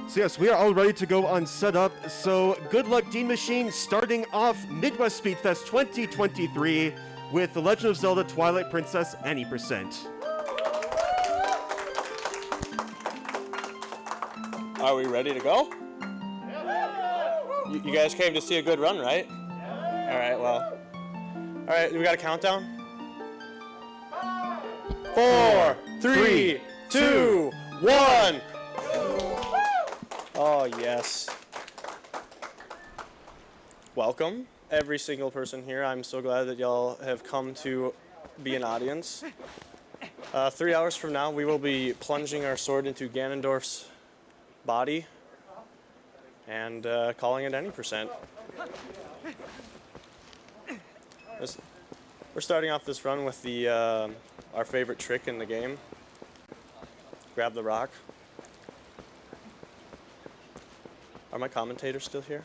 So yes, we are all ready to go on setup. So good luck, DeanMachine, starting off Midwest Speed Fest 2023 with The Legend of Zelda Twilight Princess Any %. Are we ready to go? You guys came to see a good run, right? All right, well. All right, we got a countdown? 4, 3, 2, 1. Oh, yes. Welcome, every single person here. I'm so glad that y'all have come to be an audience. 3 hours from now, we will be plunging our sword into Ganondorf's body and calling it any %. We're starting off this run with the our favorite trick in the game. Grab the rock. Are my commentators still here?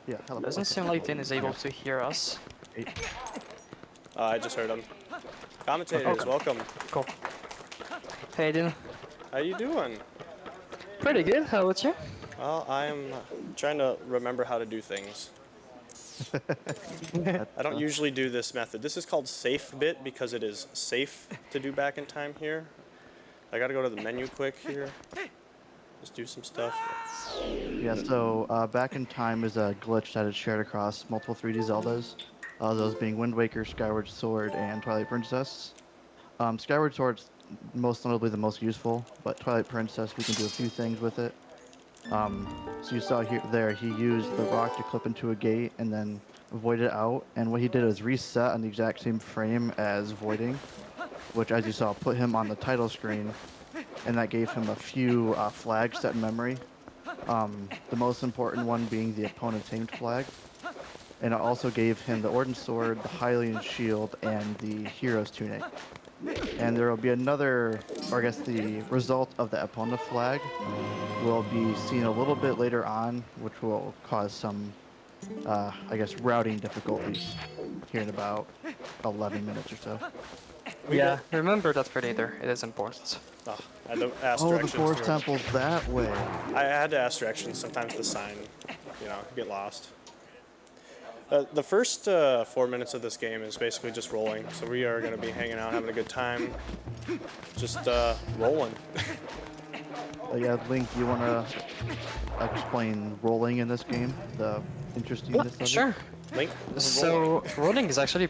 Yeah, hello. Doesn't seem like Dean is able to hear us. I just heard him. Commentators, Okay. welcome. Cool. Hey Dean. How you doing? Pretty good, how about you? Well, I am trying to remember how to do things. I don't usually do this method. This is called safe bit because it is safe to do back in time here. I gotta go to the menu quick here. Just do some stuff. Yeah, so Back in Time is a glitch that is shared across multiple 3D Zeldas, those being Wind Waker, Skyward Sword, and Twilight Princess. Skyward Sword's most notably the most useful, but Twilight Princess, we can do a few things with it. So you saw there, he used the rock to clip into a gate and then void it out, and what he did is reset on the exact same frame as voiding, which, as you saw, put him on the title screen, and that gave him a few flags set in memory. The most important one being the opponent's aimed flag, and it also gave him the Orden Sword, the Hylian Shield, and the Hero's Tunic. And there will be another, or I guess the result of the opponent flag will be seen a little bit later on, which will cause some, I guess, routing difficulties here in about 11 minutes or so. Yeah, remember that for later, it is important. Oh, I had to ask Oh, the directions. Forest Temple's that way. I had to ask directions. Sometimes the sign, get lost. The first 4 minutes of this game is basically just rolling. So we are going to be hanging out, having a good time, just rolling. Yeah, Link, you want to explain rolling in this game? The interestingness of it? Sure. Link? So rolling is actually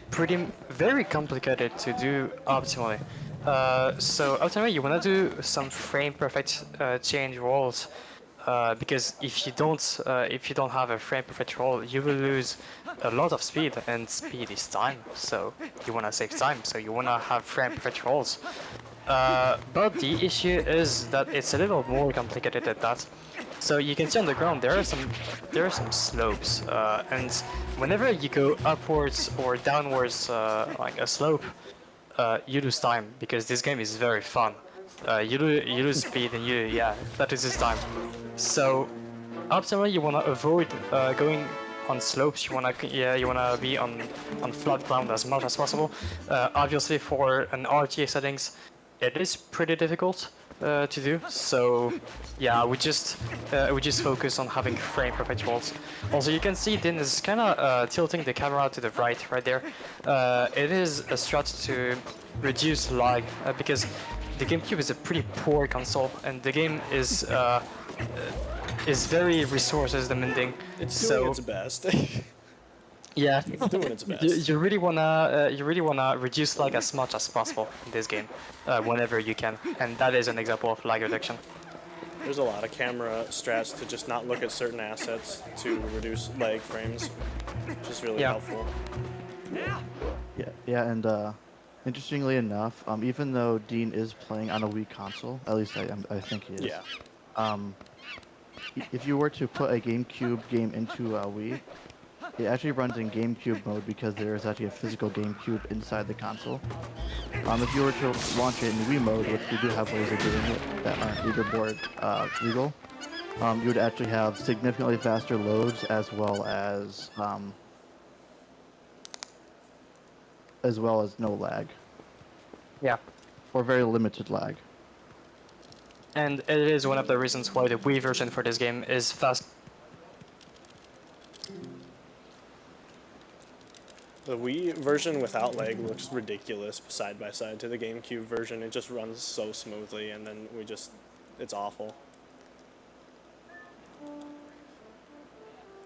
very complicated to do optimally. So ultimately you want to do some frame perfect change rolls, because if you don't have a frame perfect roll, you will lose a lot of speed, and speed is time. So you want to save time. So you want to have frame perfect rolls. But the issue is that it's a little more complicated than that. So you can see on the ground there are some slopes, and whenever you go upwards or downwards like a slope, you lose time because this game is very fun. You lose speed and that is time. So optimally you wanna avoid going on slopes. You wanna be on flat ground as much as possible. Obviously for an RTA settings, it is pretty difficult to do. So yeah, we just focus on having frame perfect rolls. Also, you can see Din is kind of tilting the camera to the right there. It is a strat to reduce lag because the GameCube is a pretty poor console, and the game is very resources demanding. It's doing its best. Yeah, It's doing its best. you really wanna reduce lag as much as possible in this game, whenever you can, and that is an example of lag reduction. There's a lot of camera strats to just not look at certain assets to reduce lag frames, which is really helpful. Yeah, and interestingly enough, even though Dean is playing on a Wii console, at least I think he is. Yeah. If you were to put a GameCube game into a Wii, it actually runs in GameCube mode because there is actually a physical GameCube inside the console. If you were to launch it in Wii mode, which we do have ways of doing it that aren't leaderboard legal, you would actually have significantly faster loads as well as no lag, Yeah. or very limited lag. And it is one of the reasons why the Wii version for this game is fast. The Wii version without lag looks ridiculous side by side to the GameCube version. It just runs so smoothly, and then it's awful.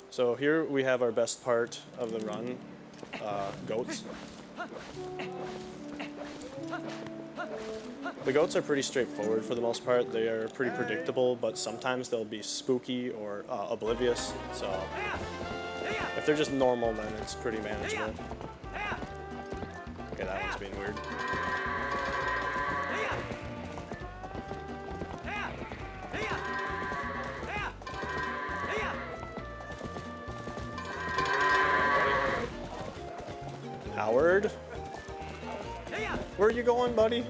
So here we have our best part of the run, goats. The goats are pretty straightforward for the most part. They are pretty predictable, but sometimes they'll be spooky or oblivious. So if they're just normal, then it's pretty manageable. Okay, that one's being weird. Howard? Where are you going, buddy?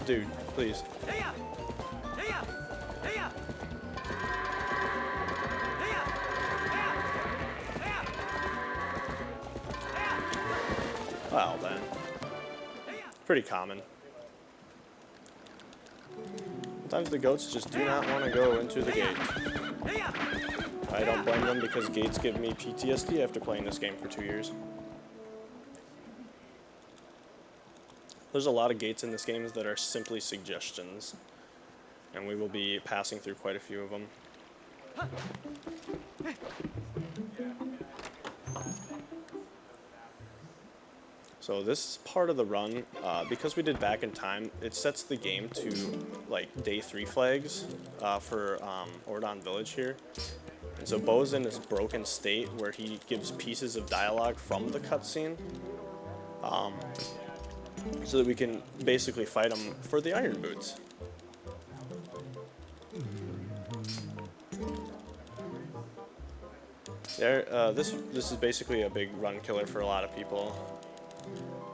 Dude, please. Well then. Pretty common. Sometimes the goats just do not want to go into the gate. I don't blame them because gates give me PTSD after playing this game for 2 years. There's a lot of gates in this game that are simply suggestions, and we will be passing through quite a few of them. So this part of the run, because we did back in time, it sets the game to like day 3 flags for Ordon Village here. And so Bo's in this broken state where he gives pieces of dialogue from the cutscene, so that we can basically fight him for the Iron Boots. This is basically a big run killer for a lot of people.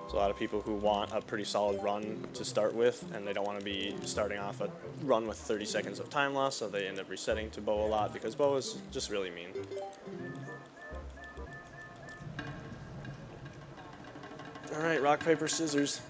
There's a lot of people who want a pretty solid run to start with, and they don't want to be starting off a run with 30 seconds of time loss, so they end up resetting to Bo a lot because Bo is just really mean. Alright, rock, paper, scissors.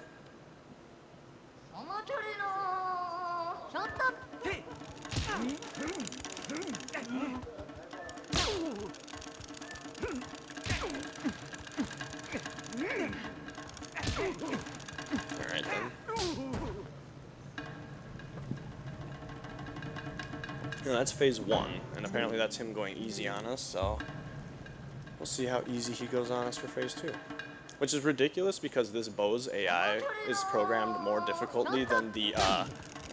Alright then. Now that's phase 1, and apparently that's him going easy on us, so we'll see how easy he goes on us for phase 2. Which is ridiculous because this Bo's AI is programmed more difficultly than the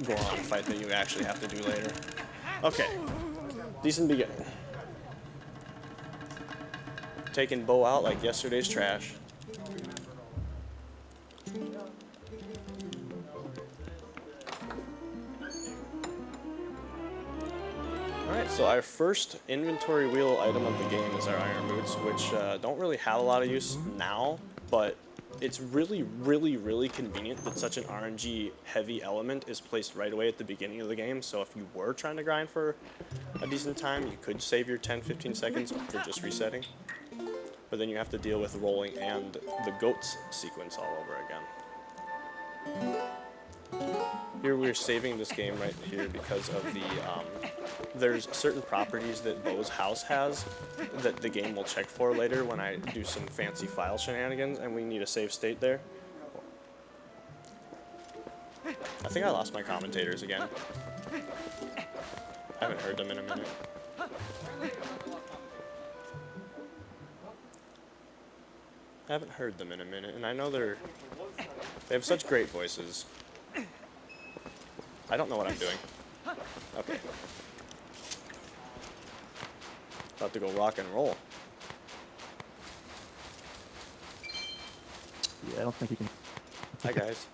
Goron fight that you actually have to do later. Okay, decent beginning. Taking Bo out like yesterday's trash. Alright, so our first inventory wheel item of the game is our Iron Boots, which don't really have a lot of use now, but it's really, really, really convenient that such an RNG heavy element is placed right away at the beginning of the game. So if you were trying to grind for a decent time, you could save your 10-15 seconds for just resetting. But then you have to deal with rolling and the goats sequence all over again. Here we're saving this game right here because of the, there's certain properties that Bo's house has that the game will check for later when I do some fancy file shenanigans, and we need a save state there. I think I lost my commentators again. I haven't heard them in a minute. And I know they have such great voices. I don't know what I'm doing. Okay. About to go rock and roll. Yeah, I don't think you can. Hi, guys.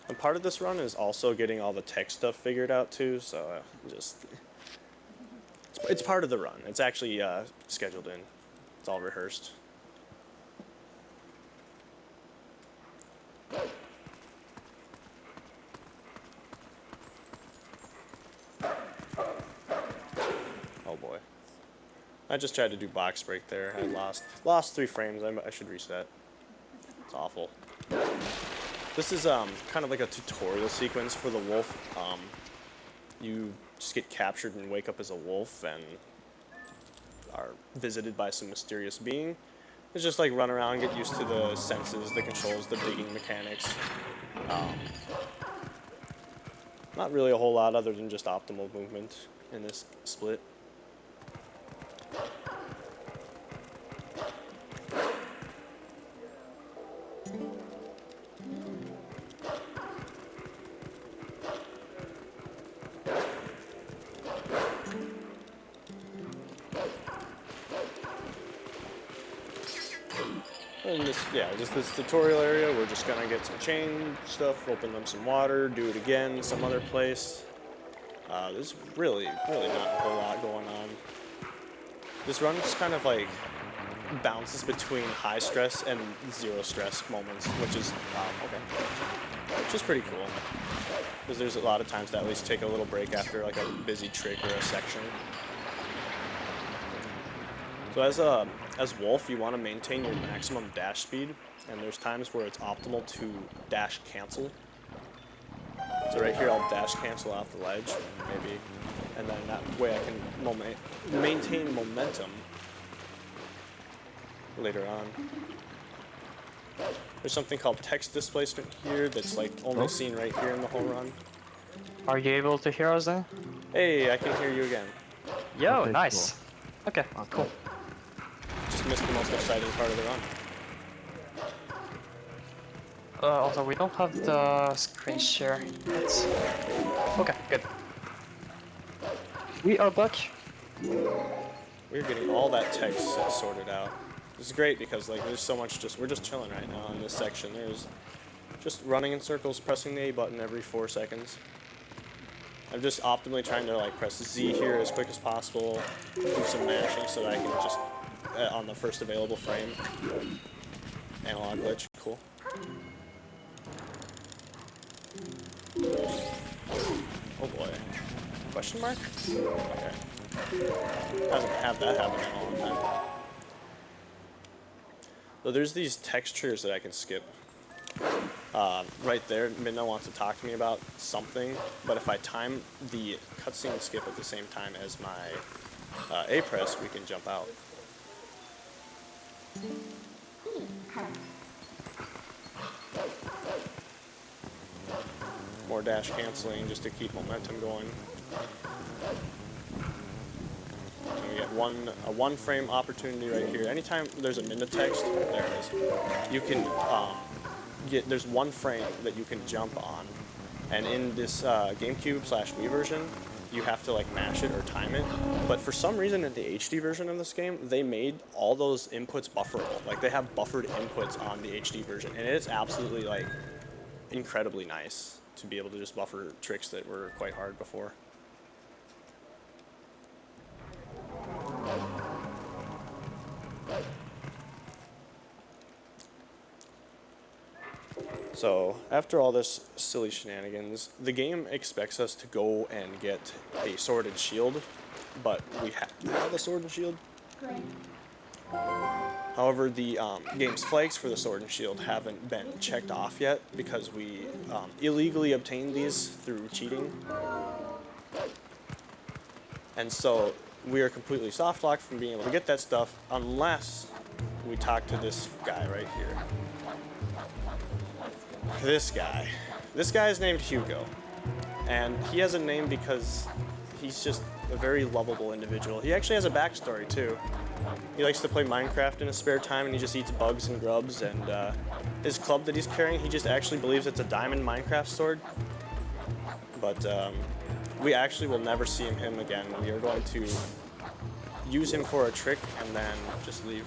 And part of this run is also getting all the tech stuff figured out too, so it's part of the run. It's actually scheduled in. It's all rehearsed. I just tried to do box break there. I lost 3 frames. I should reset. It's awful. This is kind of like a tutorial sequence for the wolf. You just get captured and wake up as a wolf and are visited by some mysterious being. It's just like run around, get used to the senses, the controls, the digging mechanics. Not really a whole lot other than just optimal movement in this split. And just this tutorial area, we're just gonna get some chain stuff, open up some water, do it again some other place. There's really not a whole lot going on. This run just kind of like bounces between high stress and 0 stress moments, which is pretty cool. Because there's a lot of times that at least take a little break after like a busy trick or a section. So as Wolf, you want to maintain your maximum dash speed, and there's times where it's optimal to dash cancel. So right here, I'll dash cancel off the ledge, maybe, and then that way I can maintain momentum later on. There's something called text displacement here that's like only seen right here in the whole run. Are you able to hear us then? Hey, I can hear you again. Yo, Okay, nice. Okay, cool. Just missed the most exciting part of the run. Although we don't have the screen share. Okay, good. We are back. We're getting all that text sorted out. This is great because like there's so much we're just chilling right now in this section. There's just running in circles, pressing the A button every 4 seconds. I'm just optimally trying to like press Z here as quick as possible, do some mashing so that I can just on the first available frame. Analog glitch, cool. Oh boy. Question mark? Okay. Haven't had that happen in a long time. So there's these textures that I can skip. Right there, Midna wants to talk to me about something, but if I time the cutscene skip at the same time as my A press, we can jump out. More dash canceling just to keep momentum going. And we get a 1 frame opportunity right here. Anytime there's a Midna text, there it is. You can there's 1 frame that you can jump on, and in this GameCube/Wii version, you have to like mash it or time it. But for some reason in the HD version of this game, they made all those inputs bufferable. Like they have buffered inputs on the HD version, and it's absolutely like incredibly nice to be able to just buffer tricks that were quite hard before. So, after all this silly shenanigans, the game expects us to go and get a sword and shield, but we have to have a sword and shield. However, the game's flags for the sword and shield haven't been checked off yet because we illegally obtained these through cheating. And so, we are completely soft locked from being able to get that stuff unless we talk to this guy right here. This guy is named Hugo, and he has a name because he's just a very lovable individual. He actually has a backstory too. He likes to play Minecraft in his spare time, and he just eats bugs and grubs, and his club that he's carrying, he just actually believes it's a diamond Minecraft sword. But we actually will never see him again. We are going to use him for a trick and then just leave.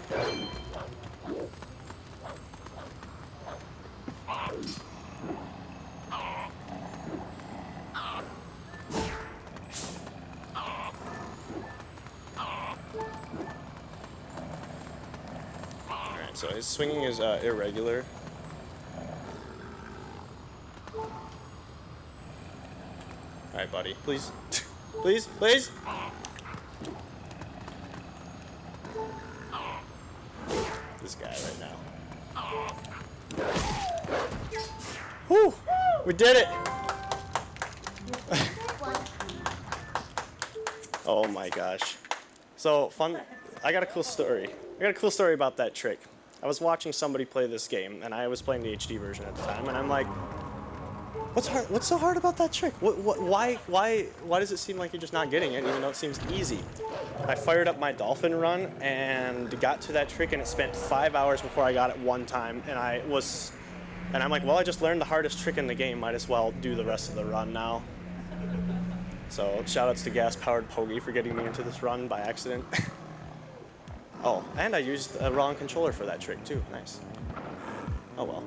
Alright, so his swinging is irregular. Alright, buddy. Please. Please, please! this guy right now. Whew! We did it! Oh my gosh. So, fun. I got a cool story. I got a cool story about that trick. I was watching somebody play this game, and I was playing the HD version at the time, and I'm like, what's hard? What's so hard about that trick? Why does it seem like you're just not getting it, even though it seems easy? I fired up my dolphin run and got to that trick, and it spent 5 hours before I got it one time, and I'm like, well, I just learned the hardest trick in the game. Might as well do the rest of the run now. So shoutouts to gas-powered Pogi for getting me into this run by accident. Oh, and I used a wrong controller for that trick too. Nice. Oh well.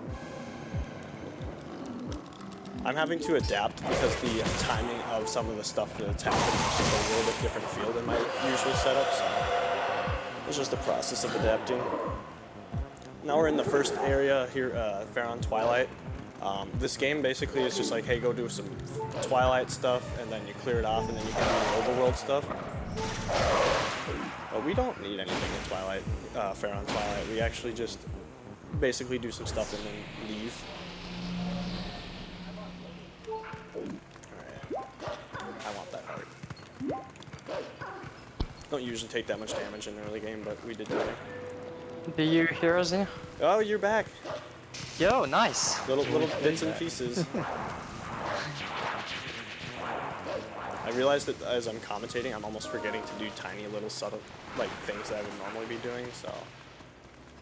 I'm having to adapt because the timing of some of the stuff that's happening is just a little bit different feel than my usual setups. It's just a process of adapting. Now we're in the first area here, fair on Twilight. This game basically is just like, hey, go do some Twilight stuff, and then you clear it off, and then you can do overworld stuff. But we don't need anything in Twilight, fair on Twilight. We actually just basically do some stuff and then leave. Alright. I want that heart. Don't usually take that much damage in an early game, but we did today. Do you hear us here? Oh, you're back. Yo, nice. Little bits and pieces. I realized that as I'm commentating, I'm almost forgetting to do tiny little subtle things that I would normally be doing, so.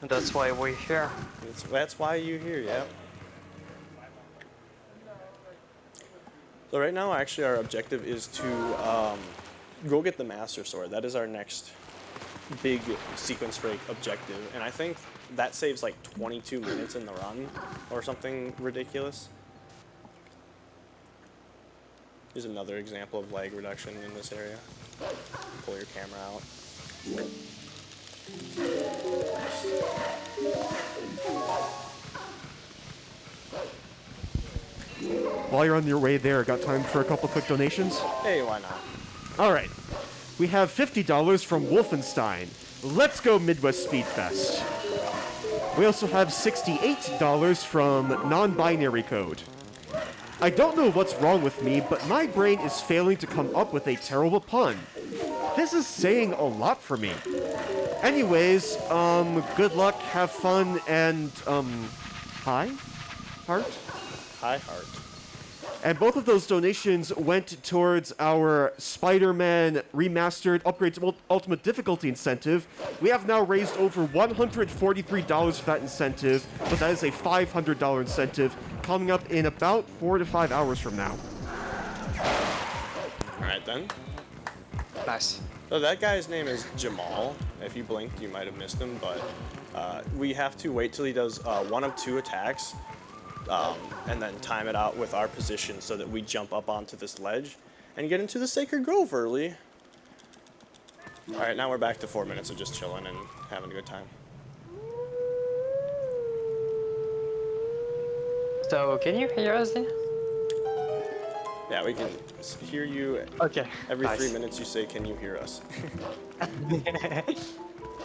That's why we're here. That's why you're here, yeah. So right now, actually, our objective is to go get the Master Sword. That is our next big sequence break objective, and I think that saves like 22 minutes in the run or something ridiculous. Here's another example of lag reduction in this area. Pull your camera out. While you're on your way there, got time for a couple quick donations? Hey, why not? All right. We have $50 from Wolfenstein. Let's go Midwest Speed Fest. We also have $68 from Non-Binary Code. I don't know what's wrong with me, but my brain is failing to come up with a terrible pun. This is saying a lot for me. Anyways, good luck, have fun, and, hi? Heart? Hi, Heart. And both of those donations went towards our Spider-Man Remastered Upgrade to Ultimate Difficulty incentive. We have now raised over $143 for that incentive, but that is a $500 incentive coming up in about 4 to 5 hours from now. Alright then. Nice. So that guy's name is Jamal. If you blinked, you might have missed him, but we have to wait till he does one of two attacks. And then time it out with our position so that we jump up onto this ledge and get into the Sacred Grove early. Alright, now we're back to 4 minutes of just chilling and having a good time. So, can you hear us then? Yeah, we can hear you. Okay. Every nice. 3 minutes you say, can you hear us?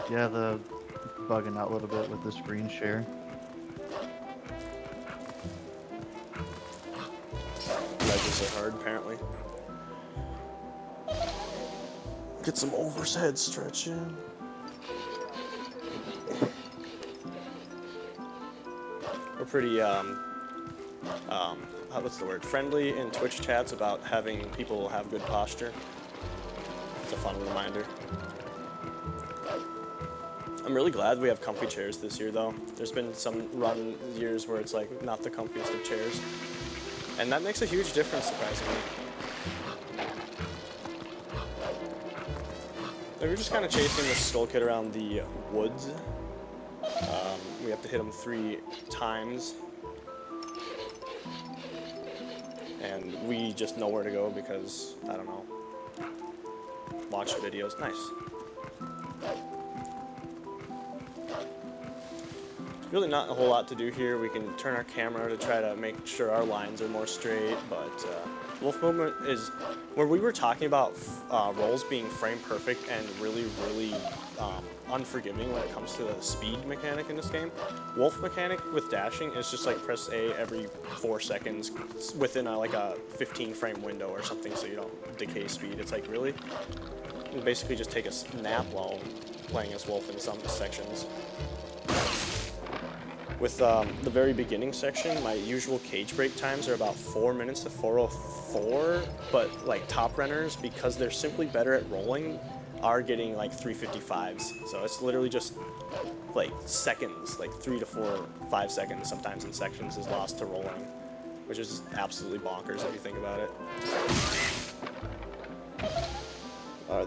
Yeah, the bugging out a little bit with the screen share. Ledges are hard, apparently. Get some overhead stretching. We're pretty, what's the word? Friendly in Twitch chats about having people have good posture. It's a fun reminder. I'm really glad we have comfy chairs this year, though. There's been some run years where it's like not the comfiest of chairs. And that makes a huge difference, surprisingly. So we're just kind of chasing this skull kid around the woods. We have to hit him 3 times. And we just know where to go because, I don't know, watch videos. Nice. Really not a whole lot to do here. We can turn our camera to try to make sure our lines are more straight, but Wolf movement is where we were talking about rolls being frame perfect and really, really unforgiving when it comes to the speed mechanic in this game. Wolf mechanic with dashing is just like press A every 4 seconds within like a 15 frame window or something so you don't decay speed. It's like really, you basically just take a nap while playing as Wolf in some sections. With the very beginning section, my usual cage break times are about 4 minutes to 4:04, but like top runners, because they're simply better at rolling, are getting like 3:55s. So it's literally just like seconds, like 3 to 4, 5 seconds sometimes in sections is lost to rolling, which is absolutely bonkers if you think about it.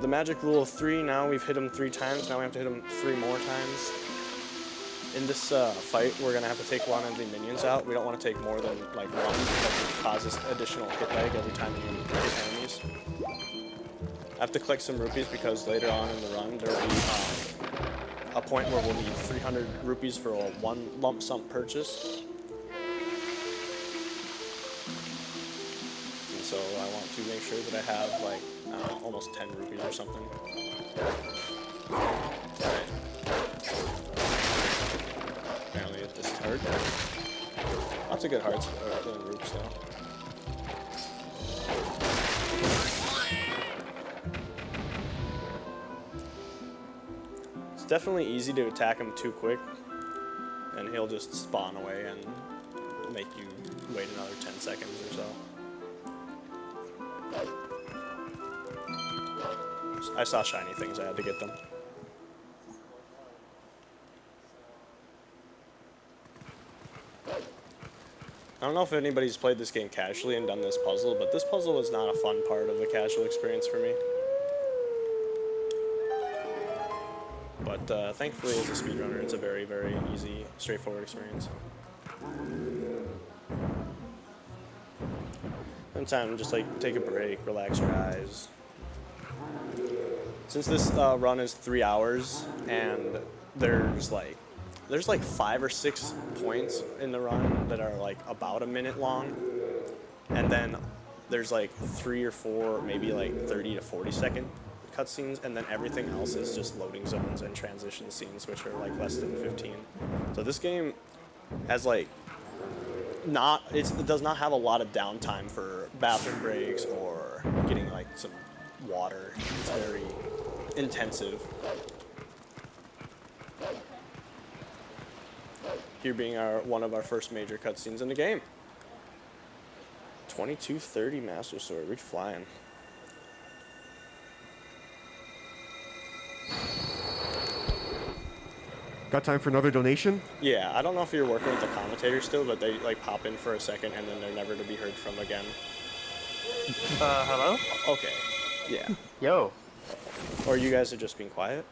The magic rule of 3, now we've hit him 3 times, now we have to hit him 3 more times. In this fight, we're going to have to take one of the minions out. We don't want to take more than like one because it causes additional hit lag every time you hit enemies. I have to collect some rupees because later on in the run, there will be a point where we'll need 300 rupees for a one lump sum purchase. And so I want to make sure that I have like almost 10 rupees or something. Alright. Apparently this is hard. Lots of good hearts and roots though. It's definitely easy to attack him too quick, and he'll just spawn away and make you wait another 10 seconds or so. I saw shiny things, I had to get them. I don't know if anybody's played this game casually and done this puzzle, but this puzzle was not a fun part of the casual experience for me. But thankfully, as a speedrunner, it's a very, very easy, straightforward experience. Sometimes just like take a break, relax your eyes. Since this run is 3 hours and there's like 5 or 6 points in the run that are like about a minute long, and then there's like 3 or 4, maybe like 30 to 40 second cutscenes, and then everything else is just loading zones and transition scenes, which are like less than 15. So this game has like it does not have a lot of downtime for bathroom breaks or getting like some water. It's very intensive. Here being one of our first major cutscenes in the game. 2230 Master Sword, we're flying. Got time for another donation? Yeah, I don't know if you're working with the commentator still, but they like pop in for a second and then they're never to be heard from again. Hello? Okay, yeah. Yo. Or you guys are just being quiet?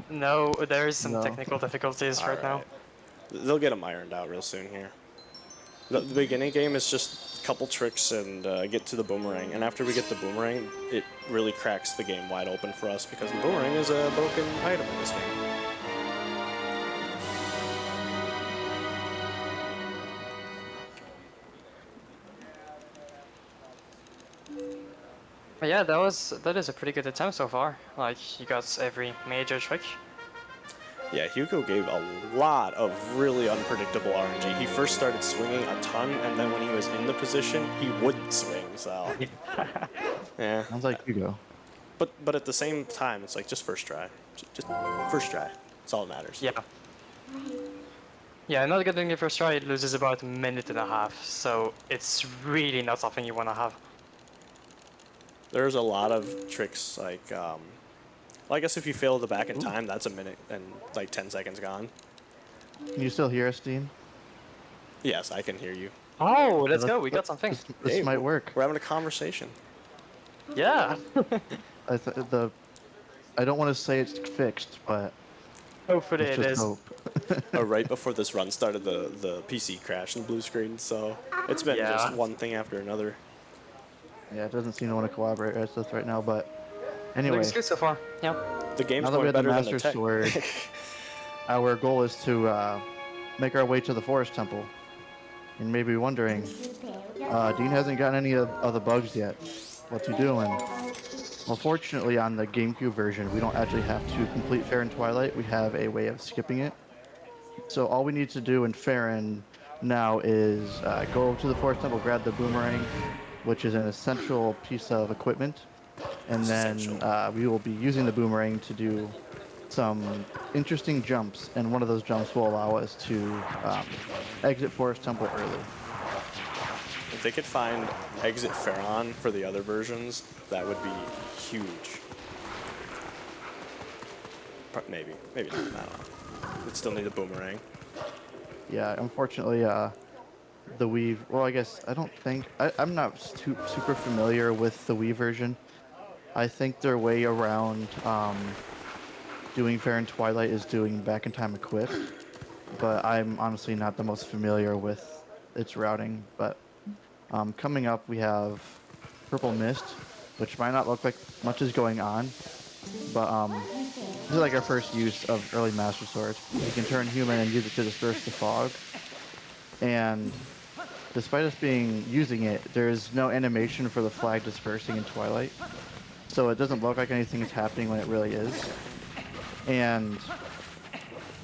No, there is some No. technical difficulties right now. They'll get them ironed out real soon here. The beginning game is just a couple tricks and get to the boomerang. And after we get the boomerang, it really cracks the game wide open for us because the boomerang is a broken item in this game. But yeah, that is a pretty good attempt so far. Like, you got every major trick. Yeah, Hugo gave a lot of really unpredictable RNG. He first started swinging a ton, and then when he was in the position, he wouldn't swing, so... yeah. Sounds like Hugo. But at the same time, it's like, just first try. Just first try. That's all that matters. Yeah. Yeah, not getting it first try, it loses about a minute and a half, so it's really not something you want to have. There's a lot of tricks, like, well, I guess if you fail the back in time, that's a minute and like 10 seconds gone. Can you still hear us, Dean? Yes, I can hear you. Oh, let's go, we got something. This Hey, might work. We're having a conversation. Yeah. I don't want to say it's fixed, but Hopefully let's it just is. hope. Right before this run started, the PC crashed and blue screen, so it's been Yeah. just one thing after another. Yeah, it doesn't seem to want to collaborate with us right now, but anyway. Looks good so far. Yeah. The game's Now that we going have the better than the Master tech. Sword, our goal is to make our way to the Forest Temple. You may be wondering, Dean hasn't gotten any of the bugs yet. What's he doing? Well, fortunately, on the GameCube version, we don't actually have to complete Fair and Twilight. We have a way of skipping it. So all we need to do in Farron now is go to the Forest Temple, grab the boomerang, which is an essential piece of equipment, and then we will be using the boomerang to do some interesting jumps, and one of those jumps will allow us to exit Forest Temple early. If they could find Exit Farron for the other versions, that would be huge. Maybe not. I don't know. We'd still need a boomerang. Yeah, unfortunately, the Wii. Well, I guess I don't think I'm not super familiar with the Wii version. I think their way around doing Fair and Twilight is doing Back in Time Equip, but I'm honestly not the most familiar with its routing. But coming up, we have Purple Mist, which might not look like much is going on, but this is like our first use of early Master Sword. You can turn human and use it to disperse the fog. And despite us using it, there's no animation for the flag dispersing in Twilight. So it doesn't look like anything is happening when it really is. And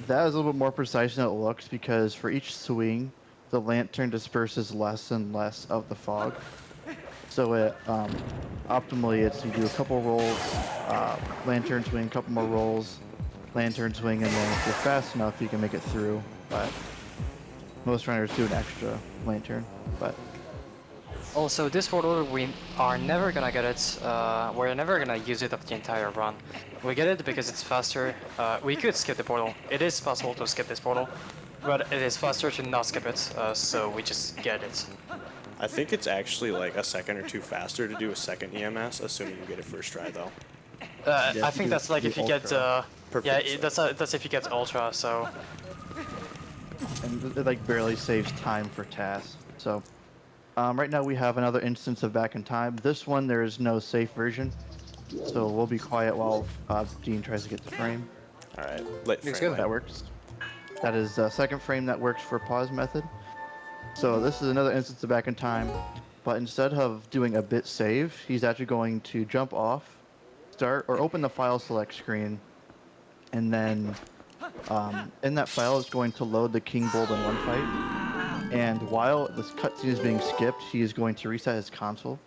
that is a little bit more precise than it looks because for each swing, the lantern disperses less and less of the fog. So it optimally, you do a couple rolls, lantern swing, a couple more rolls, lantern swing, and then if you're fast enough, you can make it through. But most runners do an extra lantern. But Also, this portal, we are never gonna get it. We're never gonna use it of the entire run. We get it because it's faster. We could skip the portal. It is possible to skip this portal, but it is faster to not skip it. So we just get it. I think it's actually like a second or two faster to do a second EMS, assuming you get it first try though. I think that's like if you get. Perfect. That's if you get ultra. So. and it like barely saves time for tasks. So right now we have another instance of Back in Time. This one there is no safe version, so we'll be quiet while Dean tries to get the frame. All right, lit Looks frame. good. That works. That is the second frame that works for pause method. So this is another instance of Back in Time, but instead of doing a bit save, he's actually going to jump off, start, or open the file select screen, and then in that file it's going to load the King Bold in one fight. And while this cutscene is being skipped, he is going to reset his console.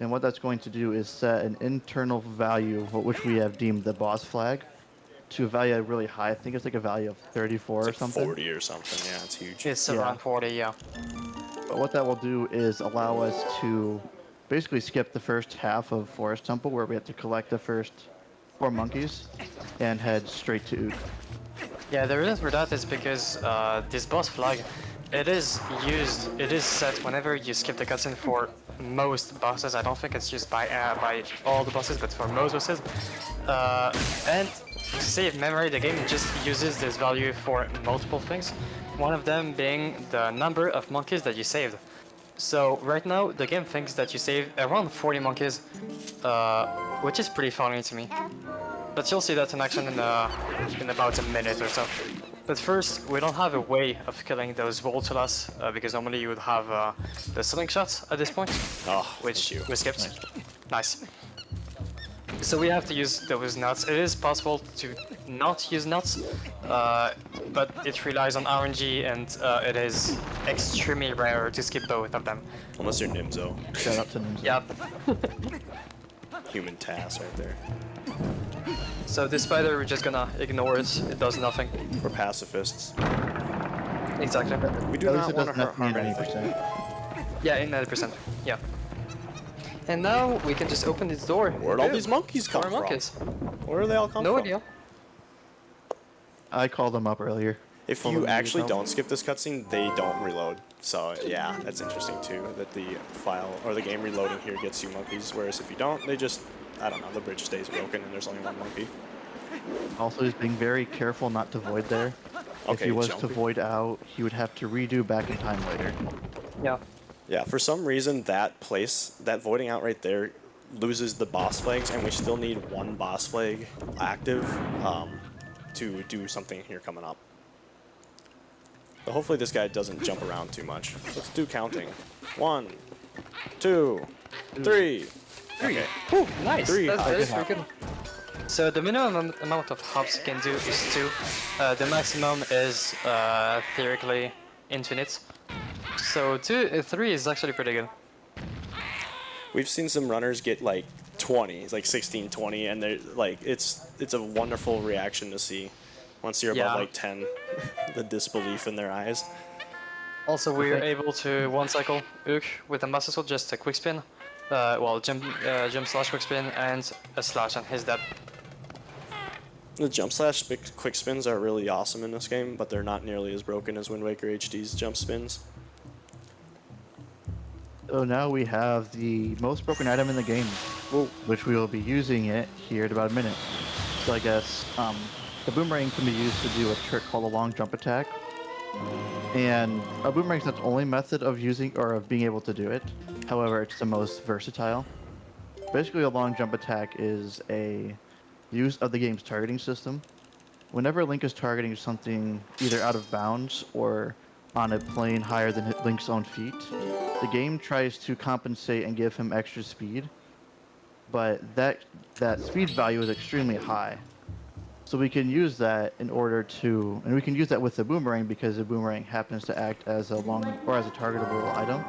And what that's going to do is set an internal value, which we have deemed the boss flag, to a value really high. I think it's like a value of 34 It's or like something. 40 or something. Yeah, it's huge. It's Yeah. around 40, yeah. But what that will do is allow us to basically skip the first half of Forest Temple, where we have to collect the first 4 monkeys, and head straight to Ook. Yeah, the reason for that is because this boss flag, it is set whenever you skip the cutscene for most bosses. I don't think it's used by all the bosses, but for most bosses. And to save memory, the game just uses this value for multiple things. One of them being the number of monkeys that you saved. So right now, the game thinks that you saved around 40 monkeys, which is pretty funny to me. But you'll see that in action in about a minute or so. But first, we don't have a way of killing those Voltulas, because normally you would have the ceiling shots at this point, Oh, which thank you. we skipped. Nice. So we have to use those nuts. It is possible to not use nuts, but it relies on RNG, and it is extremely rare to skip both of them. Unless you're Nimzo. Shout out to Nimzo. Yep. Human task right there. So this spider, we're just gonna ignore it. It does nothing. We're pacifists. Exactly. We do At least not it want doesn't to have to be harm at anything. 90%. Yeah, in 90%. Yeah. And now we can just open this door. Where'd all these monkeys come More from? monkeys. Where do they all come No from? idea. I called them up earlier. If Told you them to actually help. don't skip this cutscene, they don't reload. So yeah, that's interesting too, that the file or the game reloading here gets you monkeys, whereas if you don't, they just, I don't know, the bridge stays broken and there's only one monkey. Also, he's being very careful not to void there. If Okay, he was to jumpy. void out, he would have to redo Back in Time later. Yeah. Yeah, for some reason that place, that voiding out right there, loses the boss flags, and we still need one boss flag active to do something here coming up. But hopefully this guy doesn't jump around too much. Let's do counting. 1, 2, 3. Okay. Ooh, nice. 3 That is hops. pretty good. So the minimum amount of hops you can do is 2. The maximum is theoretically infinite. So 3 is actually pretty good. We've seen some runners get like 20, like 16, 20, and they're like, it's a wonderful reaction to see. Once you're above Yeah. like 10, the disbelief in their eyes. Also, we're able to one cycle Ook with a master sword, just a quick spin. Well, jump slash quick spin and a slash and his dead. The jump slash quick spins are really awesome in this game, but they're not nearly as broken as Wind Waker HD's jump spins. So now we have the most broken item in the game, which we will be using it here in about a minute. So I guess the boomerang can be used to do a trick called a long jump attack. And a boomerang is not the only method of using or of being able to do it. However, it's the most versatile. Basically, a long jump attack is a use of the game's targeting system. Whenever Link is targeting something either out of bounds or on a plane higher than Link's own feet, the game tries to compensate and give him extra speed. But that speed value is extremely high. So we can use that in order to, and we can use that with the boomerang because the boomerang happens to act as a long or as a targetable item.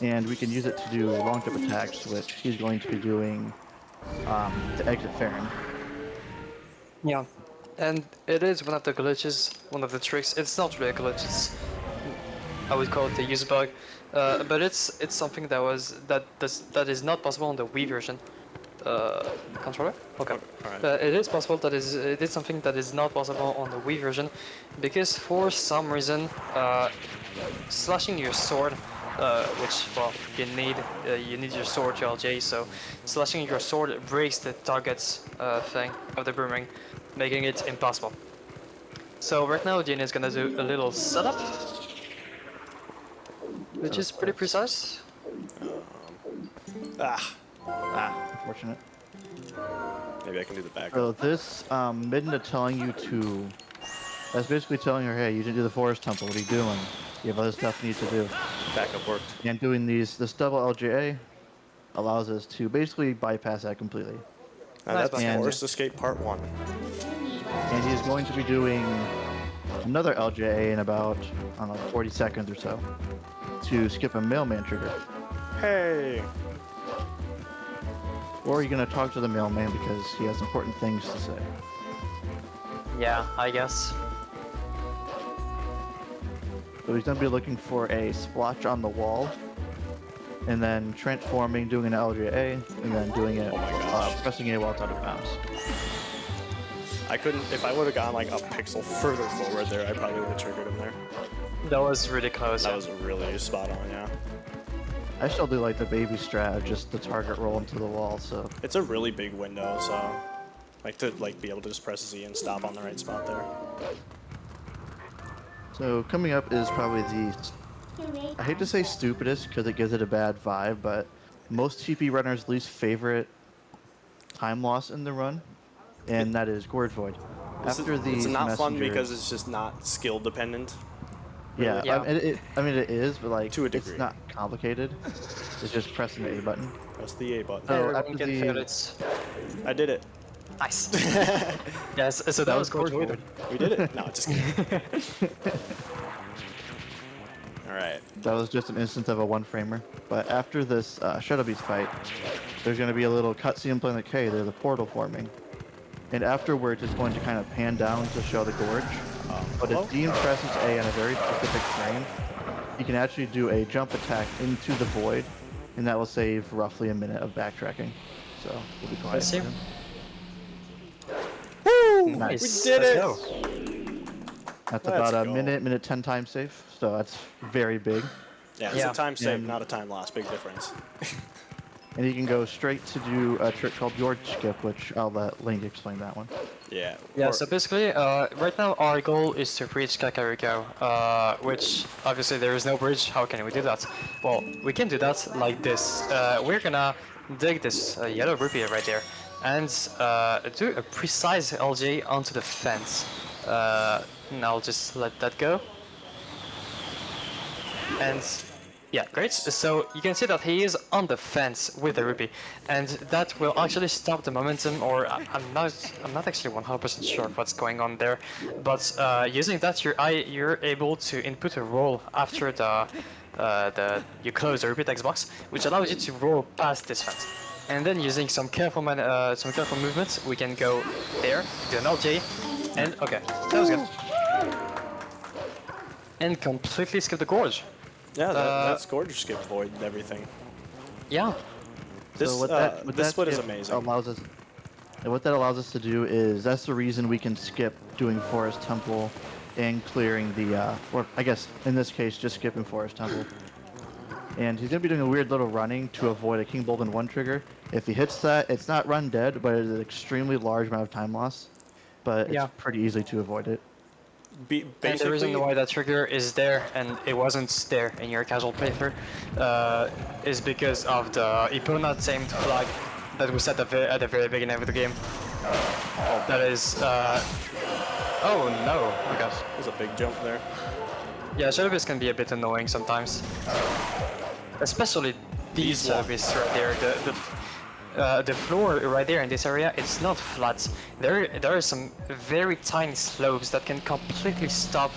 And we can use it to do long jump attacks, which he's going to be doing to exit Farron. Yeah, and it is one of the glitches, one of the tricks. It's not really a glitch. I would call it the use bug, but it's something that is not possible on the Wii version. Controller? Okay. Alright. It is possible that it is something that is not possible on the Wii version, because for some reason, slashing your sword, which well you need your sword to LJ, so slashing your sword breaks the target's thing of the boomerang, making it impossible. So right now Dean is gonna do a little setup, which is pretty precise. Unfortunate. Maybe I can do the back. So this Midna telling you to, that's basically telling her, hey, you didn't do the forest temple. What are you doing? You have other stuff you need to do. Backup worked. And doing this double LJA allows us to basically bypass that completely. That's And- Forest Escape Part 1. And he's going to be doing another LJA in about, I don't know, 40 seconds or so to skip a mailman trigger. Hey! Or you're going to talk to the mailman because he has important things to say. Yeah, I guess. So he's going to be looking for a splotch on the wall, and then transforming, doing an LJA, and then doing it, pressing A while it's out of bounds. I couldn't, if I would have gone like a pixel further forward there, I probably would have triggered him there. That was really close. That was really spot on, yeah. I still do like the baby strat, just the target roll into the wall, so... It's a really big window, so like to be able to just press Z and stop on the right spot there. So coming up is probably the, I hate to say stupidest because it gives it a bad vibe, but most TP runners' least favorite time loss in the run, and that is Gorge Void. After these It's not fun messengers- because it's just not skill dependent. Yeah, Yeah. I mean it is, but like To a it's degree. not complicated. It's just pressing the A button. Press the A button. So Everyone after can the- feel it. I did it. Nice. Yes, so that was Gorge Gorge Void. We did it. No, just kidding. All right. That was just an instance of a one-framer. But after this Shadow Beast fight, there's going to be a little cutscene playing like, hey, there's a portal forming. And afterwards, it's going to kind of pan down to show the gorge. But if Dean presses A in a very specific frame, he can actually do a jump attack into the void, and that will save roughly a minute of backtracking. So we'll be quiet. I see. Woo! Nice. We did Let's it. go. That's Let's about a go. minute 10 time safe, so that's very big. Yeah, it's Yeah. a time save, And- not a time loss. Big difference. And you can go straight to do a trick called Gorge Skip, which I'll let Link explain that one. Yeah. Yeah, or- so basically, right now our goal is to reach Kakariko, which obviously there is no bridge. How can we do that? Well, we can do that like this. We're gonna dig this yellow rupee right there and do a precise LJ onto the fence. And I'll just let that go. And yeah, great. So you can see that he is on the fence with the rupee, and that will actually stop the momentum. Or I'm not actually 100% sure of what's going on there, but using that, you're able to input a roll after you close the rupee text box, which allows you to roll past this fence. And then using some careful movements, we can go there, do an LJ, and okay, that was good. And completely skip the gorge. Yeah, that's gorgeous. Skip void and everything. Yeah. This So this split is skip amazing. And what that allows us to do is that's the reason we can skip doing Forest Temple and clearing the or I guess in this case just skipping Forest Temple. And he's gonna be doing a weird little running to avoid a King Bolden 1 trigger. If he hits that, it's not run dead, but it's an extremely large amount of time loss. But it's Yeah. pretty easy to avoid it. And the reason why that trigger is there and it wasn't there in your casual playthrough is because of the Epona tamed flag that was set at the very beginning of the game. That is. Oh no! Oh my gosh. There's a big jump there. Yeah, service can be a bit annoying sometimes. Especially these service right there. The floor right there in this area, it's not flat. There are some very tiny slopes that can completely stop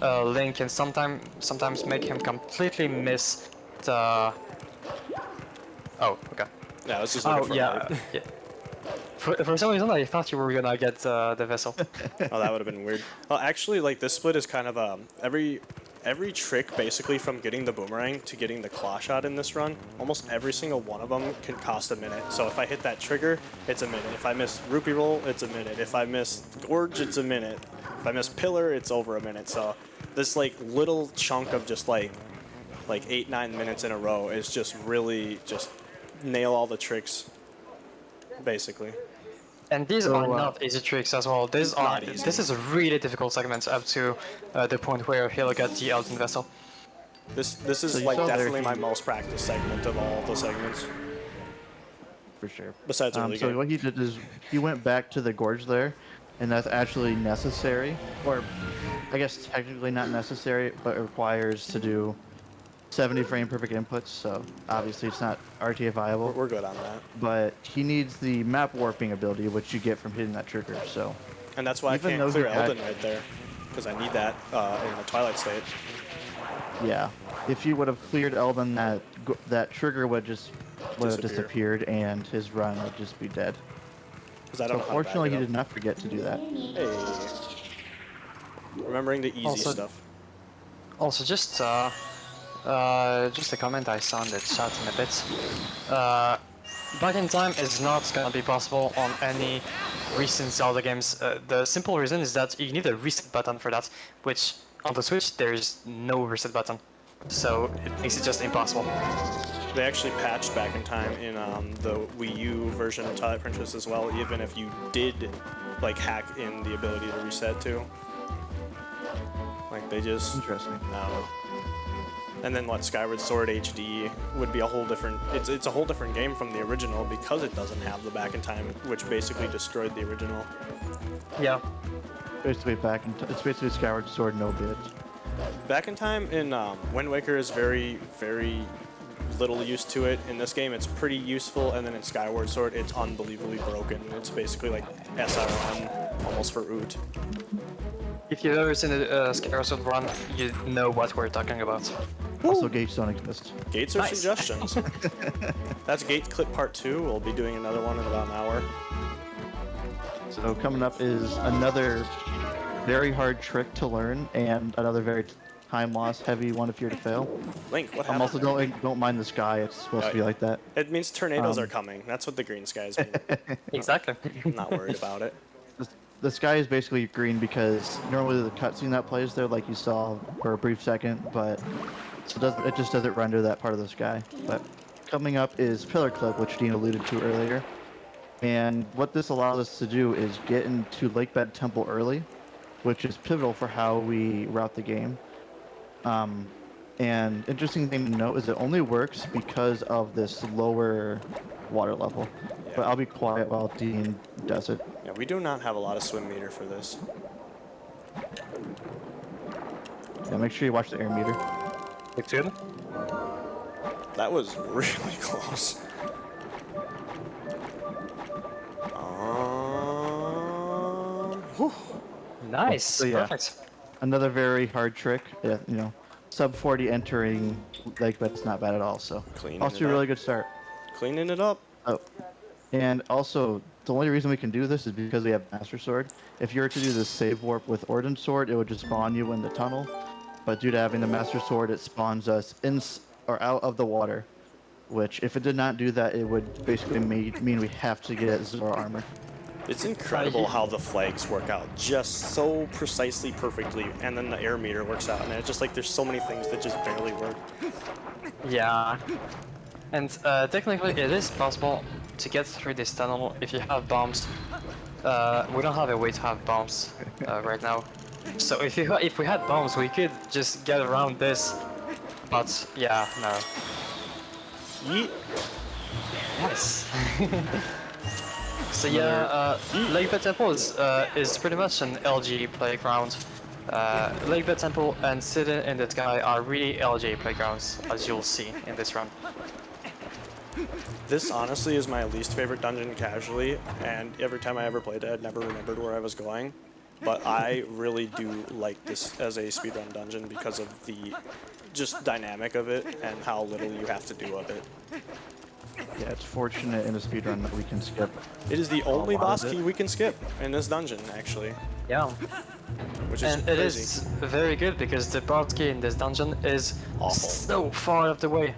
Link and sometimes make him completely miss the... Oh, okay. Yeah, I was just looking for yeah. For some reason, I thought you were gonna get the vessel. Oh, that would have been weird. Well, actually, like this split is kind of every trick basically from getting the boomerang to getting the claw shot in this run. Almost every single one of them can cost a minute. So if I hit that trigger, it's a minute. If I miss rupee roll, it's a minute. If I miss gorge, it's a minute. If I miss pillar, it's over a minute. So this like little chunk of just like 8-9 minutes in a row is just really just nail all the tricks, basically. And these are not easy tricks as well. This is a really difficult segment up to the point where he'll get the Elden Vessel. This is like definitely my most practiced segment of all the segments. For sure. Besides early so game. what he did is he went back to the gorge there, and that's actually necessary, or I guess technically not necessary, but it requires to do 70 frame perfect inputs, so obviously it's not RTA viable. We're good on that. But he needs the map warping ability, which you get from hitting that trigger, so... And that's why I can't clear Elden right there, because I need that in the Twilight state. Yeah. If you would have cleared Elden, that trigger would have disappeared, and his run would just be dead. I don't know fortunately, he did not forget to do that. Hey. Remembering the easy stuff. Also, just a comment I saw in the chat in a bit. Back in time is not gonna be possible on any recent Zelda games. The simple reason is that you need a reset button for that, which on the Switch there's no reset button, so it makes it just impossible. They actually patched back in time in the Wii U version of Twilight Princess as well, even if you did like hack in the ability to reset too. Like they just Interesting. And then what, Skyward Sword HD would be a whole different, it's a whole different game from the original because it doesn't have the back in time, which basically destroyed the original. Yeah. Basically it's basically Skyward Sword no bit. Back in time in Wind Waker is very, very little use to it. In this game it's pretty useful, and then in Skyward Sword it's unbelievably broken. It's basically like SRM almost for Oot. If you've ever seen a Skyward Sword run, you know what we're talking about. Also, gates don't exist. Gates are suggestions. That's Gate Clip Part 2. We'll be doing another one in about an hour. So coming up is another very hard trick to learn, and another very time loss heavy one if you're to fail. Link, what happened? Also don't mind the sky. It's supposed to be like that. It means tornadoes are coming. That's what the green skies mean. Exactly. I'm not worried about it. The sky is basically green because normally the cutscene that plays there, like you saw for a brief second, but it just doesn't render that part of the sky. But coming up is Pillar Clip, which Dean alluded to earlier. And what this allows us to do is get into Lakebed Temple early, which is pivotal for how we route the game. And interesting thing to note is it only works because of this lower water level. Yeah. But I'll be quiet while Dean does it. Yeah, we do not have a lot of swim meter for this. Yeah, make sure you watch the air meter. You too? That was really close. Whew. Nice. So, yeah. Perfect. Another very hard trick. Yeah, you know, sub 40 entering lake bed's not bad at all. So Cleaning also it a really up. good start. Cleaning it up. Oh, and also the only reason we can do this is because we have Master Sword. If you were to do the save warp with Ordnance Sword, it would just spawn you in the tunnel. But due to having the Master Sword, it spawns us in or out of the water. Which, if it did not do that, it would basically mean we have to get Zora armor. It's incredible how the flags work out just so precisely, perfectly, and then the air meter works out, and it's just like there's so many things that just barely work. Yeah. And technically, it is possible to get through this tunnel if you have bombs. We don't have a way to have bombs right now. So if we had bombs, we could just get around this. But yeah, no. Yeet. Nice. So yeah, Lake Bed Temple is pretty much an LG playground. Lake Bed Temple and City in the Sky are really LG playgrounds, as you'll see in this run. This honestly is my least favorite dungeon casually, and every time I ever played it, I never remembered where I was going. But I really do like this as a speedrun dungeon because of the just dynamic of it and how little you have to do of it. Yeah, it's fortunate in a speedrun that we can skip. It is the only lot of boss it. key we can skip in this dungeon, actually, Yeah. which is And it crazy. is very good because the boss key in this dungeon is Awful. so far up the way.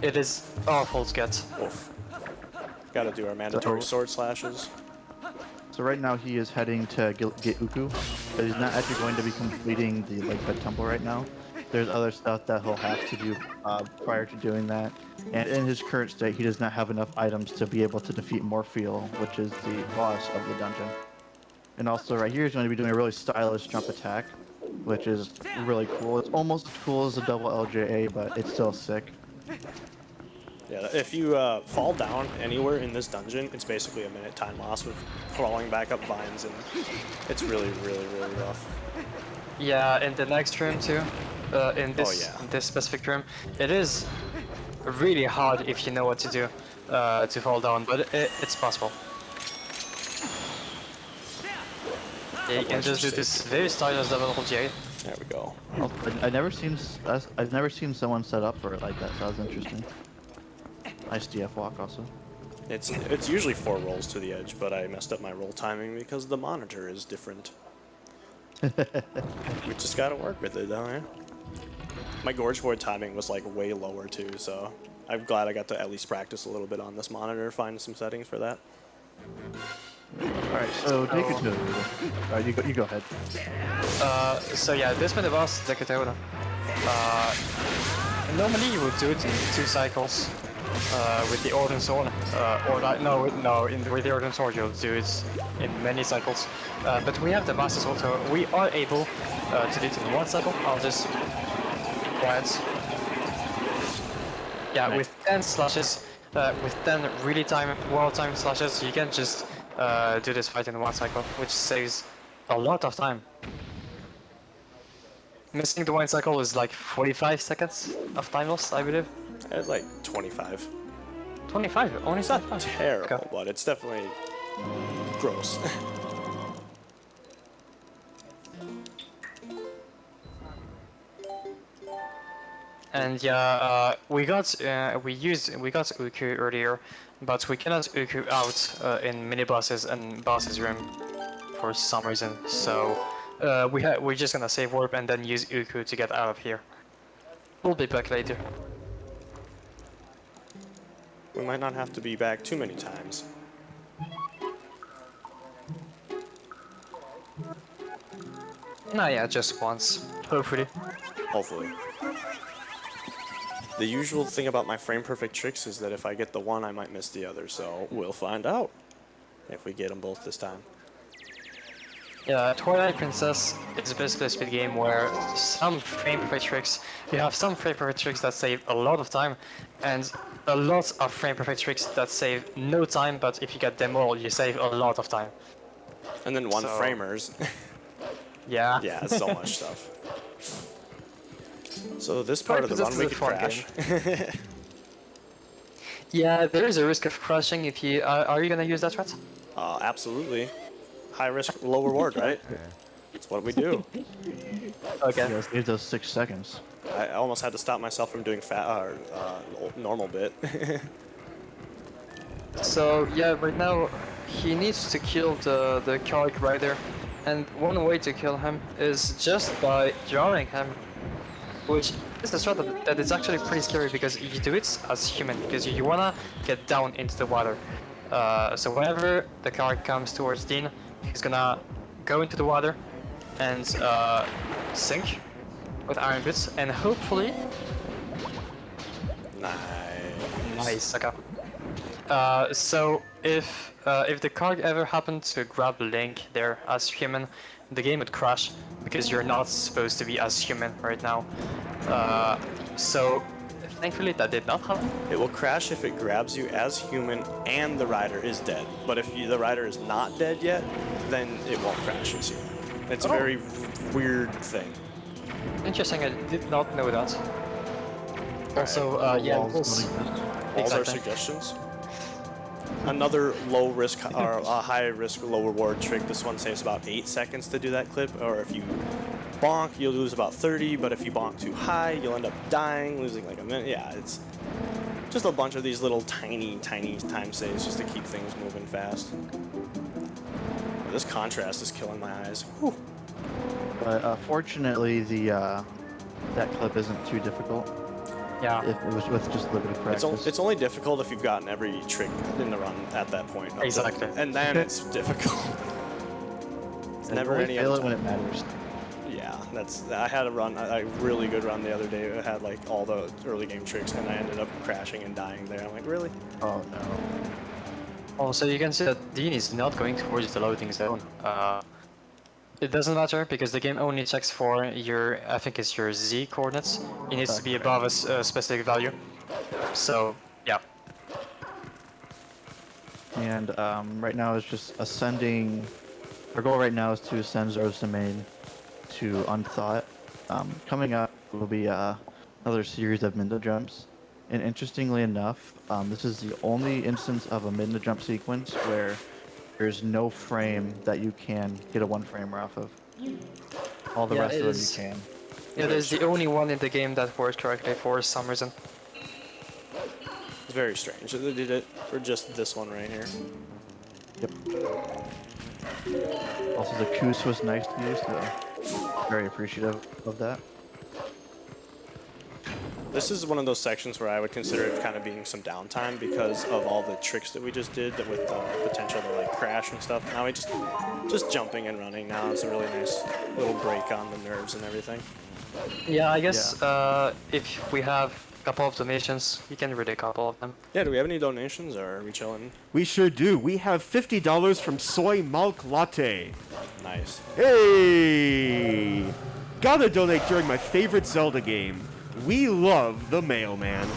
It is awful to get. Oof. Gotta do our mandatory sword slashes. So right now he is heading to get Uku, but he's not actually going to be completing the Lake Bed Temple right now. There's other stuff that he'll have to do prior to doing that. And in his current state, he does not have enough items to be able to defeat Morpheal, which is the boss of the dungeon. And also right here, he's going to be doing a really stylish jump attack, which is really cool. It's almost as cool as a double LJA, but it's still sick. Yeah, if you fall down anywhere in this dungeon, it's basically a minute time loss with crawling back up vines, and it's really, really, really rough. Yeah, in the next room too. In this yeah. in this specific room, it is really hard if you know what to do to fall down, but it's possible. Yeah, you can just do this very stylish double LJ. There we go. I've never seen someone set up for it like that, so that was interesting. Nice DF walk also. It's usually 4 rolls to the edge, but I messed up my roll timing because the monitor is different. We just gotta work with it, don't we? My Gorge Void timing was like way lower too, so I'm glad I got to at least practice a little bit on this monitor, find some settings for that. Alright, so Dekatuna. Alright, you go ahead. So yeah, this mini boss, Dekatuna. Normally you would do it in 2 cycles with the Ordnance Sword, or like, with the Ordnance Sword you'll do it in many cycles. But we have the Master Sword, so we are able to do it in 1 cycle. I'll just quiet. Yeah, Nice. with 10 slashes, with 10 really well-timed slashes, you can just do this fight in 1 cycle, which saves a lot of time. Missing the 1 cycle is like 45 seconds of time loss, I believe. It's like 25. 25, only It's not 25. terrible, Okay. but it's definitely gross. And yeah, we got Uku earlier, but we cannot Uku out in mini bosses and bosses room for some reason. So we're just gonna save warp and then use Uku to get out of here. We'll be back later. We might not have to be back too many times. Nah, yeah, just once, hopefully. Hopefully. The usual thing about my frame perfect tricks is that if I get the one, I might miss the other, so we'll find out if we get them both this time. Yeah, Twilight Princess is basically a speed game where some frame perfect tricks, you have some frame perfect tricks that save a lot of time, and a lot of frame perfect tricks that save no time, but if you get them all, you save a lot of time. And then one So- framers. Yeah. Yeah, so much stuff. So this part of the This run is we a could fun crash. Yeah, there is a risk of crashing if you. Are you gonna use that threat? Absolutely. High risk, low reward, right? That's what we do. Okay. Yeah, save those 6 seconds. I almost had to stop myself from doing normal bit. So yeah, right now he needs to kill the Karg Rider, and one way to kill him is just by drawing him, which is a strat that is actually pretty scary because you do it as human because you wanna get down into the water. So whenever the Karg comes towards Dean, he's gonna go into the water and sink with iron boots, and hopefully nice. Okay. So if the card ever happened to grab Link there as human, the game would crash because you're not supposed to be as human right now. So thankfully that did not happen. It will crash if it grabs you as human and the rider is dead. But if the rider is not dead yet, then it won't crash as human. It's a very weird thing. Interesting, I did not know that. Also, yeah, Walls don't exist. All our exactly. suggestions. Another low risk or a high risk, low reward trick. This one saves about 8 seconds to do that clip. Or if you bonk, you'll lose about 30. But if you bonk too high, you'll end up dying, losing like a minute. Yeah, it's just a bunch of these little tiny time saves just to keep things moving fast. This contrast is killing my eyes. Whew. But fortunately, that clip isn't too difficult. Yeah. If it was with just limited practice. It's only difficult if you've gotten every trick in the run at that point. Exactly. And then it's difficult. It's And never only any fail other it when time. it matters. Yeah, I had a really good run the other day. It had like all the early game tricks, and I ended up crashing and dying there. I'm like, really? Oh no. Also, you can see that Dean is not going towards the loading zone. It doesn't matter because the game only checks for your, I think it's your Z coordinates. It needs to be above a specific value. So, yeah. And right now it's just ascending. Our goal right now is to ascend Zoro's domain to Unthaw. Coming up will be another series of Minda jumps. And interestingly enough, this is the only instance of a Minda jump sequence where there's no frame that you can get a one framer off of. All the rest of them you can. Yeah, there's the only one in the game that works correctly for some reason. It's very strange that they did it for just this one right here. Yep. Also, the Koos was nice to use, so very appreciative of that. This is one of those sections where I would consider it kind of being some downtime because of all the tricks that we just did that with the potential to like crash and stuff. Now we just jumping and running now. It's a really nice little break on the nerves and everything. Yeah, I guess if we have a couple of donations, we can read a couple of them. Yeah, do we have any donations or are we chilling? We sure do. We have $50 from Soy Milk Latte. Nice. Hey! Gotta donate during my favorite Zelda game. We love the mailman.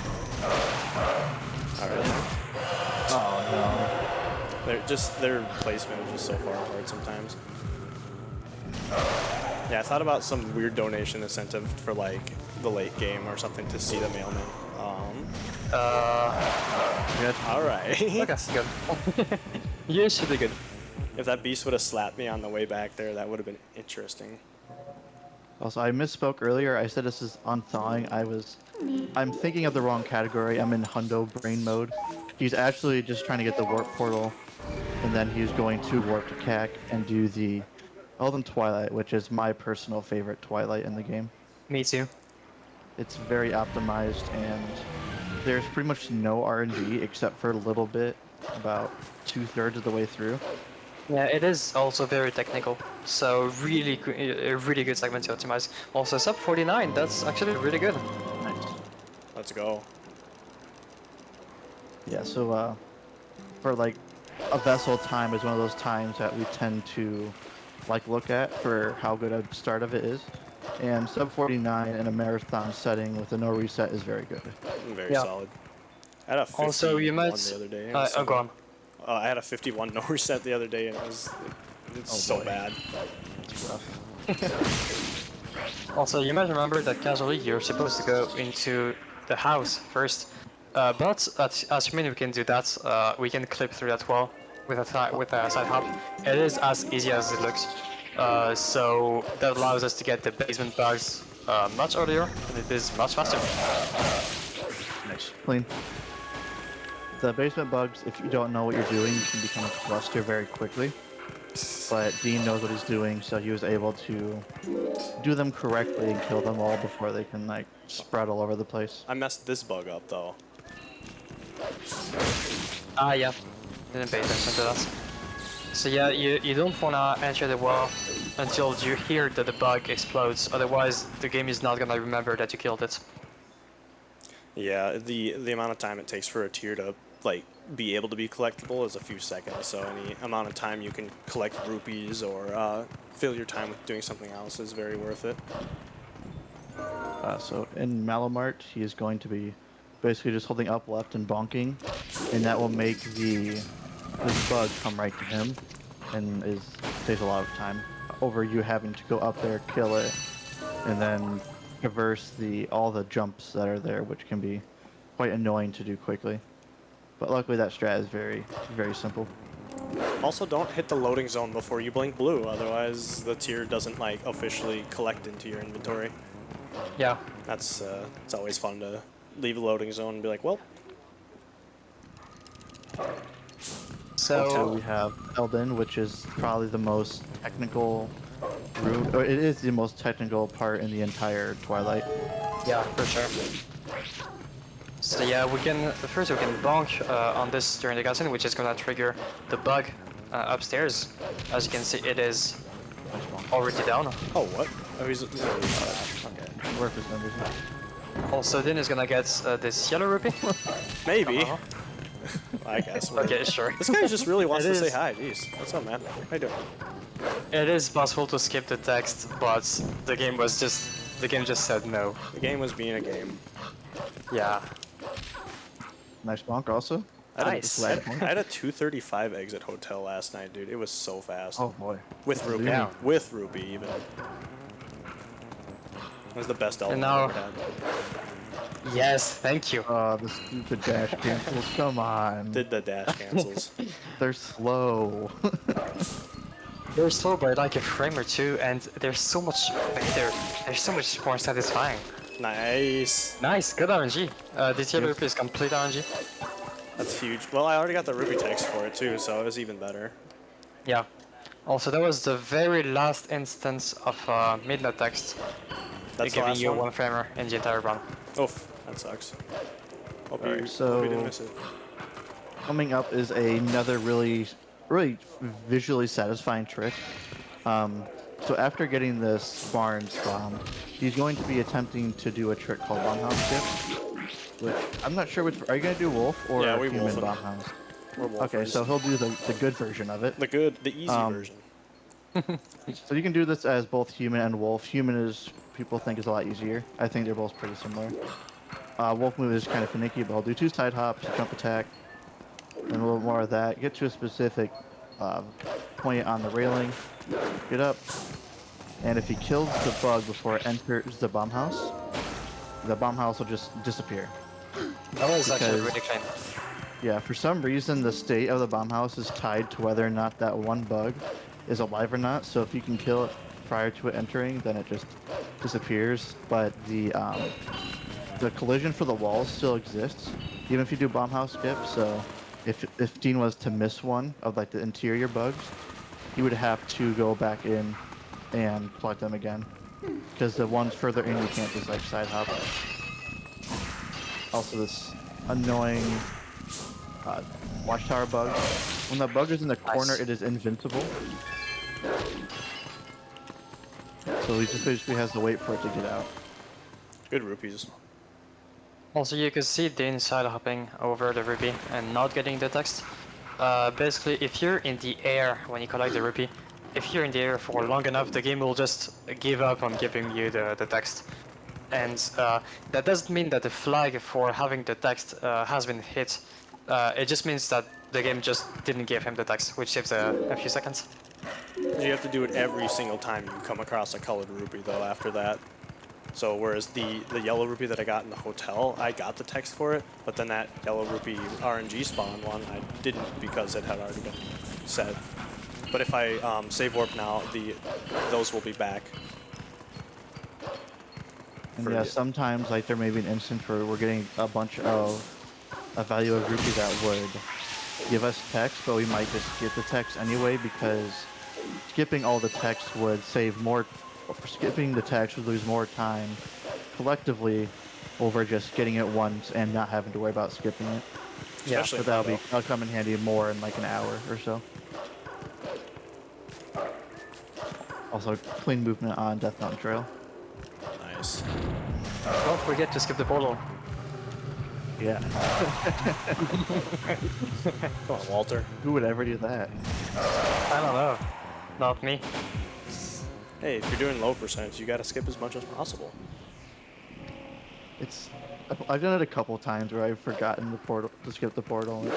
Alright. Oh Their placement is just so far apart sometimes. Yeah, I thought about some weird donation incentive for like the late game or something to see the mailman. Alright. Okay, good. You should be good. If that beast would have slapped me on the way back there, that would have been interesting. Also, I misspoke earlier. I said this is unthawing. I'm thinking of the wrong category. I'm in Hundo brain mode. He's actually just trying to get the warp portal, and then he's going to warp to CAC and do the Elden Twilight, which is my personal favorite Twilight in the game. Me too. It's very optimized, and there's pretty much no R&D except for a little bit, about 2/3 of the way through. Yeah, it is also very technical, so really good segment to optimize. Also, sub 49, that's actually really good. Nice. Let's go. Yeah, so for like a vessel time is one of those times that we tend to like look at for how good a start of it is. And sub 49 in a marathon setting with a no reset is very good. Very solid. I had a 51 Also, you might... the other day. oh, go on. I had a 51 no reset the other day, and it's so bad. It's rough. Also, you might remember that casually you're supposed to go into the house first, but assuming we can do that, we can clip through that wall with a side hop. It is as easy as it looks, so that allows us to get the basement bugs much earlier, and it is much faster. Nice. Clean. The basement bugs, if you don't know what you're doing, can become a cluster very quickly. But Dean knows what he's doing, so he was able to do them correctly and kill them all before they can like spread all over the place. I messed this bug up though. Ah, yeah. Didn't pay attention to that. So yeah, you don't wanna enter the wall until you hear that the bug explodes, otherwise the game is not gonna remember that you killed it. Yeah, the amount of time it takes for a tier to like be able to be collectible is a few seconds. So any amount of time you can collect rupees or fill your time with doing something else is very worth it. So in Malamart, he is going to be basically just holding up left and bonking, and that will make this bug come right to him, and saves a lot of time over you having to go up there, kill it, and then traverse all the jumps that are there, which can be quite annoying to do quickly. But luckily that strat is very, very simple. Also, don't hit the loading zone before you blink blue, otherwise the tier doesn't like officially collect into your inventory. Yeah. That's it's always fun to leave a loading zone and be like, well. Also, we have Eldin, which is probably the most technical route, or it is the most technical part in the entire Twilight. Yeah, for sure. So yeah, we can bonk on this during the cutscene, which is gonna trigger the bug upstairs. As you can see, it is already down. Oh, what? Oh, he's okay. Work his numbers. Also, Then is gonna get this yellow rupee. Maybe. Uh-huh. I guess. Okay, sure. This guy just really wants It to say is. hi. Jeez. What's up, man? How you doing? It is possible to skip the text, but the game just said no. The game was being a game. Yeah. Nice bonk also. Nice. I had a 2:35 exit hotel last night, dude. It was so fast. Oh boy. With rupee. Yeah. With rupee, even. It was the best element now- I've ever had. Yes, thank you. The stupid dash cancels. Come on. Did the dash cancels. They're slow. They're slow by like a frame or two, and they're so much better. They're so much more satisfying. Nice. Nice, good RNG. This yellow rupee is complete RNG. That's huge. Well, I already got the rupee text for it too, so it was even better. Yeah. Also, that was the very last instance of midnight text. That's the giving last you one? one framer in the entire run. Oof, that sucks. Hope Alright, you so- didn't miss it. Coming up is another really visually satisfying trick. So after getting this Barnes bomb, he's going to be attempting to do a trick called Bomb House Skip. Which I'm not sure which. Are you gonna do Wolf or Yeah, we Human Wolf Bomb House? We're Okay, wolfers. so he'll do the good version of it. the easy version. So you can do this as both Human and Wolf. Human is people think is a lot easier. I think they're both pretty similar. Wolf move is kind of finicky, but I'll do 2 side hops, jump attack, and a little more of that. Get to a specific point on the railing, get up, and if he kills the bug before it enters the bomb house will just disappear. That was actually Because- really clean. Yeah, for some reason the state of the bomb house is tied to whether or not that one bug is alive or not. So if you can kill it prior to it entering, then it just disappears. But the collision for the walls still exists, even if you do bomb house skip. So if Dean was to miss one of like the interior bugs, he would have to go back in and collect them again, because the ones further in you can't just like side hop. Also, this annoying watchtower bug. When the bug is in the corner, Nice. it is invincible. So he just basically has to wait for it to get out. Good rupees. Also, you can see Dean side hopping over the rupee and not getting the text. Basically, if you're in the air when you collect the rupee, if you're in the air for long enough, the game will just give up on giving you the text. And that doesn't mean that the flag for having the text has been hit. It just means that the game just didn't give him the text, which saves a few seconds. You have to do it every single time you come across a colored rupee, though, after that. So whereas the yellow rupee that I got in the hotel, I got the text for it, but then that yellow rupee RNG spawn one, I didn't because it had already been said. But if I save warp now, those will be back. And yeah, sometimes like there may be an instance where we're getting a bunch of a value of rupee that would give us text, but we might just skip the text anyway because skipping all the text would save more. Skipping the text would lose more time collectively over just getting it once and not having to worry about skipping it. Yeah, So that'll come in handy more in like an hour or so. Also, clean movement on Death Mountain Trail. Nice. Don't forget to skip the portal. Yeah. Come on, Walter. Who would ever do that? I don't know. Not me. Hey, if you're doing low percentage, you gotta skip as much as possible. I've done it a couple times where I've forgotten to skip the portal. And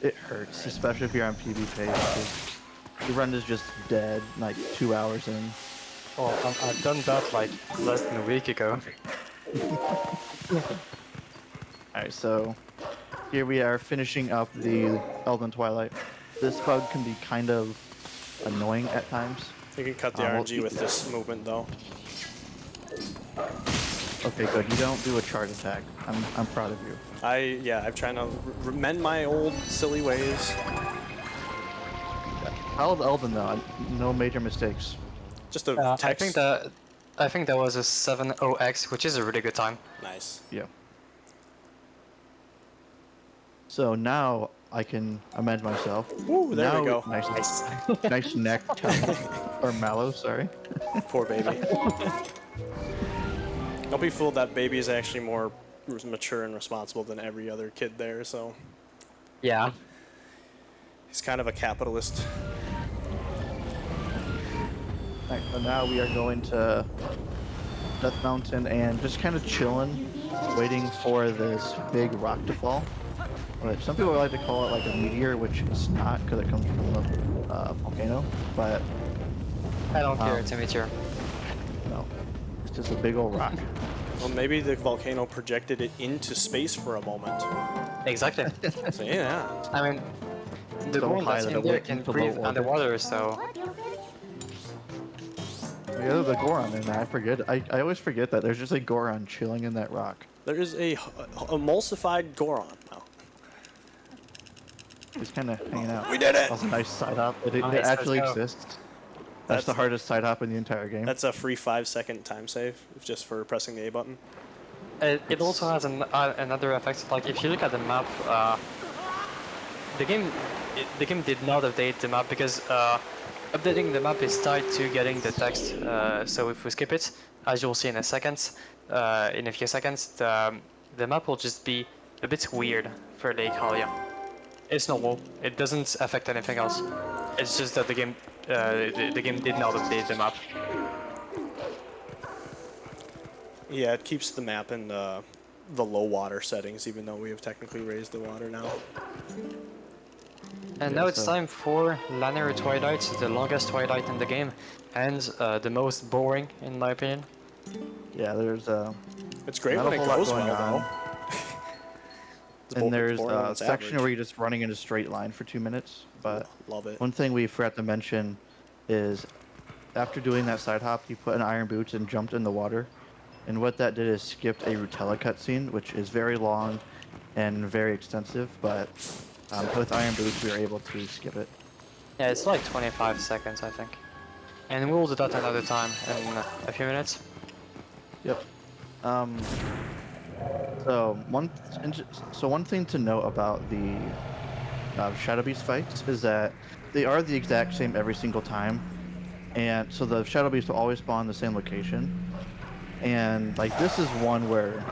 it hurts, especially if you're on PvP. Because the run is just dead like 2 hours in. Well, I've done that like less than a week ago. Alright, so here we are finishing up the Elden Twilight. This bug can be kind of annoying at times. You can cut the RNG with this movement, though. Okay, good. You don't do a charge attack. I'm proud of you. I'm trying to mend my old silly ways. How's Elden though? No major mistakes. Just a I text. think that was a 7.0x, which is a really good time. Nice. Yeah. So now I can amend myself. Woo, there we go. Nice, nice neck tone. Or mallow, sorry. Poor baby. Don't be fooled, that baby is actually more mature and responsible than every other kid there, so Yeah. he's kind of a capitalist. Alright, so now we are going to Death Mountain and just kind of chilling, waiting for this big rock to fall. But some people like to call it like a meteor, which it's not because it comes from a volcano. But I don't care, it's a meteor. no, it's just a big old rock. Well, maybe the volcano projected it into space for a moment. Exactly. So yeah. I mean, the So one high that's that in it there went can into breathe low orbit. underwater, so... Yeah, the Goron in there. I forget. I always forget that there's just a Goron chilling in that rock. There is a emulsified Goron now. He's kind of hanging out. We did it! Also, nice side hop. It Nice, actually let's go. exists. That's the hardest side hop in the entire game. That's a free 5-second time save, just for pressing the A button. It also has another effect. Like if you look at the map, the game did not update the map because updating the map is tied to getting the text. So if we skip it, as you'll see in a few seconds, the map will just be a bit weird for Lake Halia. It's normal. It doesn't affect anything else. It's just that the game did not update the map. Yeah, it keeps the map in the low water settings, even though we have technically raised the water now. And Yeah, now it's so- time for Linear Twilight, the longest Twilight in the game, and the most boring, in my opinion. Yeah, there's It's great not when a it whole lot goes going well, on. though. It's And there's boring when a it's section average. where you're just running in a straight line for 2 minutes. But Love it. one thing we forgot to mention is after doing that side hop, he put on iron boots and jumped in the water. And what that did is skipped a Rutella cutscene, which is very long and very extensive. But with iron boots, we were able to skip it. Yeah, it's like 25 seconds, I think. And we'll do that another time in a few minutes. Yep. So one thing to note about the Shadow Beast fights is that they are the exact same every single time, and so the Shadow Beast will always spawn in the same location. And like this is one where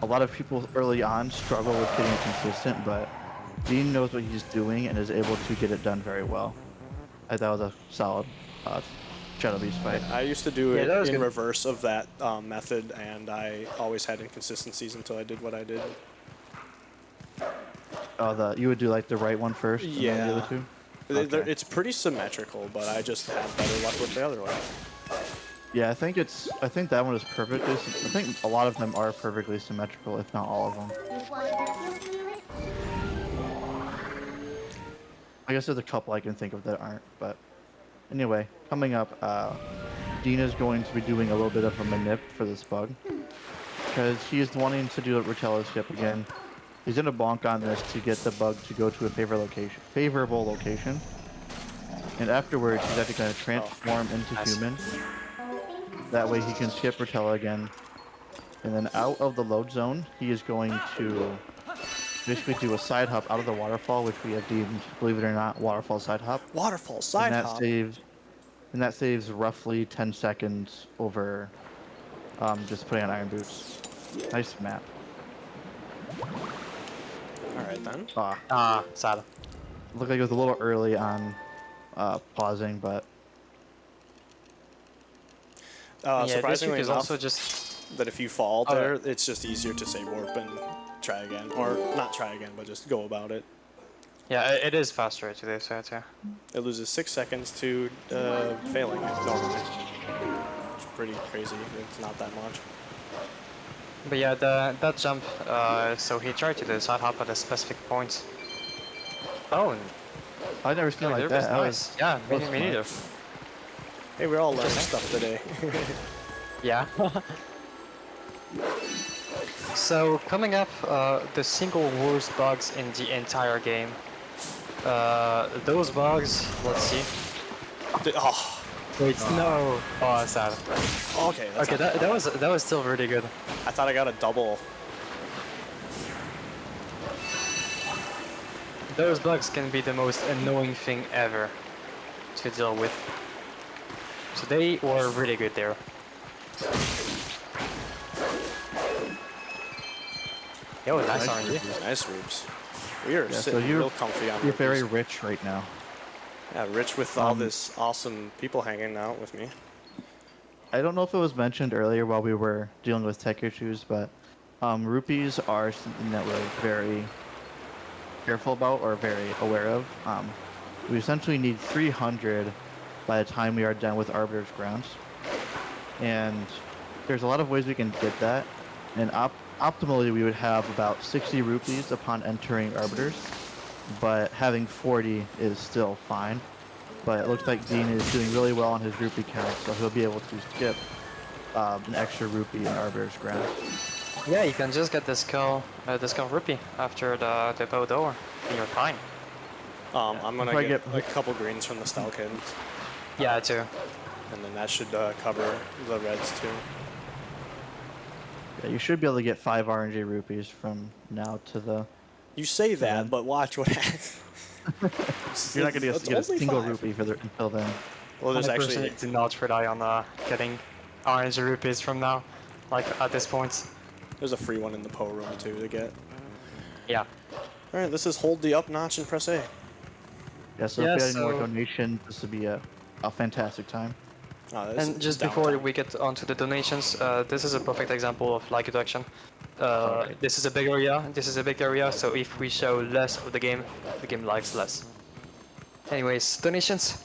a lot of people early on struggle with getting it consistent, but Dean knows what he's doing and is able to get it done very well. I thought that was a solid Shadow Beast fight. I used to do Yeah, it that was in good. reverse of that method, and I always had inconsistencies until I did what I did. You would do like the right one first, and then the Yeah. other two. Okay. It's pretty symmetrical, but I just had better luck with the other one. Yeah, I think that one is perfectly. I think a lot of them are perfectly symmetrical, if not all of them. I guess there's a couple I can think of that aren't, but anyway, coming up, Dean is going to be doing a little bit of a manip for this bug because he is wanting to do a Rotella skip again. He's gonna bonk on this to get the bug to go to a favorable location, and afterwards he's actually going to transform into human. That way he can skip Rotella again, and then out of the load zone, he is going to basically do a side hop out of the waterfall, which we have deemed, believe it or not, waterfall side hop. Waterfall side and that hop. That saves roughly 10 seconds over just putting on iron boots. Nice map. All right then. Sad. Looked like it was a little early on pausing, but Yeah, this surprisingly week is enough, also just that if you fall Oh, there, it's just easier to say warp and try again, or not try again, but just go about it. yeah, it is faster to do so too. It loses 6 seconds to failing it normally. It's pretty crazy. It's not that much. But yeah, that jump. So he tried to do the side hop at a specific point. Oh, I've never seen it like that. That nice. Yeah, me was neither. Hey, we're all learning stuff today. Yeah. So coming up, the single worst bugs in the entire game. Those bugs. Let's see. Oh, Wait, no. Oh, sad. okay. That's Okay, not- that was still really good. I thought I got a double. Those bugs can be the most annoying thing ever to deal with. So they were really good there. Yo, nice Nice RNG. Nice roops. We are Yeah, so sitting you're- real comfy on You're very roopies. rich right now. Yeah, rich with all this awesome people hanging out with me. I don't know if it was mentioned earlier while we were dealing with tech issues, but rupees are something that we're very careful about or very aware of. We essentially need 300 by the time we are done with Arbiter's Grounds. And there's a lot of ways we can get that. And optimally, we would have about 60 rupees upon entering Arbiters, but having 40 is still fine. But it looks like Dean is doing really well on his rupee count, so he'll be able to skip an extra rupee in Arbiter's Grounds. Yeah, you can just get the skull rupee after the bow door, and you're fine. I'm gonna If I get get- a couple greens from the Stalkins, Yeah, too. and then that should cover the reds too. Yeah, you should be able to get 5 RNG rupees from now to the... You say that, then- but watch what happens. You're not going to It's get a only single 5. rupee until then. Well, there's 100% actually do not rely on getting orange rupees from now, like at this point. there's a free one in the Poe room too to get. Yeah. All right, this is hold the up notch and press A. Yeah, so Yeah, if you had any more so- donations, this would be a fantastic time. Oh, this And is just downtime. before we get onto the donations, this is a perfect example of like reduction. This is a big area, this is a big area, so if we show less of the game likes less. Anyways, donations.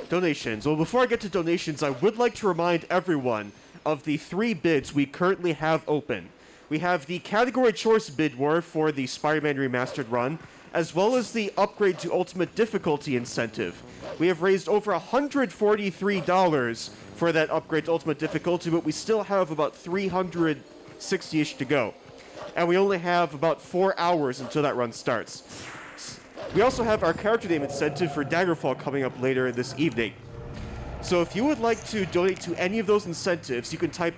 Donations. Well, before I get to donations, I would like to remind everyone of the 3 bids we currently have open. We have the Category Choice bid war for the Spider-Man Remastered run, as well as the Upgrade to Ultimate Difficulty incentive. We have raised over $143 for that Upgrade to Ultimate Difficulty, but we still have about 360-ish to go. And we only have about 4 hours until that run starts. We also have our character name incentive for Daggerfall coming up later this evening. So if you would like to donate to any of those incentives, you can type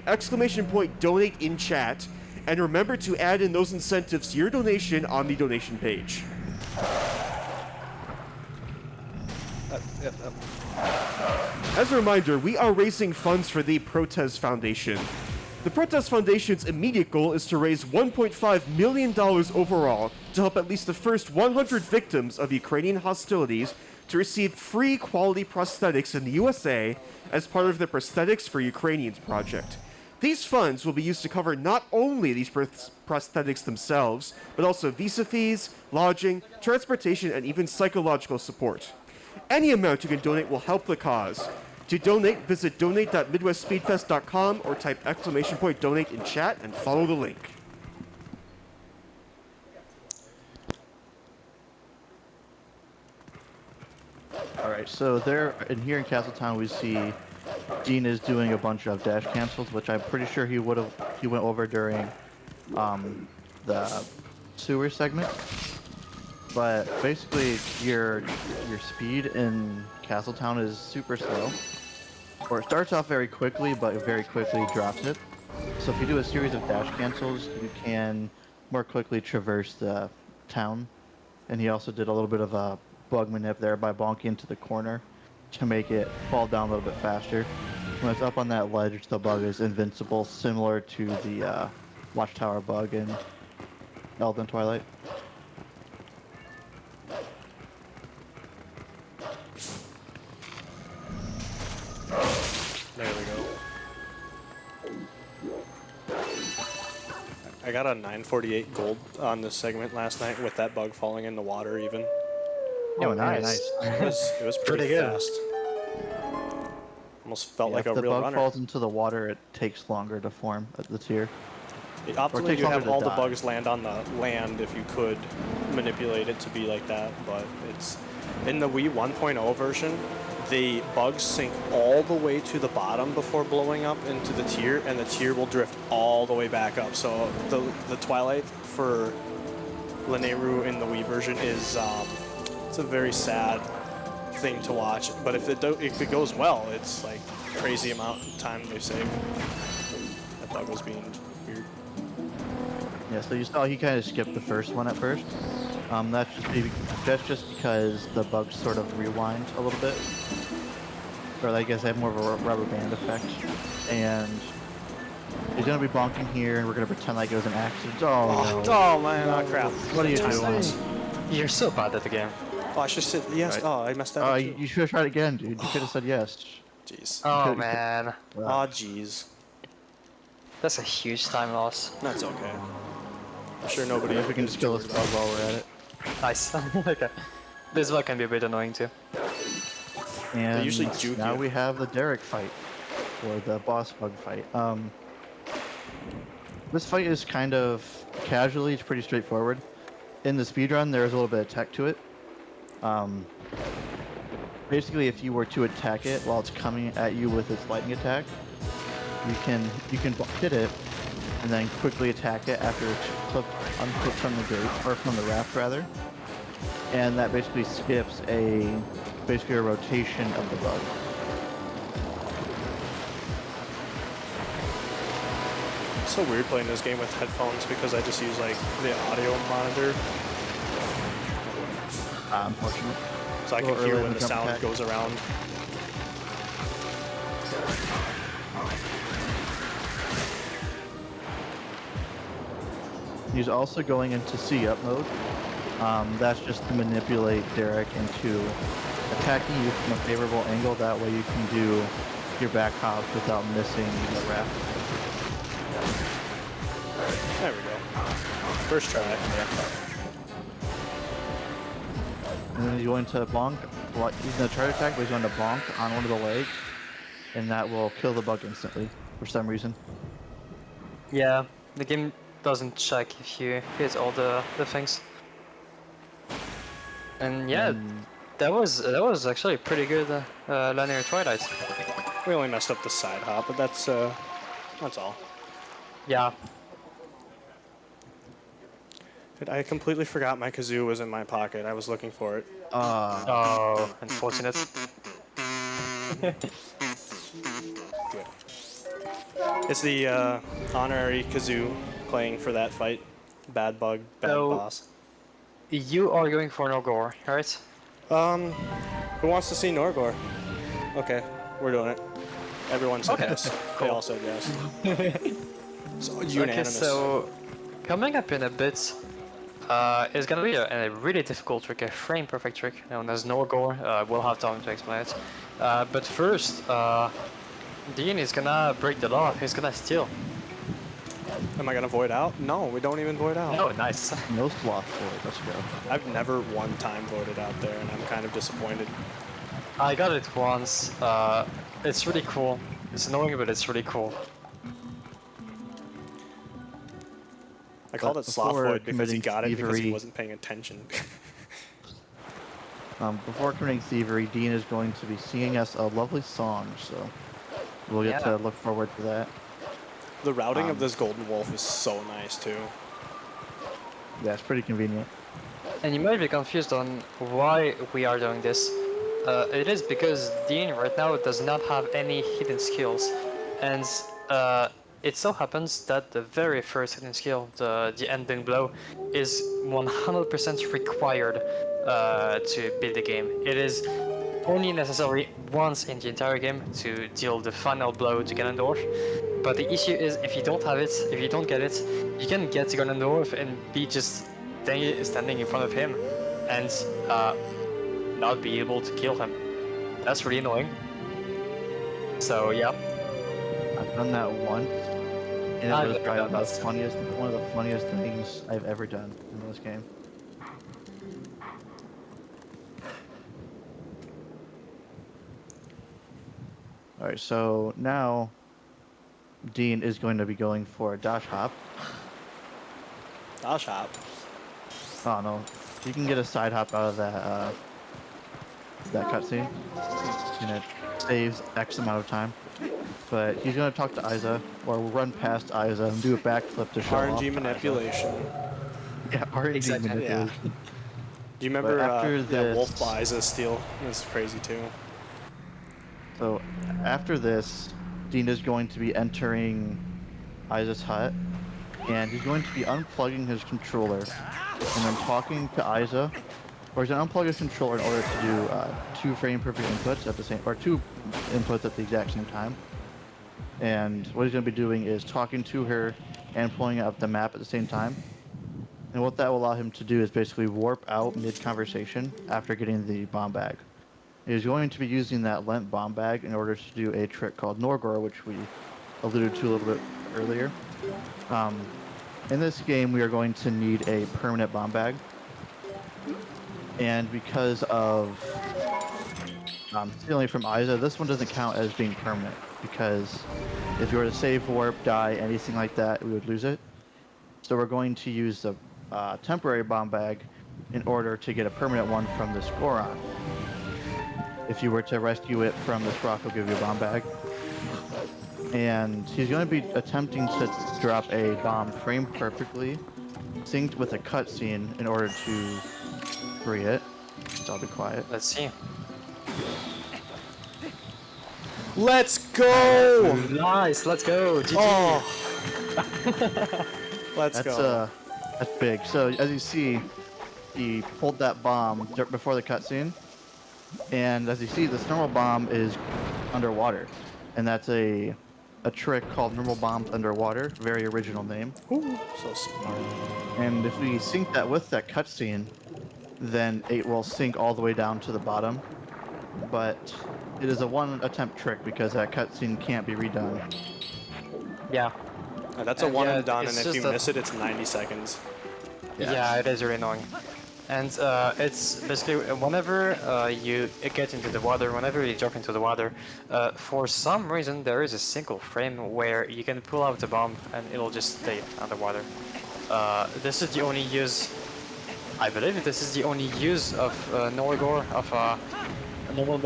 !donate in chat, and remember to add in those incentives to your donation on the donation page. As a reminder, we are raising funds for the Protest Foundation. The Protest Foundation's immediate goal is to raise $1.5 million overall to help at least the first 100 victims of Ukrainian hostilities to receive free quality prosthetics in the USA as part of the Prosthetics for Ukrainians project. These funds will be used to cover not only these prosthetics themselves, but also visa fees, lodging, transportation, and even psychological support. Any amount you can donate will help the cause. To donate, visit donate.midwestspeedfest.com or type !donate in chat and follow the link. Alright, so there, in here in Castletown, we see Dean is doing a bunch of dash cancels, which I'm pretty sure he went over during the sewer segment. But basically, your speed in Castletown is super slow. Or it starts off very quickly, but very quickly drops it. So if you do a series of dash cancels, you can more quickly traverse the town. And he also did a little bit of a bug manip there by bonking into the corner to make it fall down a little bit faster. When it's up on that ledge, the bug is invincible, similar to the Watchtower bug in Zelda and Twilight. There we go. I got a 948 gold on this segment last night with that bug falling in the water even. Oh, nice. It was pretty good. fast. Almost felt like a if the real bug runner. falls into the water, it takes longer to form at the tier. Optimally, takes you longer have to all the die. bugs land on the land if you could manipulate it to be like that, but it's in the Wii 1.0 version. The bugs sink all the way to the bottom before blowing up into the tier, and the tier will drift all the way back up. So the Twilight for Lineru in the Wii version is it's a very sad thing to watch. But if it goes well, it's like crazy amount of time they save. That bug was being weird. Yeah, so you saw he kind of skipped the first one at first. That's just because the bugs sort of rewind a little bit. Or I guess they have more of a rubber band effect. And he's gonna be bonking here, and we're gonna pretend like it was an accident. Oh, no. Oh man, oh crap. What are you Time doing? loss. You're so bad at the game. Oh, I should sit. Yes. Right. Oh, I messed that Oh, up you too. should have tried again, dude. You could have said yes. Jeez. Oh man, Oh, jeez. that's a huge time loss. That's okay. I'm sure nobody. If we can just kill this bug while we're at it. Nice. Okay. This one can be a bit annoying too. And usually juke now you. we have the Derek fight, or the boss bug fight. This fight is kind of casually, it's pretty straightforward. In the speedrun, there's a little bit of tech to it. Basically, if you were to attack it while it's coming at you with its lightning attack, you can hit it and then quickly attack it after it's unhooked from the gate, or from the raft rather. And that basically skips basically a rotation of the bug. It's so weird playing this game with headphones because I just use like the audio monitor, Unfortunate. so I can Little hear early when in the the jump sound attack. goes around. He's also going into C-up mode. That's just to manipulate Derek into attacking you from a favorable angle. That way you can do your back hops without missing the raft. There we go. First try. And then he's going to bonk. Well, he's going to try to attack, but he's going to bonk on one of the legs. And that will kill the bug instantly, for some reason. Yeah, the game doesn't check if you hit all the things. And yeah, And that was actually pretty good linear Twilight. We only messed up the side hop, but that's all. Yeah. I completely forgot my kazoo was in my pocket. I was looking for it. Oh, unfortunate. It's the honorary kazoo playing for that fight. Bad bug, bad So- boss. You are going for no gore, right? Who wants to see Norgor? Okay, we're doing it. Everyone said Okay, yes. They cool. all said yes. So Okay, unanimous. so coming up in a bit is gonna be a really difficult trick, a frame perfect trick known as no gore. We'll have time to explain it. But first, Dean is gonna break the law. He's gonna steal. Am I gonna void out? No, we don't even void out. Oh, nice. No sloth for it. Let's go. I've never one time voided out there, and I'm kind of disappointed. I got it once. It's really cool. It's annoying, but it's really cool. I called it sloth before void because he committing got it because he thievery- wasn't paying attention. Before committing thievery, Dean is going to be singing us a lovely song, so we'll get Yeah. to look forward to that. The routing of this golden wolf is so nice too. Yeah, it's pretty convenient. And you might be confused on why we are doing this. It is because Dean right now does not have any hidden skills, and it so happens that the very first hidden skill, the ending blow, is 100% required to beat the game. It is only necessary once in the entire game to deal the final blow to Ganondorf. But the issue is if you don't have it, if you don't get it, you can get to Ganondorf and be just standing in front of him and not be able to kill him. That's really annoying. So yeah. I've done that once, and I've it was never probably done that. one of the funniest things I've ever done in this game. Alright, so now Dean is going to be going for a dash hop. Dash hop. Oh no, you can get a side hop out of that cutscene, and it saves X amount of time. But he's gonna talk to Isa, or run past Isa and do a backflip to show off RNG to manipulation. Isa. Yeah, RNG Exactly, yeah. manipulation. Do you remember after yeah, Wolf this- buys a steal? That's crazy too. So after this, Dean is going to be entering Isa's hut, and he's going to be unplugging his controller and then talking to Isa, or he's going to unplug his controller in order to do 2 frame perfect inputs at the same, or 2 inputs at the exact same time. And what he's going to be doing is talking to her and pulling up the map at the same time. And what that will allow him to do is basically warp out mid-conversation after getting the bomb bag. He's going to be using that lent bomb bag in order to do a trick called Norgor, which we alluded to a little bit earlier. In this game, we are going to need a permanent bomb bag. And because of stealing from Isa, this one doesn't count as being permanent, because if you were to save warp, die, anything like that, we would lose it. So we're going to use the temporary bomb bag in order to get a permanent one from this Goron. If you were to rescue it from this rock, it'll give you a bomb bag. And he's going to be attempting to drop a bomb framed perfectly, synced with a cutscene in order to free it. So I'll be quiet. Let's see. Let's go! Nice, let's go. GG. Oh. Let's go. That's big. So as you see, he pulled that bomb before the cutscene, and as you see, this normal bomb is underwater, and that's a trick called normal bombs underwater. Very original name. Ooh, so smart. And if we sync that with that cutscene, then it will sync all the way down to the bottom. But it is a one attempt trick because that cutscene can't be redone. Yeah. That's a And one yeah, and done, it's and if just you a- miss it, it's 90 seconds. Yeah, it is really annoying. And it's basically whenever you get into the water, whenever you drop into the water, for some reason there is a single frame where you can pull out the bomb and it'll just stay underwater. This is the only use, I believe this is the only use of Norgor, of normal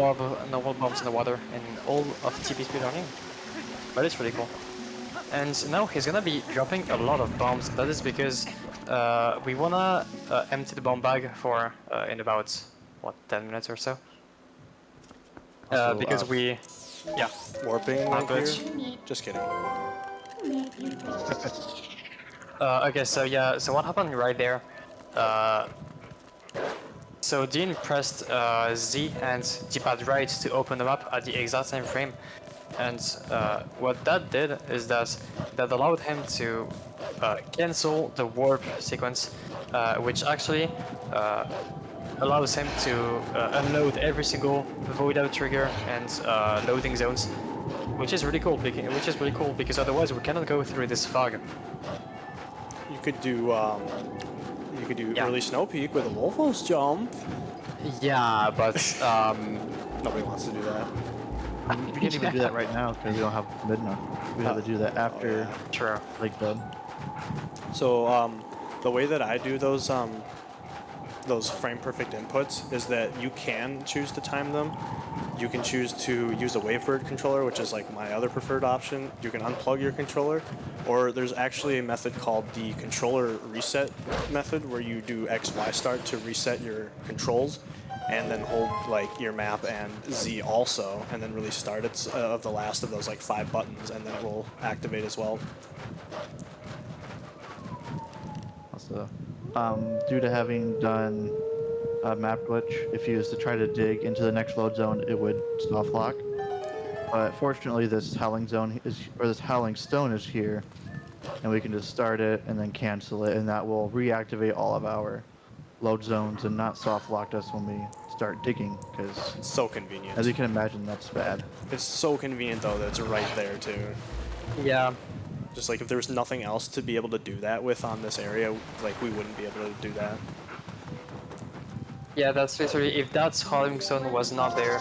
bombs in the water in all of TP speedrunning. But it's really cool. And now he's gonna be dropping a lot of bombs. That is because we wanna empty the bomb bag for in about what 10 minutes or so. Because we, yeah. Warping Not right good. here? Just kidding. Okay, so yeah, so what happened right there? So Dean pressed Z and D-pad right to open them up at the exact same frame, and what that did is that allowed him to cancel the warp sequence, which actually allows him to unload every single void out trigger and loading zones which is really cool. Because otherwise we cannot go through this fog. You could do Yeah. early snow peak with a Wolfos jump. Yeah, but Nobody wants to do that. We can't even do that right now because we don't have midnight. We have to do that after true. like done. So the way that I do those frame perfect inputs is that you can choose to time them. You can choose to use a wavebird controller, which is like my other preferred option. You can unplug your controller, or there's actually a method called the controller reset method where you do XY start to reset your controls, and then hold like your map and Z also, and then release start. It's of the last of those like 5 buttons, and then it will activate as well. Also, due to having done a map glitch, if you was to try to dig into the next load zone, it would soft lock. But fortunately, this howling zone this howling stone is here, and we can just start it and then cancel it, and that will reactivate all of our load zones and not soft lock us when we start digging. Because It's so convenient. as you can imagine, that's bad. It's so convenient though that it's right there too. Yeah. Just like if there was nothing else to be able to do that with on this area, like we wouldn't be able to do that. Yeah, that's literally, if that hauling zone was not there,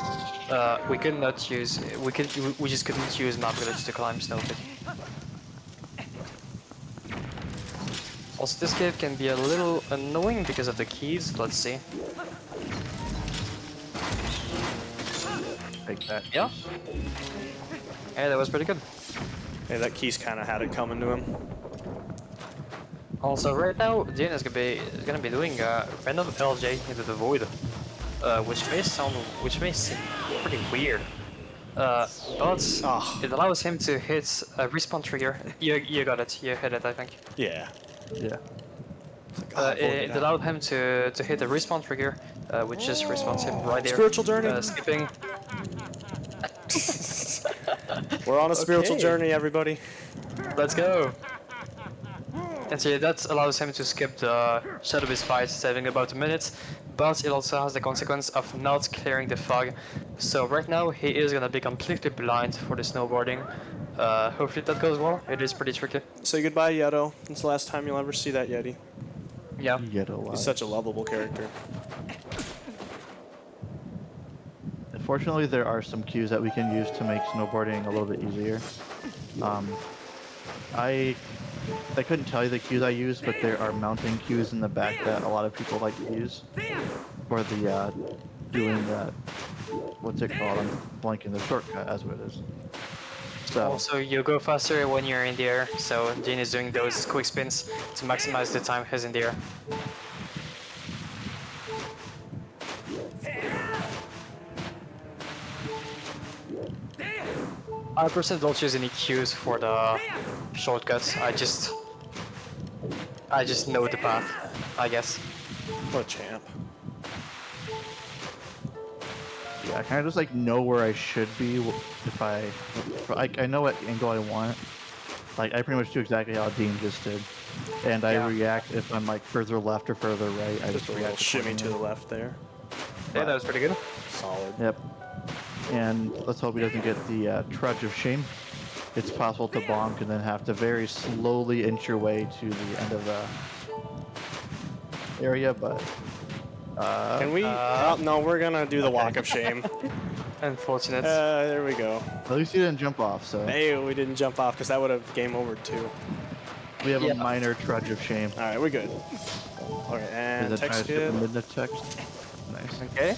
we could not use, we just couldn't use map glitch to climb snow peak. Also, this cave can be a little annoying because of the keys. Let's see. Take that. Yeah. Hey, that was pretty good. Hey, that Keys kind of had it coming to him. Also, right now, Dean is gonna be doing a random LJ into the void, which may seem pretty weird. But it allows him to hit a respawn trigger. You got it. You hit it, I think. Yeah. Yeah. It allowed him to hit a respawn trigger, which just respawns him right there. Spiritual journey. Skipping. We're on a spiritual Okay. journey, everybody. Let's go. And so that allows him to skip the Shadow Beast fight, saving about a minute, but it also has the consequence of not clearing the fog. So right now he is gonna be completely blind for the snowboarding. Hopefully that goes well. It is pretty tricky. Say goodbye, Yeto. It's the last time you'll ever see that Yeti. Yeah. You get a lot. He's such a lovable character. Fortunately, there are some cues that we can use to make snowboarding a little bit easier. I couldn't tell you the cues I use, but there are mounting cues in the back that a lot of people like to use for the doing the what's it called? I'm blanking, the shortcut as what it is. So Also, you go faster when you're in the air, so Dean is doing those quick spins to maximize the time he's in the air. I personally don't use any cues for the shortcuts. I just know the path, I guess. What a champ. yeah, I kind of just like know where I should be if I know what angle I want. Like I pretty much do exactly how Dean just did, and I Yeah. react if I'm like further left or further right. I Just just a little react shimmy to the accordingly. left there. Yeah, that was pretty good. Solid. Yep. And let's hope he doesn't get the trudge of shame. It's possible to bonk and then have to very slowly inch your way to the end of the area, but Can we? No, we're gonna do the walk of shame. Unfortunate. There we go. at least you didn't jump off, so Hey, we didn't jump off because that would have game over too. we have Yeah. a minor trudge of shame. All right, we're good. Okay, Is and it trying text to skip skip, the midnight text? Nice. Okay.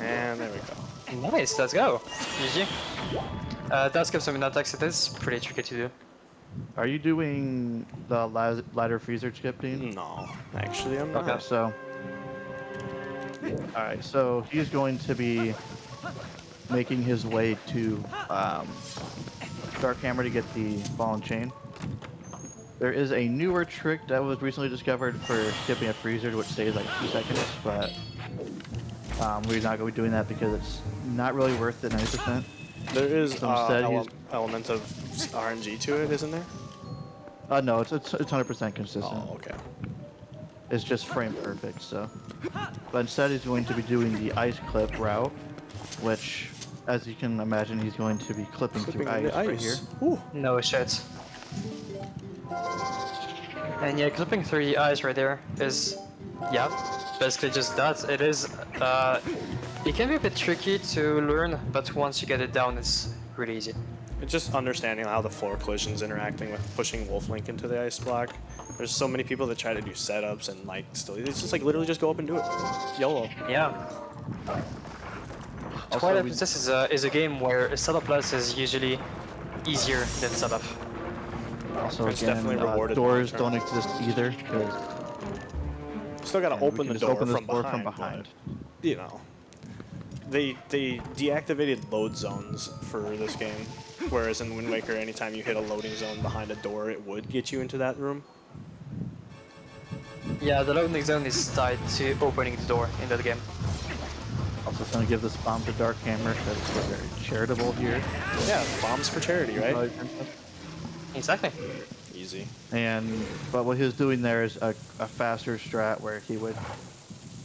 and there we go. Nice, let's go. GG. That skips some attacks. It is pretty tricky to do. Are you doing the ladder freezer skip, Dean? No, actually, I'm not. Okay, so. Alright, so he's going to be making his way to Dark Hammer to get the ball and chain. There is a newer trick that was recently discovered for skipping a freezer, which saves like 2 seconds, but we're not going to be doing that because it's not really worth it 90%. There is So instead he's- element of RNG to it, isn't there? No, it's 100% consistent. Oh, okay. It's just frame perfect, so. But instead he's going to be doing the ice clip route, which as you can imagine, he's going to be clipping through Clipping ice, the right here. Ooh. No shit. And yeah, clipping through the eyes right there is, yeah, basically just that. It is, it can be a bit tricky to learn, but once you get it down, it's really easy. It's just understanding how the floor collision's interacting with pushing Wolf Link into the ice block. There's so many people that try to do setups and like still, it's just like literally just go up and do it. YOLO. Yeah. Also, Twilight we- Princess is a game where setup less is usually easier than setup. Also, It's again, definitely rewarded doors long don't term. exist either because Still gotta open the door, open this from, door behind, from behind. but, you know, they deactivated load zones for this game, whereas in Wind Waker, anytime you hit a loading zone behind a door, it would get you into that room. Yeah, the loading zone is tied to opening the door in that game. Also, it's going to give this bomb to Dark Hammer because we're very charitable here. Yeah, bombs for charity, right? Exactly. Easy. But what he was doing there is a faster strat where he would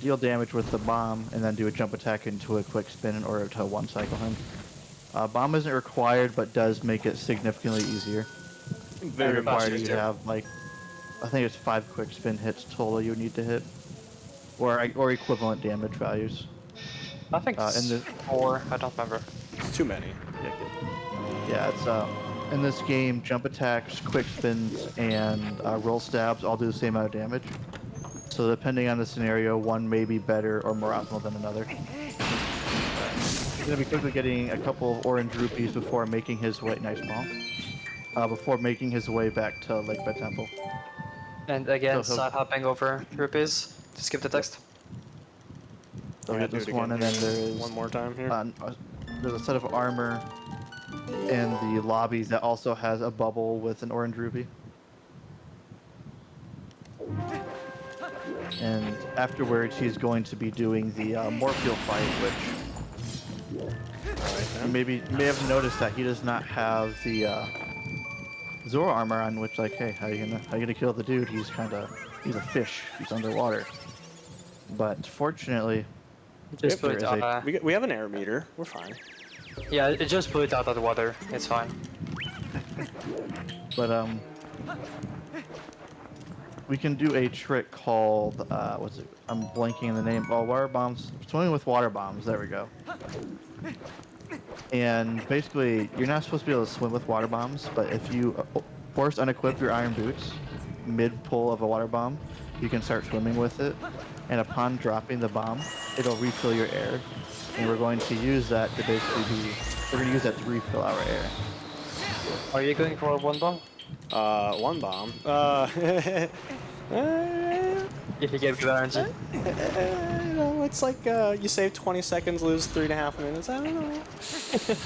deal damage with the bomb and then do a jump attack into a quick spin in order to one cycle him. Bomb isn't required, but does make it significantly easier. Very much required you easier. have like, I think it's 5 quick spin hits total you need to hit, or equivalent damage values. I think in it's the- 4, I don't remember. It's too many. Yeah, it's in this game, jump attacks, quick spins, and roll stabs all do the same amount of damage. So depending on the scenario, one may be better or more optimal than another. He's gonna be quickly getting a couple of orange rupees before making his way. Nice ball. Before making his way back to Lake Bed Temple. And again, So he'll- side hopping over rupees to skip the text. So Yeah, hit do this it one, again and then here. there is One more time here. there's a set of armor in the lobby that also has a bubble with an orange rupee. And afterwards, he's going to be doing the Morpheal fight, which you may have noticed that he does not have the Zora armor on. Which, like, hey, how you gonna kill the dude? He's a fish. He's underwater. But fortunately, Just there put it is a- on, We have an air meter. We're fine. yeah, it just put it out of the water. It's fine. But we can do a trick called what's it? I'm blanking on the name. Oh, water bombs. Swimming with water bombs. There we go. And basically, you're not supposed to be able to swim with water bombs, but if you force unequip your iron boots mid pull of a water bomb, you can start swimming with it. And upon dropping the bomb, it'll refill your air. And we're going to use that to we're going to use that to refill our air. Are you going for one bomb? One bomb. If you get good energy. You know, it's like you save 20 seconds, lose 3.5 minutes. I don't know.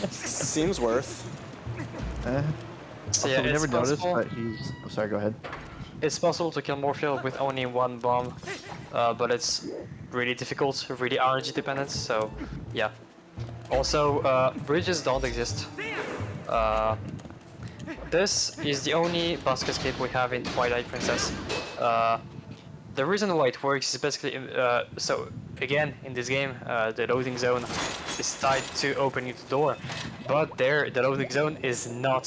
Seems worth. So Also, yeah, we it's never noticed, possible. but he's... Oh, sorry, go ahead. It's possible to kill Morpheal with only one bomb, but it's really difficult, really RNG dependent, so yeah. Also, bridges don't exist. This is the only boss escape we have in Twilight Princess. The reason why it works is basically, so again, in this game, the loading zone is tied to opening the door, but there, the loading zone is not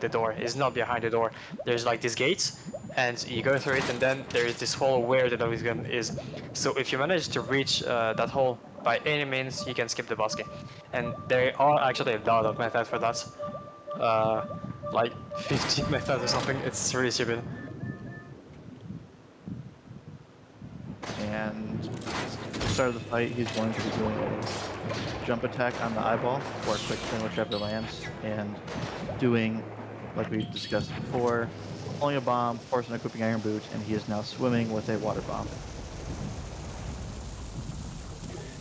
the door, is not behind the door. There's like these gates, and you go through it, and then there is this hole where the loading zone is. So if you manage to reach that hole by any means, you can skip the boss game. And there are actually a lot of methods for that. Like 15 methods or something, it's really stupid. And at the start of the fight, he's going to be doing a jump attack on the eyeball, or a quick spin, whichever lands, and doing, like we discussed before, pulling a bomb, forcing equipping iron boots, and he is now swimming with a water bomb.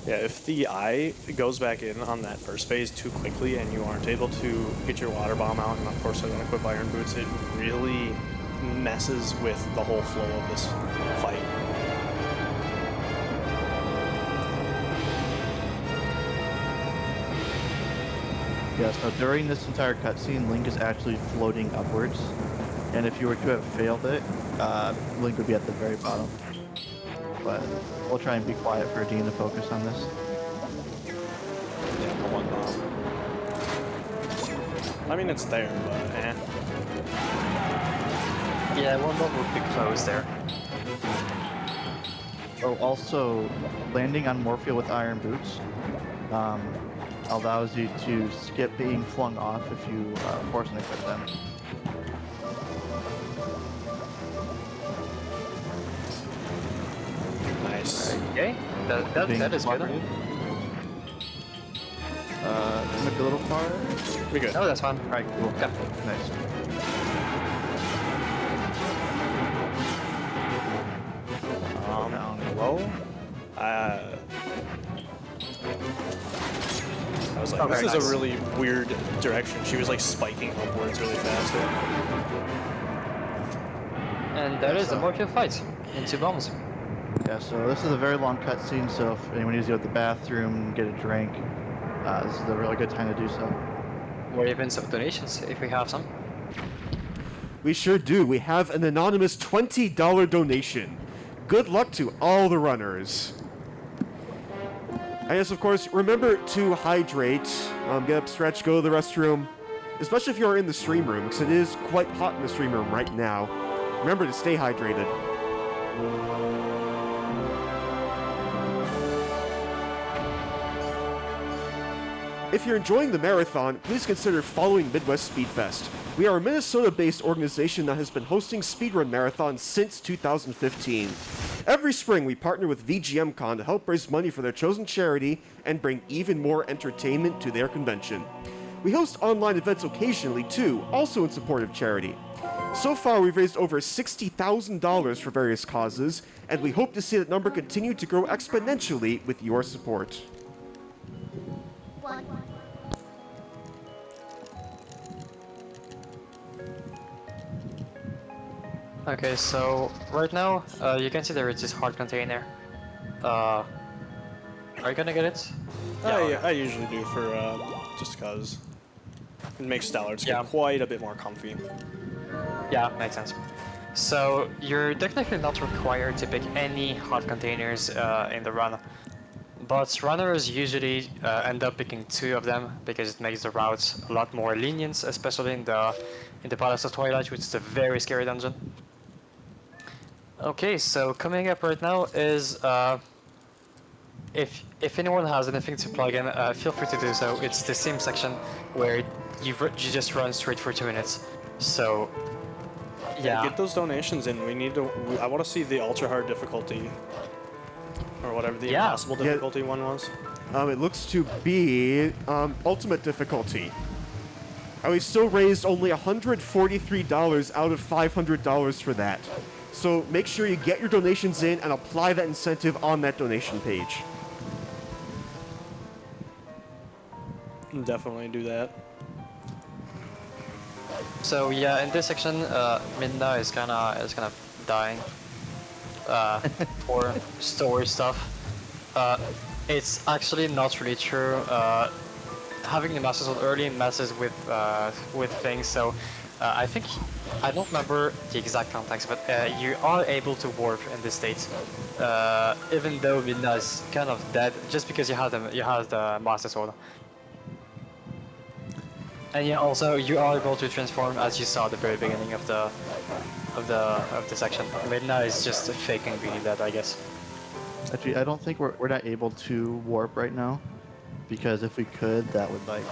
Yeah, if the eye goes back in on that first phase too quickly and you aren't able to get your water bomb out and of course they're going to equip iron boots, it really messes with the whole flow of this fight. Yeah, so during this entire cutscene, Link is actually floating upwards, and if you were to have failed it, Link would be at the very bottom. But we'll try and be quiet for Dean to focus on this. Yeah, the one bomb. I mean, it's there, but eh. Yeah, one ball would be close there. Oh, also, landing on Morphia with iron boots allows you to skip being flung off if you force an equip them. Nice. Okay, that is good. Might be a little far. We good. No, that's fine. Alright, cool. Yeah. Nice. Down low. I was like, Oh, this very is nice. a really weird direction. She was like spiking upwards really fast there. And that is the So- Morphia fight in 2 bombs. Yeah, so this is a very long cutscene, so if anyone needs to go to the bathroom, get a drink, this is a really good time to do so. Or even some donations if we have some. We sure do. We have an anonymous $20 donation. Good luck to all the runners. And yes, of course, remember to hydrate, get up, stretch, go to the restroom, especially if you're in the stream room, because it is quite hot in the stream room right now. Remember to stay hydrated. If you're enjoying the marathon, please consider following Midwest Speedfest. We are a Minnesota-based organization that has been hosting speedrun marathons since 2015. Every spring, we partner with VGMCon to help raise money for their chosen charity and bring even more entertainment to their convention. We host online events occasionally too, also in support of charity. So far, we've raised over $60,000 for various causes, and we hope to see that number continue to grow exponentially with your support. Okay, so right now you can see there is this hard container. Are you gonna get it? I usually do for just cause it makes Stallards Yeah. get quite a bit more comfy. Yeah, makes sense. So you're technically not required to pick any hard containers in the run, but runners usually end up picking 2 of them because it makes the routes a lot more lenient, especially in the Palace of Twilight, which is a very scary dungeon. Okay, so coming up right now is if anyone has anything to plug in, feel free to do so. It's the same section where you just run straight for 2 minutes. So yeah. Get those donations in. We need to. I want to see the ultra hard difficulty, or whatever the Yeah. impossible difficulty one was. It looks to be ultimate difficulty. And we still raised only $143 out of $500 for that. So make sure you get your donations in and apply that incentive on that donation page. Definitely do that. So yeah, in this section, Minna is kind of dying for story stuff. It's actually not really true. Having the masters on early messes with things. So I don't remember the exact context, but you are able to warp in this state, even though Minna is kind of dead, just because you have the master sword. And yeah, also you are able to transform, as you saw at the very beginning of the section. Midna is just faking being dead, I guess. Actually, I don't think we're not able to warp right now, because if we could, that would like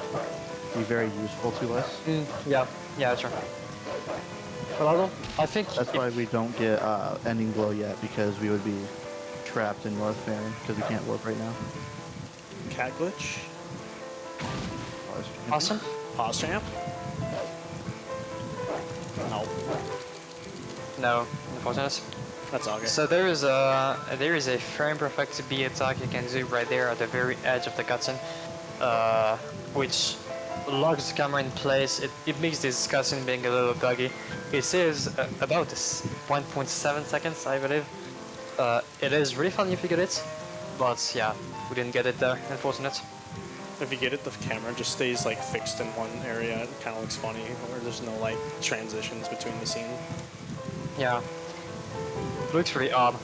be very useful to us. Yeah, sure. But I think That's why we don't get ending blow yet, because we would be trapped in North Fairn because we can't warp right now. Cat glitch. awesome. Pause champ. No, No, unfortunately. that's okay. So there is a frame perfect B attack you can do right there at the very edge of the cutscene, which locks the camera in place. It makes this cutscene being a little buggy. It saves about 1.7 seconds, I believe. It is really fun if you get it, but yeah, we didn't get it there, unfortunately. If you get it, the camera just stays like fixed in one area. It kind of looks funny, or there's no like transitions between the scene. Yeah, it looks really odd.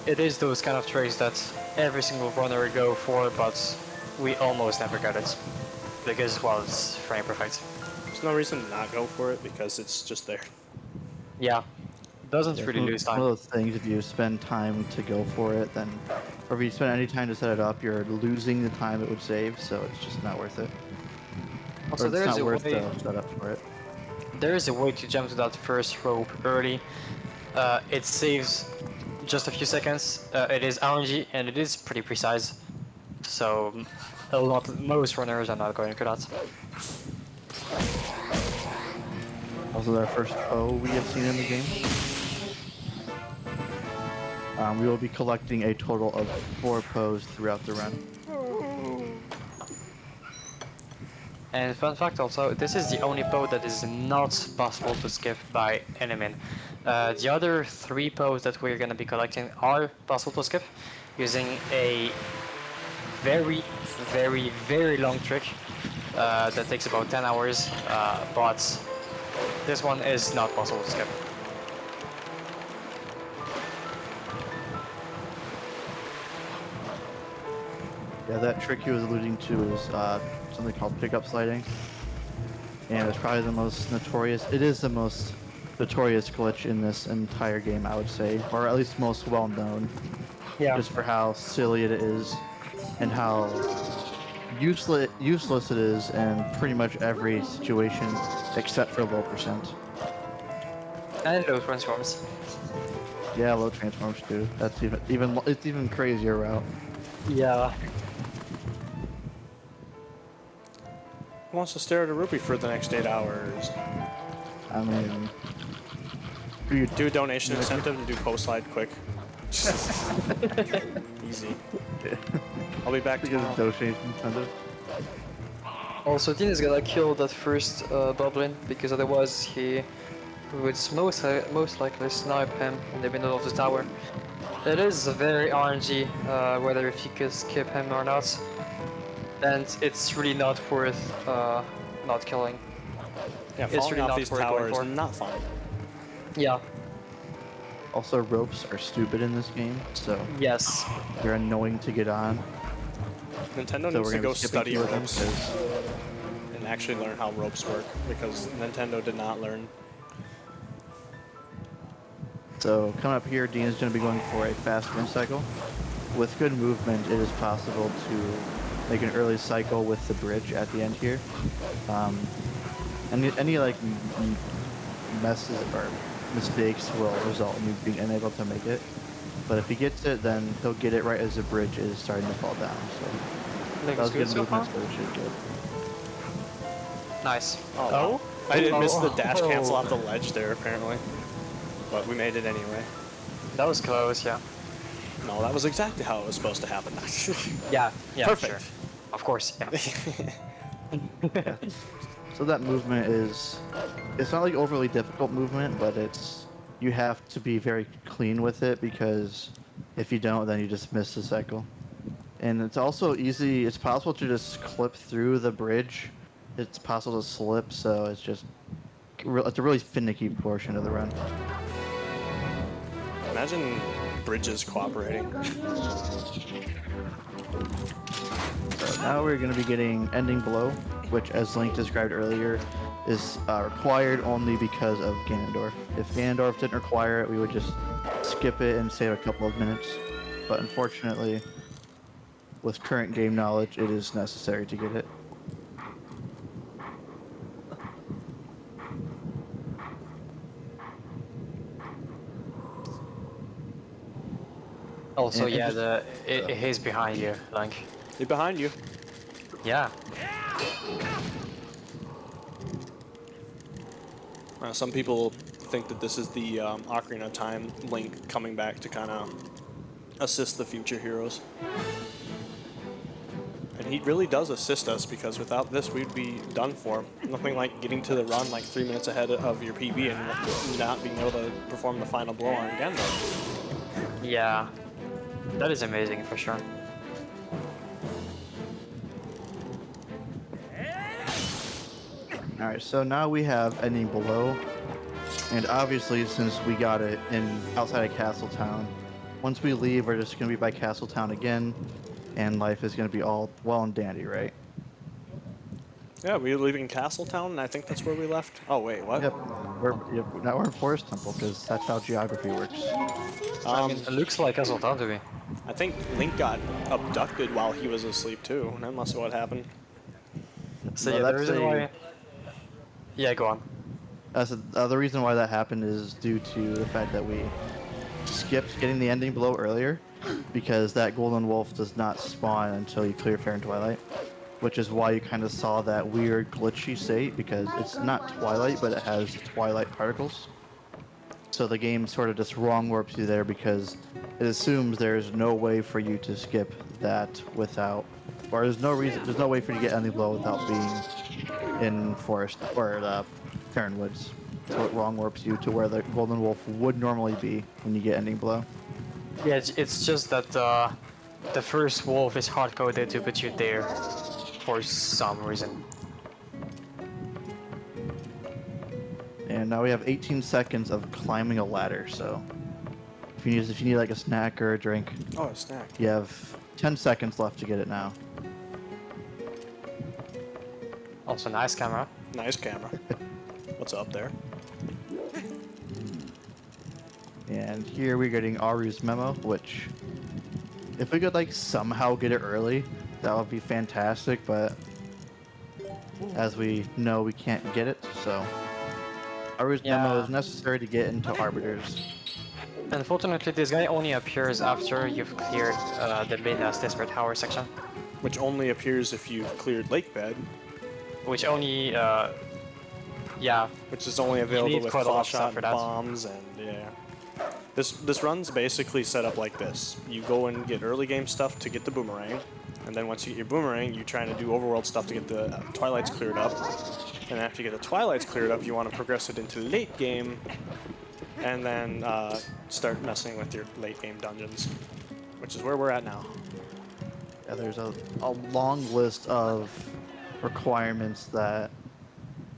It is those kind of tricks that every single runner go for, but we almost never got it. Because, well, it's frame perfect. There's no reason to not go for it because it's just there. Yeah. Doesn't Yeah, really it's lose one time. of those things, if you spend time to go for it, then, or if you spend any time to set it up, you're losing the time it would save, so it's just not worth it. Also, Or it's not worth the setup for it. there is a way to jump to that first rope early. It saves just a few seconds. It is RNG and it is pretty precise. So most runners are not going for that. Also, our first foe we have seen in the game. We will be collecting a total of 4 foes throughout the run. And fun fact also, this is the only bow that is not possible to skip by any min. The other 3 bows that we're going to be collecting are possible to skip using a very, very, very long trick that takes about 10 hours, but this one is not possible to skip. Yeah, that trick he was alluding to is something called pickup sliding. And it's probably the most notorious, it is the most notorious glitch in this entire game, I would say. Or at least most well known. Yeah. Just for how silly it is and how useless it is in pretty much every situation except for low percent. And those transforms. Yeah, low transforms too. That's it's even crazier route. Yeah. Who wants to stare at a rupee for the next 8 hours? I mean, Do a donation incentive and do post slide quick. Easy. I'll be back because tomorrow. of donation incentive. Also, Dean is gonna kill that first goblin because otherwise he would most likely snipe him in the middle of the tower. It is very RNG whether if you can skip him or not, and it's really not worth not killing. Yeah, It's falling really off not these worth going towers for. is not fun. Yeah. Also, ropes are stupid in this game, so Yes. they're annoying to get on. Nintendo So needs we're to gonna go be skipping study 2 of them ropes 'cause and actually learn how ropes work because Nintendo did not learn. So coming up here, Dean is going to be going for a fast sprint cycle. With good movement, it is possible to make an early cycle with the bridge at the end here. Any like messes or mistakes will result in you being unable to make it. But if he gets it, then he'll get it right as the bridge is starting to fall down. So that was good so far. movement, so it should be good. Nice. Oh? I didn't miss the Oh. dash cancel off the ledge there apparently. But we made it anyway. That was close, yeah. No, that was exactly how it was supposed to happen. Yeah, Perfect. sure. Of course, yeah. Yeah. So that movement it's not like overly difficult movement, but you have to be very clean with it because if you don't, then you just miss the cycle. And it's also easy, it's possible to just clip through the bridge. It's possible to slip, so it's a really finicky portion of the run. Imagine bridges cooperating. So now we're going to be getting Ending Blow, which, as Link described earlier, is required only because of Ganondorf. If Ganondorf didn't require it, we would just skip it and save a couple of minutes. But unfortunately, with current game knowledge, it is necessary to get it. Also, And yeah, he's behind you, Link. He's behind you. Yeah. Some people think that this is the Ocarina of Time Link coming back to kind of assist the future heroes. And he really does assist us because without this we'd be done for. Nothing like getting to the run like 3 minutes ahead of your PB and not being able to perform the final blow on Gendo. Yeah. That is amazing for sure. Alright, so now we have Ending Below. And obviously, since we got it outside of Castletown, once we leave, we're just gonna be by Castletown again, and life is gonna be all well and dandy, right? Yeah, we were leaving Castletown, and I think that's where we left. Oh wait, what? Yep. Now we're in Forest Temple because that's how geography works. I mean, it looks like Castletown to me. I think Link got abducted while he was asleep too, and that must have what happened. So No, yeah, the that's reason a- why. Yeah, go on. The reason why that happened is due to the fact that we skipped getting the ending blow earlier, because that golden wolf does not spawn until you clear Fair and Twilight, which is why you kind of saw that weird glitchy state, because it's not Twilight, but it has Twilight particles. So the game sort of just wrong warps you there because it assumes there's no way for you to skip that without, or there's no way for you to get ending blow without being in forest or Terran Woods. So it wrong warps you to where the golden wolf would normally be when you get ending blow. Yeah, it's just that the first wolf is hard coded to put you there for some reason. And now we have 18 seconds of climbing a ladder. So if you need like a snack or a drink, Oh, a snack. you have 10 seconds left to get it now. Also, nice camera. Nice camera. What's up there? And here we're getting Aru's memo, which if we could like somehow get it early, that would be fantastic, but as we know, we can't get it, so Aru's memo Yeah. is necessary to get into Arbiters. Unfortunately, this guy only appears after you've cleared the Midnight's Desperate Tower section, Which only appears if you've cleared Lake Bed, which only, yeah, which is only available need with quite a lot claw of stuff shot for and that. bombs, and yeah. This run's basically set up like this. You go and get early game stuff to get the boomerang, and then once you get your boomerang, you're trying to do overworld stuff to get the Twilights cleared up. And after you get the Twilights cleared up, you want to progress it into late game, and then start messing with your late game dungeons, which is where we're at now. Yeah, there's a long list of requirements that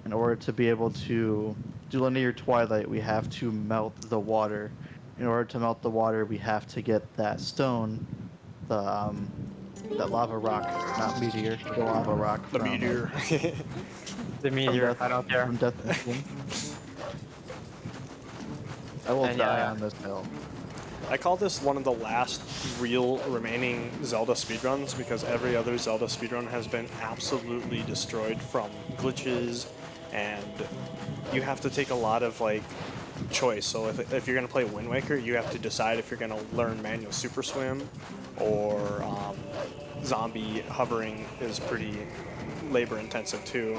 in order to be able to do linear Twilight, we have to melt the water. In order to melt the water, we have to get that stone, that lava rock, not meteor, the lava rock. The from- meteor. the meteor, Death- I don't care. From Death Machine. I will And die yeah. on this hill. I call this one of the last real remaining Zelda speedruns because every other Zelda speedrun has been absolutely destroyed from glitches, and you have to take a lot of like choice. So if you're gonna play Wind Waker, you have to decide if you're gonna learn manual super swim or zombie hovering is pretty labor intensive too.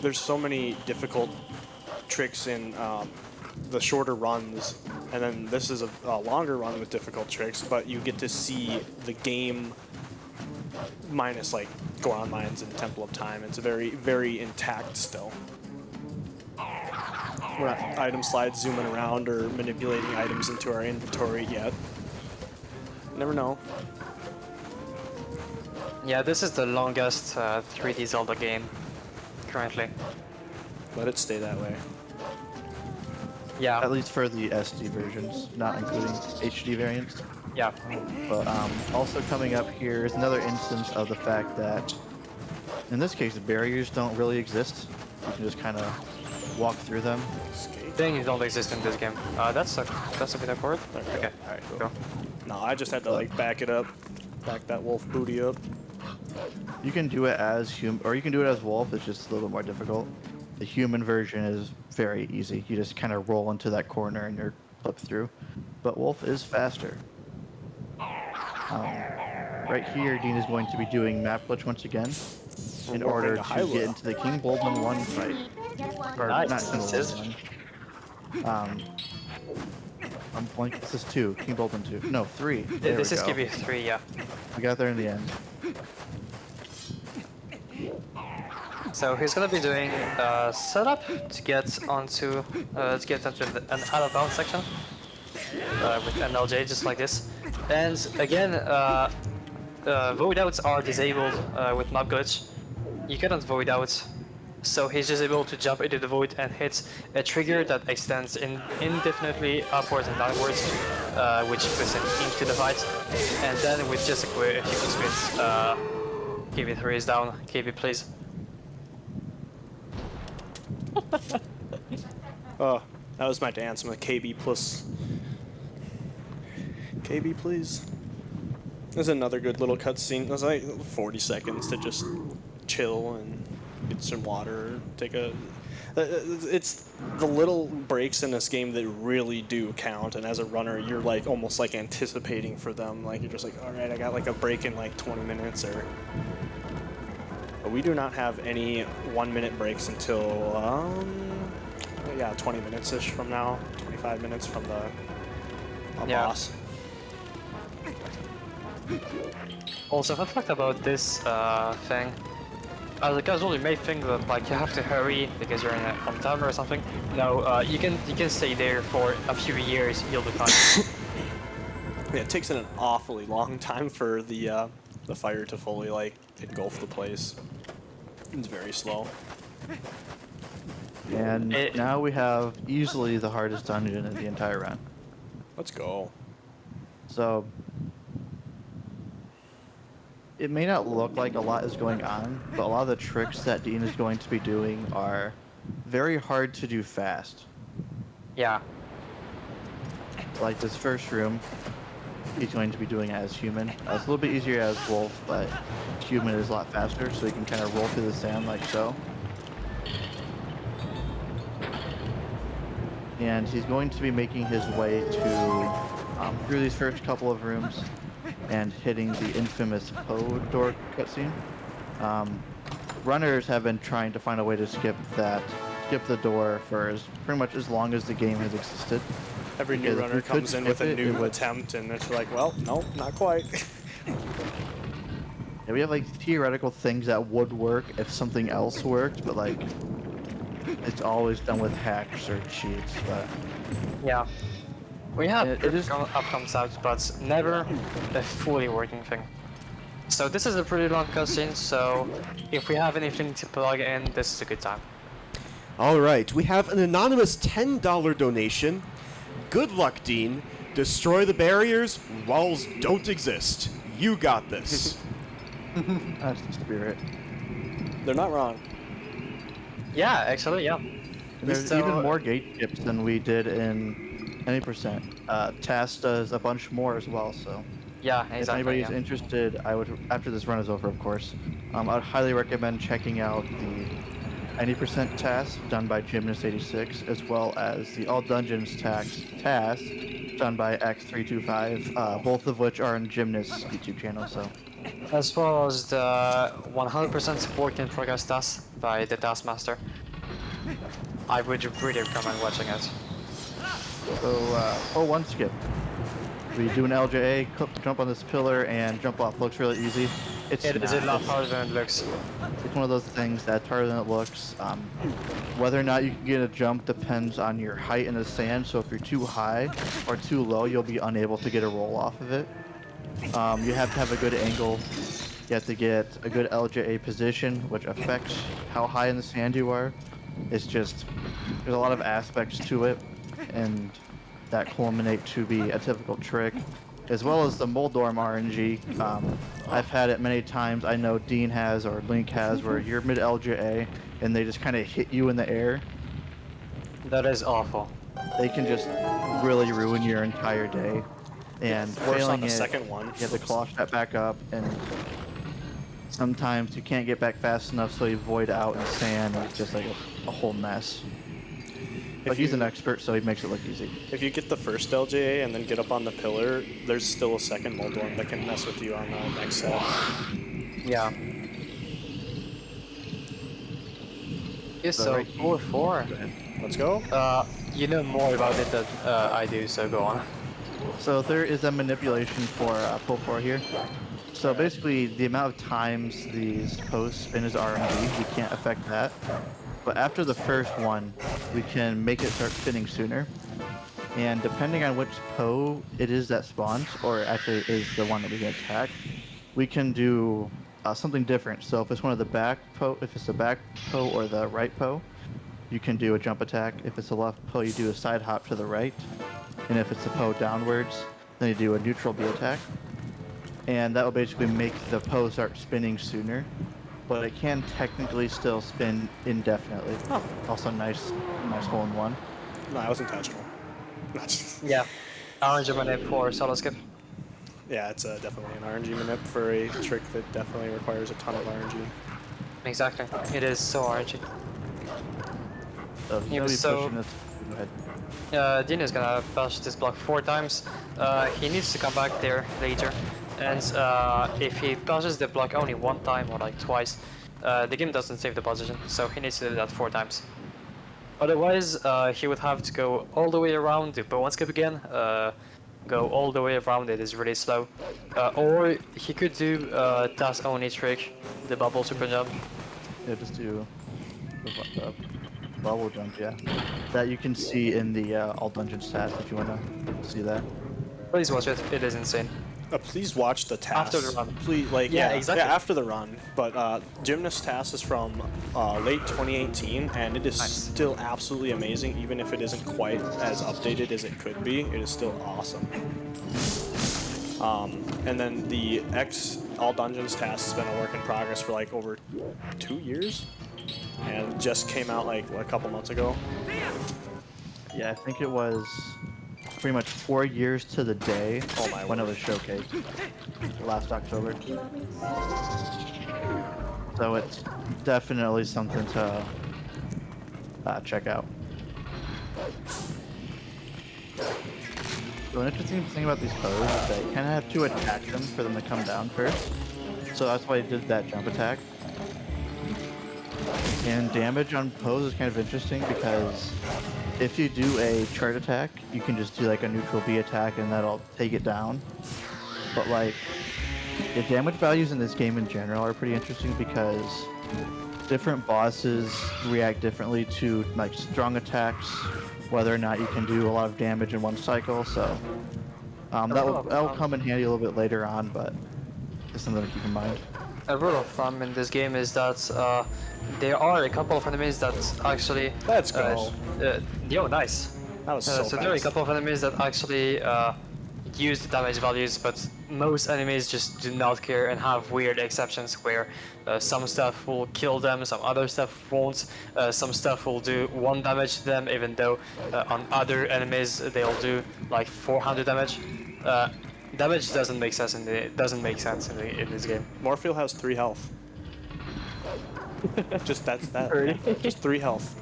There's so many difficult tricks in the shorter runs, and then this is a longer run with difficult tricks, but you get to see the game minus like Goron Mines and Temple of Time. It's very, very intact still. We're not item slides zooming around or manipulating items into our inventory yet. Never know. Yeah, this is the longest 3D Zelda game currently. Let it stay that way. Yeah, At least for the SD versions, not including HD variants. yeah. But also coming up here is another instance of the fact that, in this case, barriers don't really exist. You can just kind of walk through them. Escape. Things don't exist in this game. That's a bit awkward. Okay. Okay, Alright, cool. go. No, I just had to like back it up, back that wolf booty up. You can do it as human, or you can do it as wolf. It's just a little more difficult. The human version is very easy. You just kind of roll into that corner and you're clipped through. But wolf is faster. Right here, Dean is going to be doing map glitch once again in We're order going to to Hyrule. get into the King Bolden 1 fight. Or Nice, not King this Bolden is- 1. I'm blank. This is 2. King Bolden 2. No, 3. There This we is go. KB3, yeah. We got there in the end. So he's gonna be doing setup to get onto an out of bounds section with MLJ just like this. And again, void outs are disabled with map glitch. You cannot void out, so he's just able to jump into the void and hit a trigger that extends indefinitely upwards and downwards which puts him into the fight. And then with just a few quick spins, KB3 is down. KB, please. Oh, that was my dance. I'm a KB plus. KB, please. There's another good little cutscene. It was like 40 seconds to just chill and get some water, take a... It's the little breaks in this game that really do count, and as a runner, you're like almost like anticipating for them. Like you're just like, all right, I got like a break in like 20 minutes or... But we do not have any 1 minute breaks until, yeah, 20 minutes-ish from now, 25 minutes from the boss. Also, fun fact about this thing. As a casual, you may think that like you have to hurry because you're on timer or something. No, you can stay there for a few years. You'll be fine. Yeah, it takes an awfully long time for the fire to fully like engulf the place. It's very slow. And now we have easily the hardest dungeon in the entire run. Let's go. So it may not look like a lot is going on, but a lot of the tricks that Dean is going to be doing are very hard to do fast. Yeah. Like this first room, he's going to be doing as human. It's a little bit easier as wolf, but human is a lot faster, so he can kind of roll through the sand like so. And he's going to be making his way to through these first couple of rooms and hitting the infamous Poe door cutscene. Runners have been trying to find a way to skip the door for pretty much as long as the game has existed. Every new runner comes in with a new attempt, and it's like, well, no, not quite. Yeah, we have like theoretical things that would work if something else worked, but like it's always done with hacks or cheats. But Yeah. We have it is outcomes out, but never a fully working thing. So this is a pretty long cutscene, so if we have anything to plug in, this is a good time. All right, we have an anonymous $10 donation. Good luck, Dean. Destroy the barriers. Walls don't exist. You got this. that's the spirit. They're not wrong. Yeah, actually, yeah. There's So- even more gate skips than we did in any percent. TAS does a bunch more as well, so Yeah, if exactly. anybody's Yeah. interested, I would, after this run is over, of course, I would highly recommend checking out the 90% task done by Gymnast86, as well as the All Dungeons task done by X325, both of which are on Gymnast's YouTube channel. So, As well as the 100% work in progress task by the Taskmaster. I would really recommend watching it. so one skip. We do an LJA, jump on this pillar, and jump off. Looks really easy. It is a lot harder than it looks. It's one of those things that's harder than it looks. Whether or not you can get a jump depends on your height in the sand, so if you're too high or too low, you'll be unable to get a roll off of it. You have to have a good angle. You have to get a good LJA position, which affects how high in the sand you are. It's just, there's a lot of aspects to it, and that culminate to be a typical trick, as well as the Moldorm RNG. I've had it many times. I know Dean has, or Link has, where you're mid LJA and they just kind of hit you in the air. That is awful. They can just really ruin your entire day. And Worse failing on the it, second one. you have to claw that back up, and sometimes you can't get back fast enough, so you void out in sand. It's just like a whole mess. But he's an expert, so he makes it look easy. If you get the first LJA and then get up on the pillar, there's still a second Moldorm that can mess with you on the next set. Yeah. Yeah, so right. 4-4. Let's go. You know more about it than I do, so go on. So there is a manipulation for pull 4 here. So basically, the amount of times these posts spin is RNG. We can't affect that. But after the first one, we can make it start spinning sooner. And depending on which Poe it is that spawns, or actually is the one that we can attack, we can do something different. So if it's one of the back Poe, if it's the back Poe or the right Poe, you can do a jump attack. If it's the left Poe, you do a side hop to the right. and if it's a Poe downwards, then you do a neutral B attack. And that will basically make the Poe start spinning sooner, but it can technically still spin indefinitely. Oh. Also nice hole in one. No, that was intentional. Not just- Yeah. Orange manip for solo skip. Yeah, it's definitely an RNG manip for a trick that definitely requires a ton of RNG. Exactly. It is so RNG. So He he'll was be so- pushing this. Go ahead. Dean is gonna bash this block 4 times. He needs to come back there later. And if he bashes the block only 1 time or like twice, the game doesn't save the position. So he needs to do that 4 times. Otherwise, he would have to go all the way around, do bow and skip again, go all the way around, it is really slow. Or he could do task only trick, the bubble super jump. Yeah, just do the bubble jump, yeah. That you can see in the all dungeon stats if you want to see that. Please watch it, it is insane. Please watch the task. After the run. Please, like, Yeah, yeah, exactly. yeah, after the run. But Gymnast task is from late 2018, and it is Nice. still absolutely amazing, even if it isn't quite as updated as it could be. It is still awesome. And then the X All Dungeons task has been a work in progress for like over 2 years, and just came out like a couple months ago. Yeah, I think it was pretty much 4 years to the day when it was showcased last October. So it's definitely something to check out. So an interesting thing about these poses is that you kind of have to attack them for them to come down first. So that's why I did that jump attack. And damage on pose is kind of interesting because if you do a charge attack, you can just do like a neutral B attack and that'll take it down. But like, the damage values in this game in general are pretty interesting because different bosses react differently to like strong attacks, whether or not you can do a lot of damage in one cycle. So that'll come in handy a little bit later on, but it's something to keep in mind. A rule of thumb in this game is that there are a couple of enemies that actually... Let's go. Yo, nice. That was so So there are a fast. couple of enemies that actually use the damage values, but most enemies just do not care and have weird exceptions where some stuff will kill them, some other stuff won't, some stuff will do 1 damage to them, even though on other enemies they'll do like 400 damage. Damage doesn't make sense in this game. Morpheal has 3 health. Just that. Just 3 health.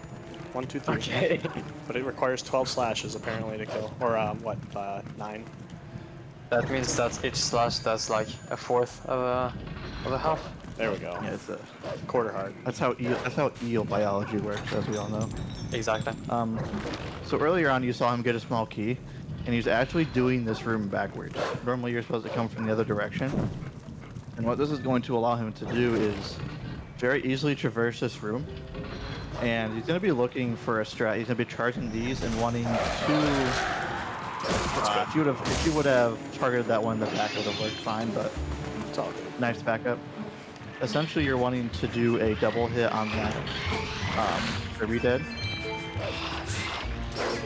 1, 2, 3. Okay. But it requires 12 slashes apparently to kill, or 9. That means that each slash does like a fourth of a health. There we go. Yeah, it's Quarter heart. that's how eel biology works, as we all know. Exactly. So earlier on, you saw him get a small key, and he's actually doing this room backwards. Normally, you're supposed to come from the other direction. And what this is going to allow him to do is very easily traverse this room. And he's going to be looking for a strat. He's going to be charging these and wanting to... if you would have targeted that one, the back would have worked fine, but It's all good. nice backup. Essentially, you're wanting to do a double hit on that Kirby dead.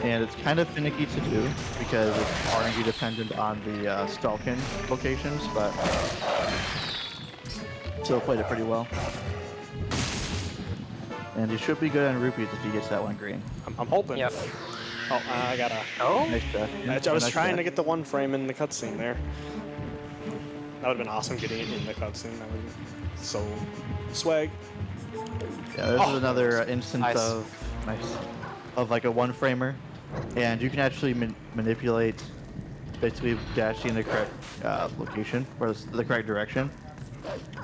And it's kind of finicky to do because it's RNG dependent on the Stalkin locations, but still played it pretty well. And he should be good on rupees if he gets that one green. I'm hoping. Yep. Oh, I gotta. Oh? Nice death. I was Nice trying death. to get the 1 frame in the cutscene there. That would have been awesome getting it in the cutscene. That would be so swag. Yeah, this Oh, is another instance Nice. of like a one framer, and you can actually manipulate basically dashing in the correct location or the correct direction.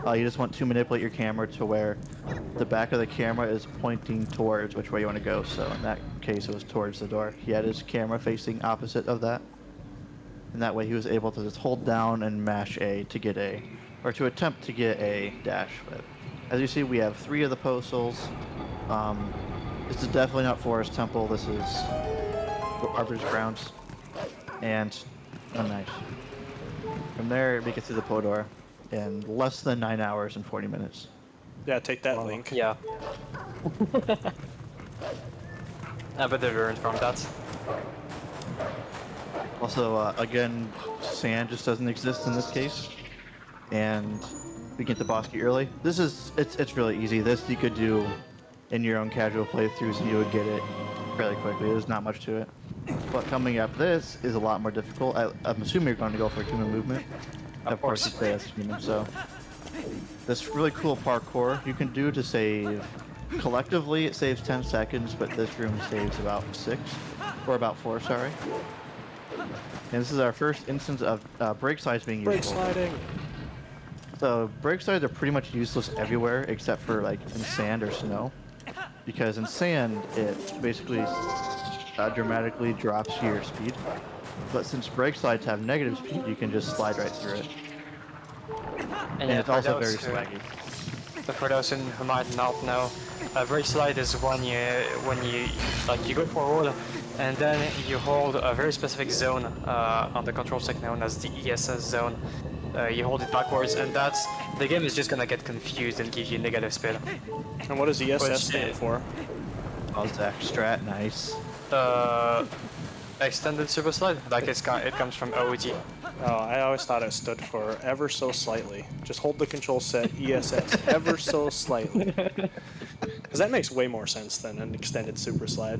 You just want to manipulate your camera to where the back of the camera is pointing towards which way you want to go. So in that case, it was towards the door. He had his camera facing opposite of that, and that way he was able to just hold down and mash A to get A, or to attempt to get a dash. But as you see, we have 3 of the postals. This is definitely not Forest Temple. This is Arbiter's Grounds, and nice. From there, we get through the Podor in less than 9 hours and 40 minutes. Yeah, take that link. Yeah. I bet they learned from that. Also, again, sand just doesn't exist in this case, and we get the boss key early. It's really easy. This you could do in your own casual playthroughs, and you would get it fairly quickly. There's not much to it. But coming up, this is a lot more difficult. I'm assuming you're going to go for human movement. Of course, you play as human. So this really cool parkour you can do to save. Collectively, it saves 10 seconds, but this room saves about 6, or about 4, sorry. And this is our first instance of brake slides being useful. Brake sliding. So brake slides are pretty much useless everywhere except for like in sand or snow, because in sand it basically dramatically drops your speed. But since brake slides have negative speed, you can just slide right through it. And yeah, it's for also those very swaggy. But for those who might not know, a brake slide is when you like you go forward and then you hold a very specific zone on the control stick known as the ESS zone. You hold it backwards, and the game is just gonna get confused and give you negative speed. And what does ESS Which stand is- for? Oh, Zach Strat, nice. Extended super slide, like it comes from OEG. Oh, I always thought it stood for ever so slightly. Just hold the control set ESS ever so slightly. Because that makes way more sense than an extended super slide.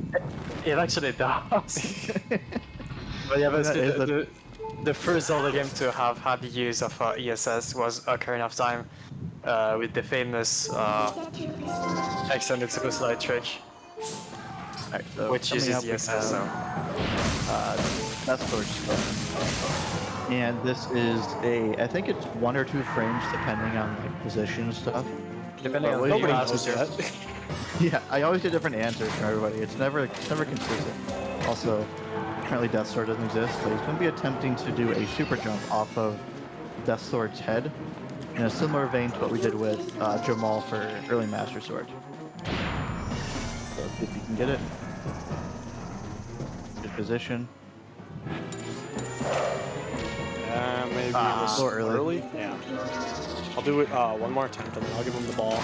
It actually does. But yeah, basically, the first Zelda game to have had the use of ESS was Ocarina of Time, with the famous extended super slide trick, Alright, so which coming uses up, we ESS. So. have, that's sort of stuff. And this is I think it's 1 or 2 frames depending on like position and stuff. Depending on Well, who nobody you knows ask. that. Yeah, I always get different answers from everybody. It's never consistent. Also, apparently Death Sword doesn't exist, but he's going to be attempting to do a super jump off of Death Sword's head in a similar vein to what we did with Jamal for early Master Sword. So let's see if you can get it. Good position. Maybe it Ah, was so early. Yeah. I'll do it one more attempt, and then I'll give him the ball.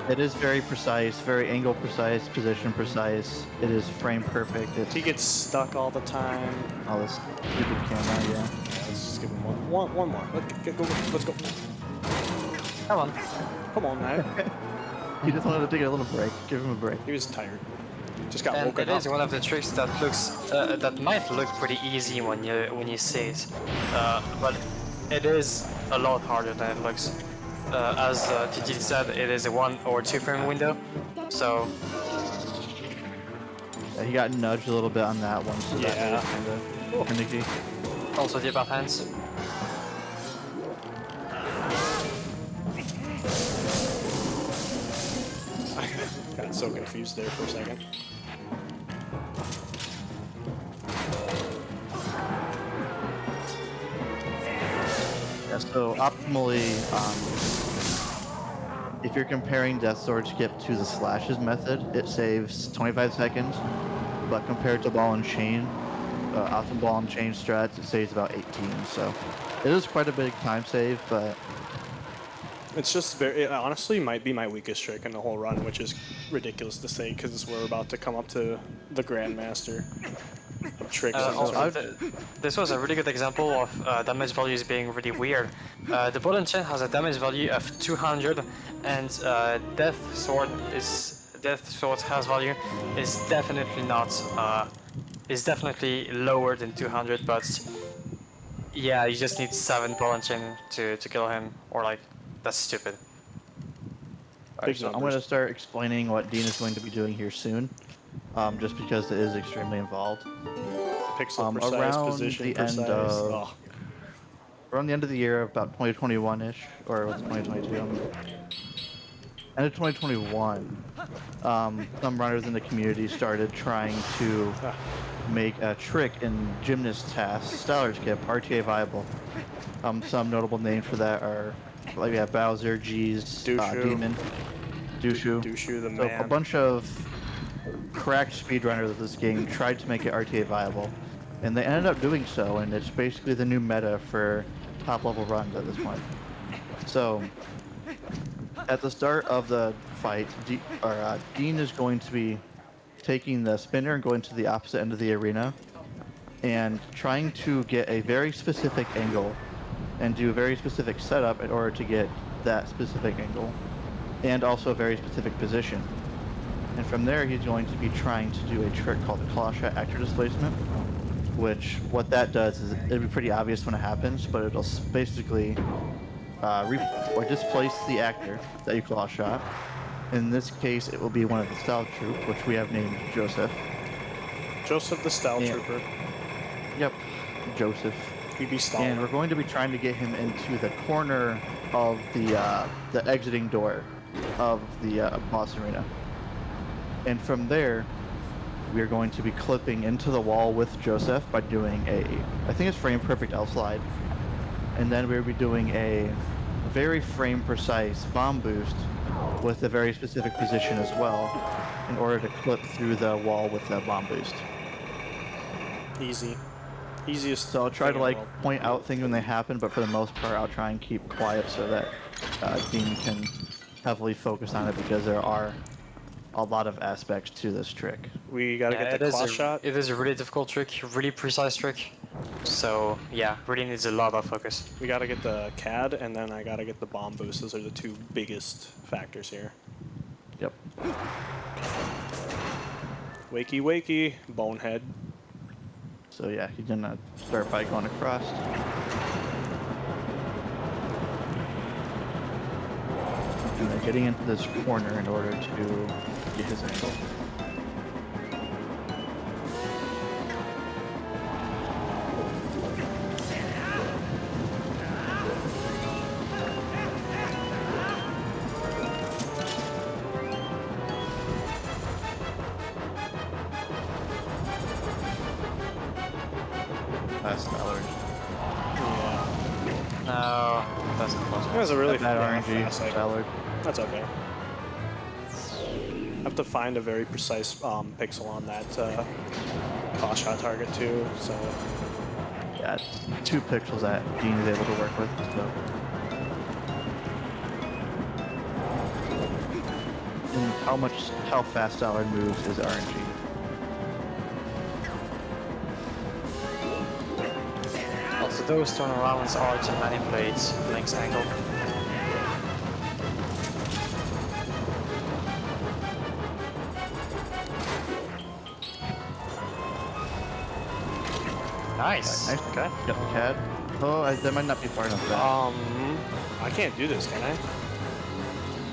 It is very precise, very angle precise, position precise. It is frame perfect. It's He gets stuck all the time. all this stupid camera, yeah. Yeah, let's just give him one more. Let's go. Come on. Come on, now. He just wanted to take a little break. Give him a break. He was tired. Just got And woken it up. is one of the tricks that looks that might look pretty easy when you see it, but it is a lot harder than it looks. As TT said, it is a 1 or 2 frame window, so Yeah, he got nudged a little bit on that one, so that Yeah. was kind of finicky. also the above hands. Got so confused there for a second. Yeah, so optimally, if you're comparing Death Sword skip to the slashes method, it saves 25 seconds, but compared to ball and chain, optimal ball and chain strats, it saves about 18. So it is quite a big time save, but It's just very, it honestly might be my weakest trick in the whole run, which is ridiculous to say because we're about to come up to the Grandmaster of tricks. and Also, stuff. this was a really good example of damage values being really weird. The ball and chain has a damage value of 200, and Death Sword's health value is definitely not is definitely lower than 200, but yeah, you just need 7 ball and chain to kill him, or like that's stupid. Big so I'm numbers. going to start explaining what Dean is going to be doing here soon, just because it is extremely involved. Pixel precise, around position the precise. end of- Oh. Around the end of the year, about 2021-ish, or what's 2022? End of 2021, some runners in the community started trying to make a trick in gymnast tasks, Stellar's Skip, RTA viable. Some notable names for that are, like we have Bowser, G's, Dushu. Demon, Dushu. Dushu the So a man. bunch of cracked speedrunners of this game tried to make it RTA viable, and they ended up doing so, and it's basically the new meta for top-level runs at this point. So, at the start of the fight, Dean is going to be taking the spinner and going to the opposite end of the arena and trying to get a very specific angle and do a very specific setup in order to get that specific angle and also a very specific position. And from there, he's going to be trying to do a trick called the claw shot actor displacement, which what that does is it'll be pretty obvious when it happens, but it'll basically or displace the actor that you claw shot. In this case, it will be one of the Style Troop, which we have named Joseph. Joseph the Style Yeah. Trooper. Yep, Joseph. He be And stalling. we're going to be trying to get him into the corner of the exiting door of the boss arena. And from there, we are going to be clipping into the wall with Joseph by doing I think it's frame perfect L slide. And then we'll be doing a very frame precise bomb boost with a very specific position as well in order to clip through the wall with the bomb boost. Easy. Easiest. So I'll try thing to in the like world. point out things when they happen, but for the most part I'll try and keep quiet so that Dean can heavily focus on it because there are a lot of aspects to this trick. We gotta get the claw shot. It is a really difficult trick, really precise trick. So yeah, really needs a lot of focus. We gotta get the CAD, and then I gotta get the bomb boost. Those are the two biggest factors here. Yep. Wakey, wakey, bonehead. So yeah, he's gonna start by going across. And then getting into this corner in order to get his angle. Last dollar. Yeah. No, that's not close. That was a really Bad rough RNG, fast cycle. Ballard. That's okay. I have to find a very precise pixel on that claw shot target too. So Yeah, it's 2 pixels that Dean is able to work with, so. And how fast Ballard moves is RNG. Also, those turnarounds are to manipulate Link's angle. Nice. Nice. Okay. Yep, CAD. Oh, that might not be far enough back. I can't do this, can I?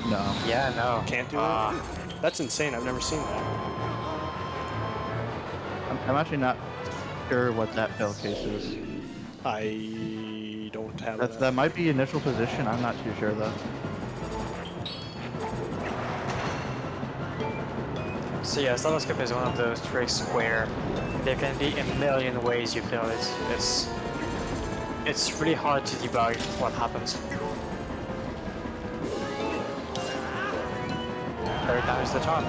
No. Yeah, no. Can't do that? That's insane. I've never seen that. I'm actually not sure what that fail case is. I don't have that. That might be initial position. I'm not too sure though. So yeah, Styloscope is one of those tricks where there can be a million ways you fail it. It's really hard to debug what happens. Third time is the charm.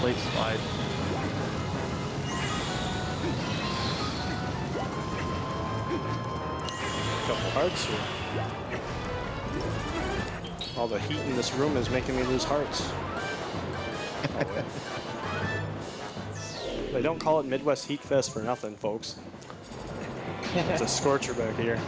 Late slide. Couple hearts here. All the heat in this room is making me lose hearts. Oh, wait. They don't call it Midwest Heat Fest for nothing, folks. It's a scorcher back here.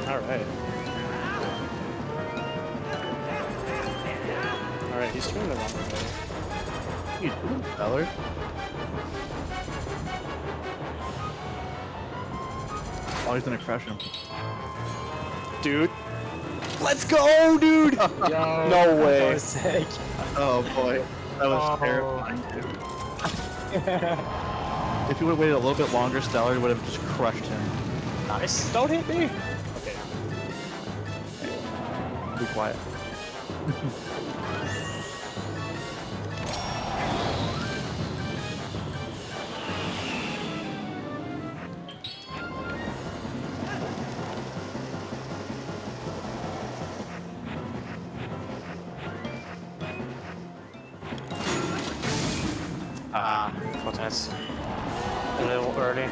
Alright. Alright, he's turning the wrong way. What are you doing, Ballard? Oh, he's gonna crush him. Dude. Let's go, dude! Yo, No way. Oh boy, that was Oh. terrifying, dude. If you would have waited a little bit longer, Stellar would have just crushed him. Nice. Don't hit me! Okay. Be quiet. Unfortunate. A little early.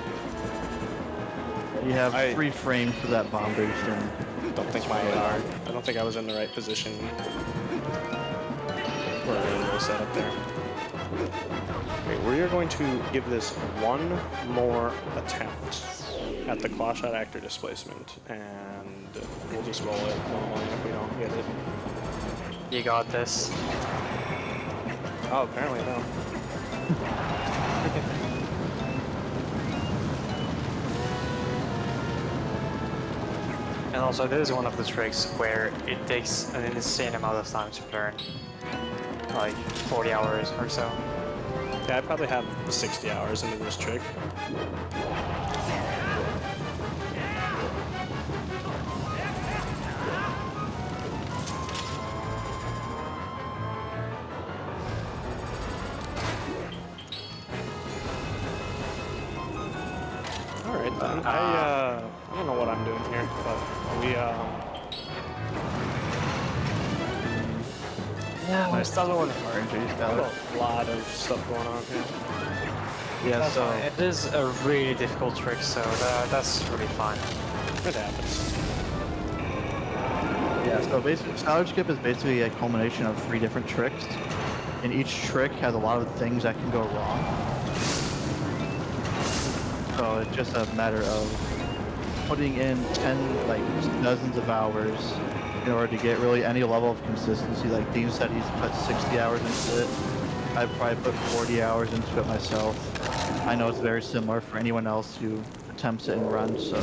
You have I- 3 frames for that bomb boost, and Don't think I don't think I was in the right position for a setup there. Okay, we are going to give this one more attempt at the claw shot actor displacement, and we'll just roll it normally if we don't get it. You got this. Oh, apparently no. And also, this is one of the tricks where it takes an insane amount of time to learn. Like 40 hours or so. Yeah, I probably have 60 hours into this trick. Alright then. I don't know what I'm doing here, but we Yeah, nice Stallone. RNG have style. a lot of stuff going on here. Yeah, so It is a really difficult trick, so that's really fine. It happens. basically, salvage skip is basically a culmination of 3 different tricks, and each trick has a lot of things that can go wrong. So it's just a matter of putting in dozens of hours in order to get really any level of consistency. Like Dean said, he's put 60 hours into it. I've probably put 40 hours into it myself. I know it's very similar for anyone else who attempts it and runs, so.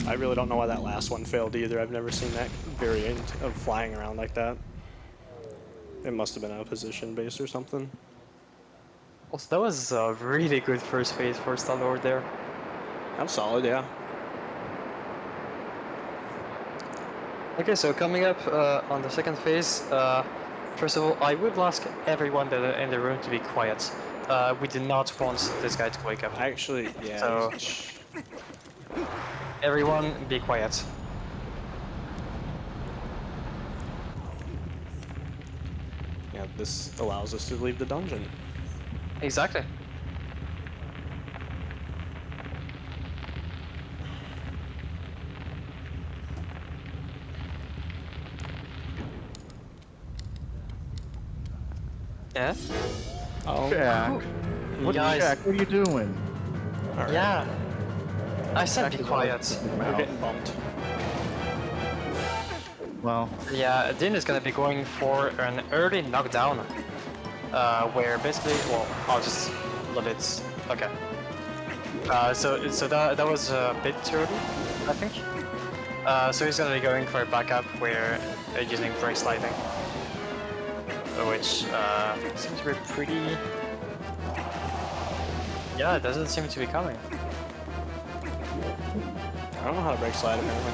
I really don't know why that last one failed either. I've never seen that variant of flying around like that. It must have been a position base or something. Also, that was a really good first phase for Star-Lord there. I'm solid, yeah. Okay, so coming up on the second phase, first of all, I would ask everyone that in the room to be quiet. We do not want this guy to wake up. Actually, yeah. So- Everyone, be quiet. Yeah, this allows us to leave the dungeon. Exactly. Yeah? Oh, Jack, Guys, Jack, what are you doing? alright. yeah. I said be quiet. We're getting bumped. Well, Yeah, Dean is gonna be going for an early knockdown. Where basically, well, I'll just let it. Okay. So that was a bit too early, I think. So he's gonna be going for a backup where using brake sliding, which seems to be pretty. Yeah, it doesn't seem to be coming. I don't know how to brake slide apparently.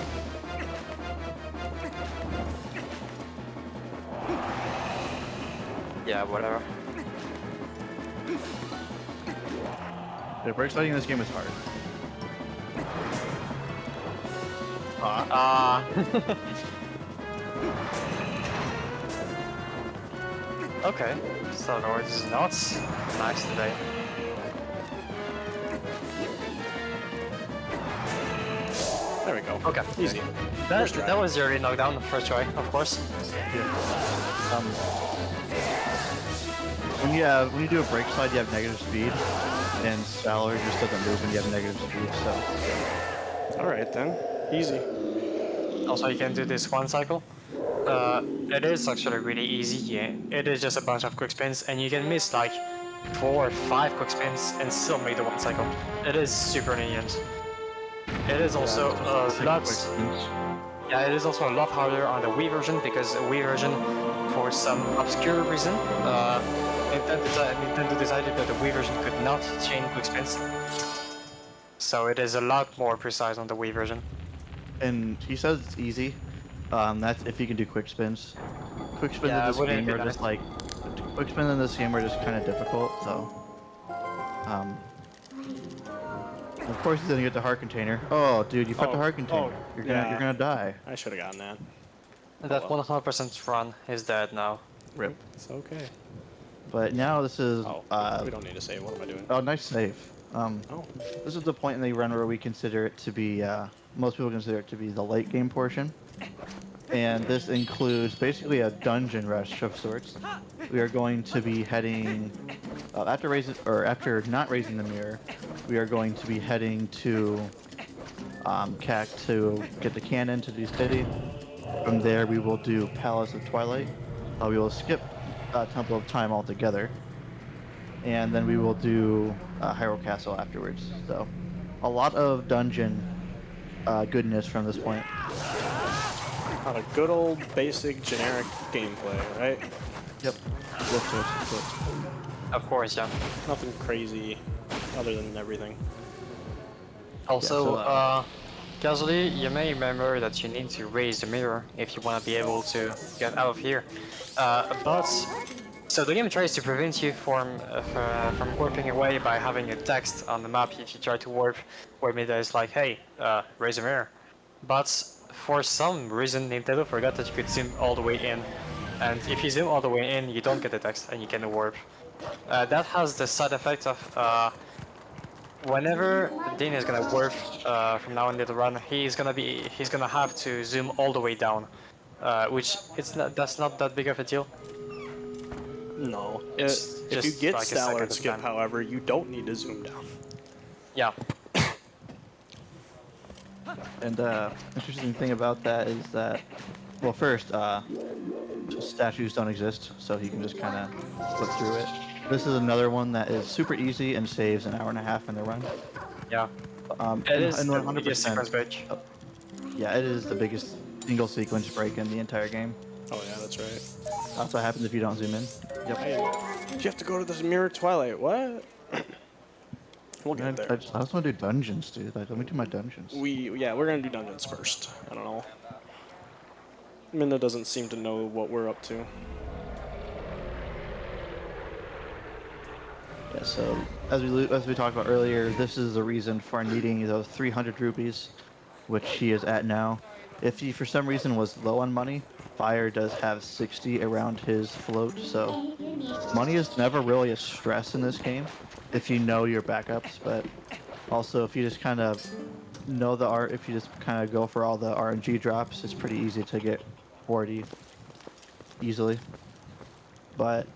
Yeah, whatever. the brake sliding in this game is hard. Okay, so it's not nice today. There we go. Okay, Easy. that was your early knockdown, first try, of course. When you do a brake slide, you have negative speed, and Salary just doesn't move when you have negative speed. So Alright then. Easy. Also, you can do this one cycle. It is actually really easy. Yeah, it is just a bunch of quick spins, and you can miss like 4 or 5 quick spins and still make the one cycle. It is super lenient. It is also lots. Yeah, it is also a lot harder on the Wii version because the Wii version, for some obscure reason, Nintendo decided that the Wii version could not chain quick spins. So it is a lot more precise on the Wii version. and he says it's easy. That's if you can do quick spins. Quick spins Yeah, in this wouldn't game be are nice. just like quick spins in this game are just kind of difficult. So, of course he's gonna get the heart container. Oh, dude, you fucked the heart container. You're gonna die. I should have gotten that. That 100% run is dead now. Rip. It's okay. But now this is. Oh, we don't need to save. What am I doing? Oh, nice save. Oh. This is the point in the run where we consider it to be. Most people consider it to be the late game portion, and this includes basically a dungeon rush of sorts. We are going to be heading after not raising the mirror. We are going to be heading to CAC to get the cannon to the city. From there, we will do Palace of Twilight. We will skip Temple of Time altogether, and then we will do Hyrule Castle afterwards. So, a lot of dungeon goodness from this point. Not a good old basic generic gameplay, right? Yep. Of course, yeah. Nothing crazy other than everything. Also, Yeah, so, casually, you may remember that you need to raise the mirror if you want to be able to get out of here. So the game tries to prevent you from warping away by having a text on the map if you try to warp, where Mida is like, hey, raise the mirror. But for some reason, Nintendo forgot that you could zoom all the way in. And if you zoom all the way in, you don't get the text and you can warp. That has the side effect of whenever Dean is gonna warp from now on in the run, he's gonna have to zoom all the way down, which that's not that big of a deal. No. It's if you just get like a Stellar second of Skip, time. however, you don't need to zoom down. Yeah. And interesting thing about that is that, well, first, statues don't exist, so he can just kind of flip through it. This is another one that is super easy and saves an hour and a half in the run. Yeah. It is and the biggest sequence break. Yeah, it is the biggest single sequence break in the entire game. Oh yeah, that's right. That's what happens if you don't zoom in. Yep. Hey, you have to go to this Mirror Twilight. What? We'll get there. I just want to do dungeons, dude. Let me do my dungeons. We're gonna do dungeons first. I don't know. Minna doesn't seem to know what we're up to. Yeah, so as we talked about earlier, this is the reason for needing those 300 rupees, which he is at now. If he for some reason was low on money, Fire does have 60 around his float, so money is never really a stress in this game if you know your backups, but also if you just kind of know if you just kind of go for all the RNG drops, it's pretty easy to get 40 easily. But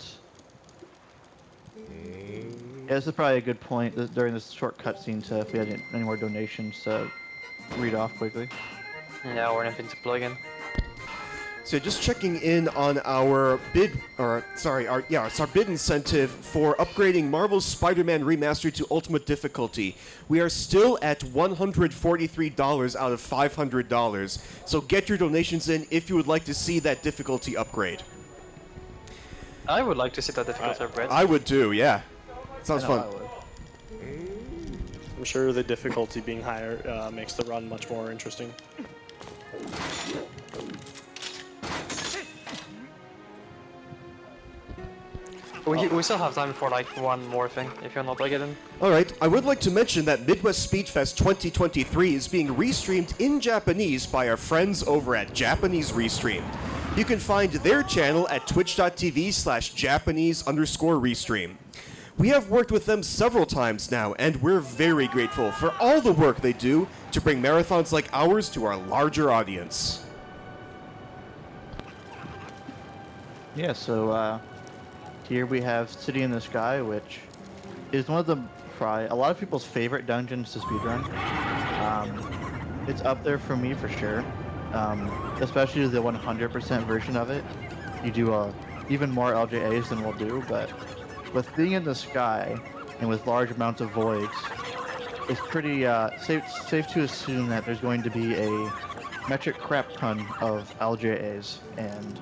yeah, this is probably a good point during this short cutscene to, if we had any more donations, to read off quickly. Yeah, or anything to plug in. So just checking in on our bid, it's our bid incentive for upgrading Marvel's Spider-Man Remastered to Ultimate Difficulty. We are still at $143 out of $500. So get your donations in if you would like to see that difficulty upgrade. I would like to see that difficulty upgrade. I would too, yeah. Sounds fun. I'm sure the difficulty being higher makes the run much more interesting. We still have time for like one more thing, if you're not plugged in. Alright, I would like to mention that Midwest Speedfest 2023 is being restreamed in Japanese by our friends over at Japanese Restreamed. You can find their channel at twitch.tv/Japanese_restream. We have worked with them several times now, and we're very grateful for all the work they do to bring marathons like ours to our larger audience. Yeah, so here we have City in the Sky, which is one of a lot of people's favorite dungeons to speedrun. It's up there for me for sure, especially the 100% version of it. You do even more LJAs than we'll do, but with being in the sky and with large amounts of voids, it's pretty safe to assume that there's going to be a metric crap ton of LJAs, and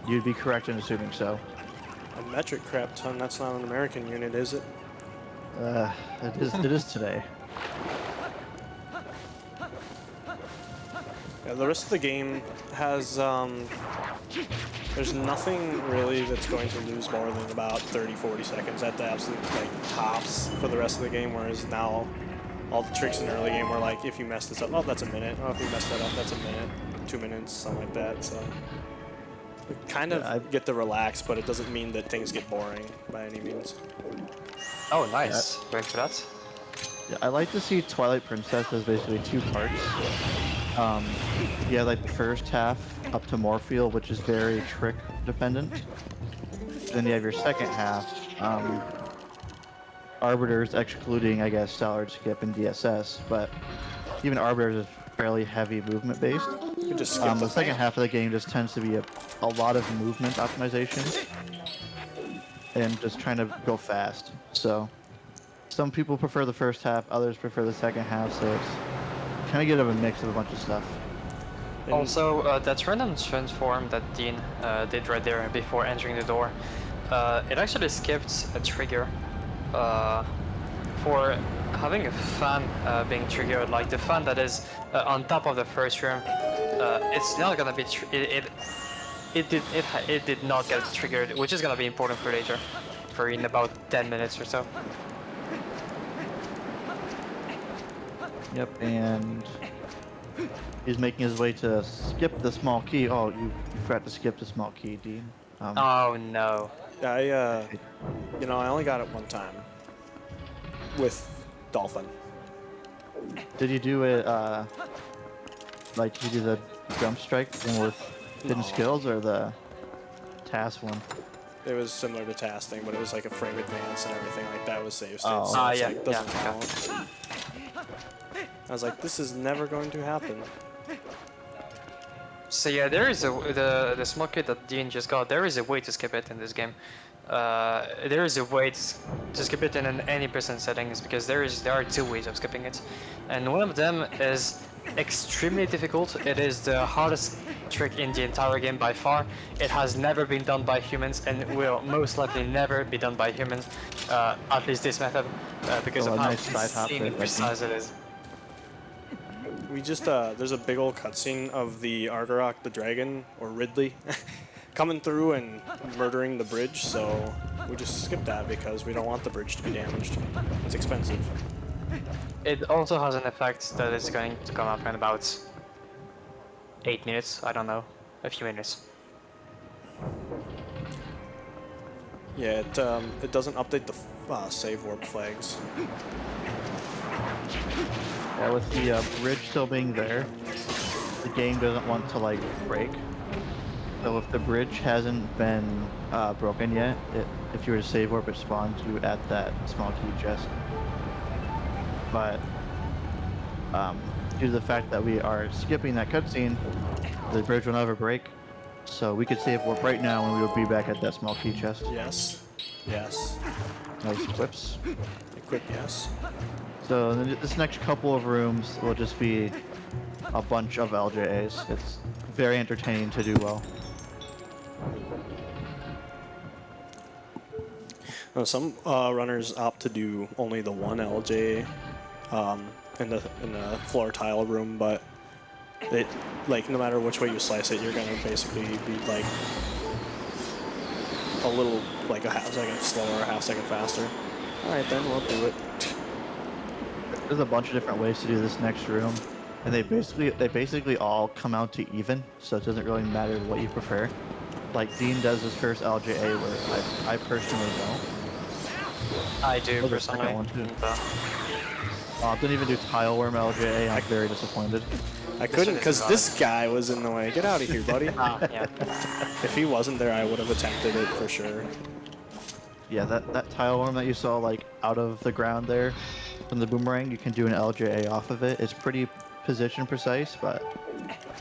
you'd be correct in assuming so. A metric crap ton? That's not an American unit, is it? It is today. Yeah, the rest of the game has, there's nothing really that's going to lose more than about 30-40 seconds at the absolute, tops for the rest of the game, whereas now all the tricks in the early game were like, if you mess this up, oh, that's a minute. Oh, if you mess that up, that's a minute, 2 minutes, something like that, so. kind of Yeah, get to relax, but it doesn't mean that things get boring by any means. Oh, nice. Wait for that. Yeah, I like to see Twilight Princess as basically two parts. You have like the first half up to Morpheal, which is very trick dependent. Then you have your second half, Arbiters excluding, I guess, Stallard Skip and DSS, but even Arbiters is fairly heavy movement based. You just skip The the second fan. half of the game just tends to be a lot of movement optimization and just trying to go fast. So some people prefer the first half, others prefer the second half, so it's kind of get of a mix of a bunch of stuff. And Also, that random transform that Dean did right there before entering the door, it actually skipped a trigger for having a fan being triggered, like the fan that is on top of the first room. It's not gonna be. It did not get triggered, which is gonna be important for later, for in about 10 minutes or so. Yep, and he's making his way to skip the small key. Oh, you forgot to skip the small key, Dean. Oh no. I only got it one time with Dolphin. Did you do it, like, did you do the jump strike thing with hidden No. skills or the task one? It was similar to task thing, but it was like a frame advance and everything like that was save state. Oh. So it's Yeah, like, doesn't yeah. count. I was like, this is never going to happen. So yeah, there is the small kit that Dean just got. There is a way to skip it in this game. There is a way to skip it in any percent settings because there are two ways of skipping it, and one of them is extremely difficult. It is the hardest trick in the entire game by far. It has never been done by humans and will most likely never be done by humans. At least this method, because Oh, of a how nice side hop insanely there, precise it is. We just, there's a big old cutscene of the Argarok the dragon, or Ridley, coming through and murdering the bridge, so we just skipped that because we don't want the bridge to be damaged. It's expensive. It also has an effect that is going to come up in about 8 minutes. I don't know, a few minutes. Yeah, it doesn't update the save warp flags. Yeah, with the bridge still being there, the game doesn't want to, like, break. So if the bridge hasn't been broken yet, if you were to save warp, it spawns you at that small key chest. But due to the fact that we are skipping that cutscene, the bridge will never break. So we could save warp right now and we will be back at that small key chest. Yes. Yes. Nice clips. Equip yes. So this next couple of rooms will just be a bunch of LJAs. It's very entertaining to do well. Some runners opt to do only the one LJ in the floor tile room, but it, like, no matter which way you slice it, you're gonna basically be like a little, like a half second slower, a half second faster. All right, then we'll do it. There's a bunch of different ways to do this next room, and they basically all come out to even, so it doesn't really matter what you prefer. Like Dean does his first LJA, where I personally don't. I do Oh, the second personally. one, too. and, Didn't even do tile worm LJA. I'm very disappointed. I couldn't one is because this guy was in the way. Get out of here, buddy. yeah. If he wasn't there, I would have attempted it for sure. Yeah, that tile worm that you saw like out of the ground there from the boomerang, you can do an LJA off of it. It's pretty position precise, but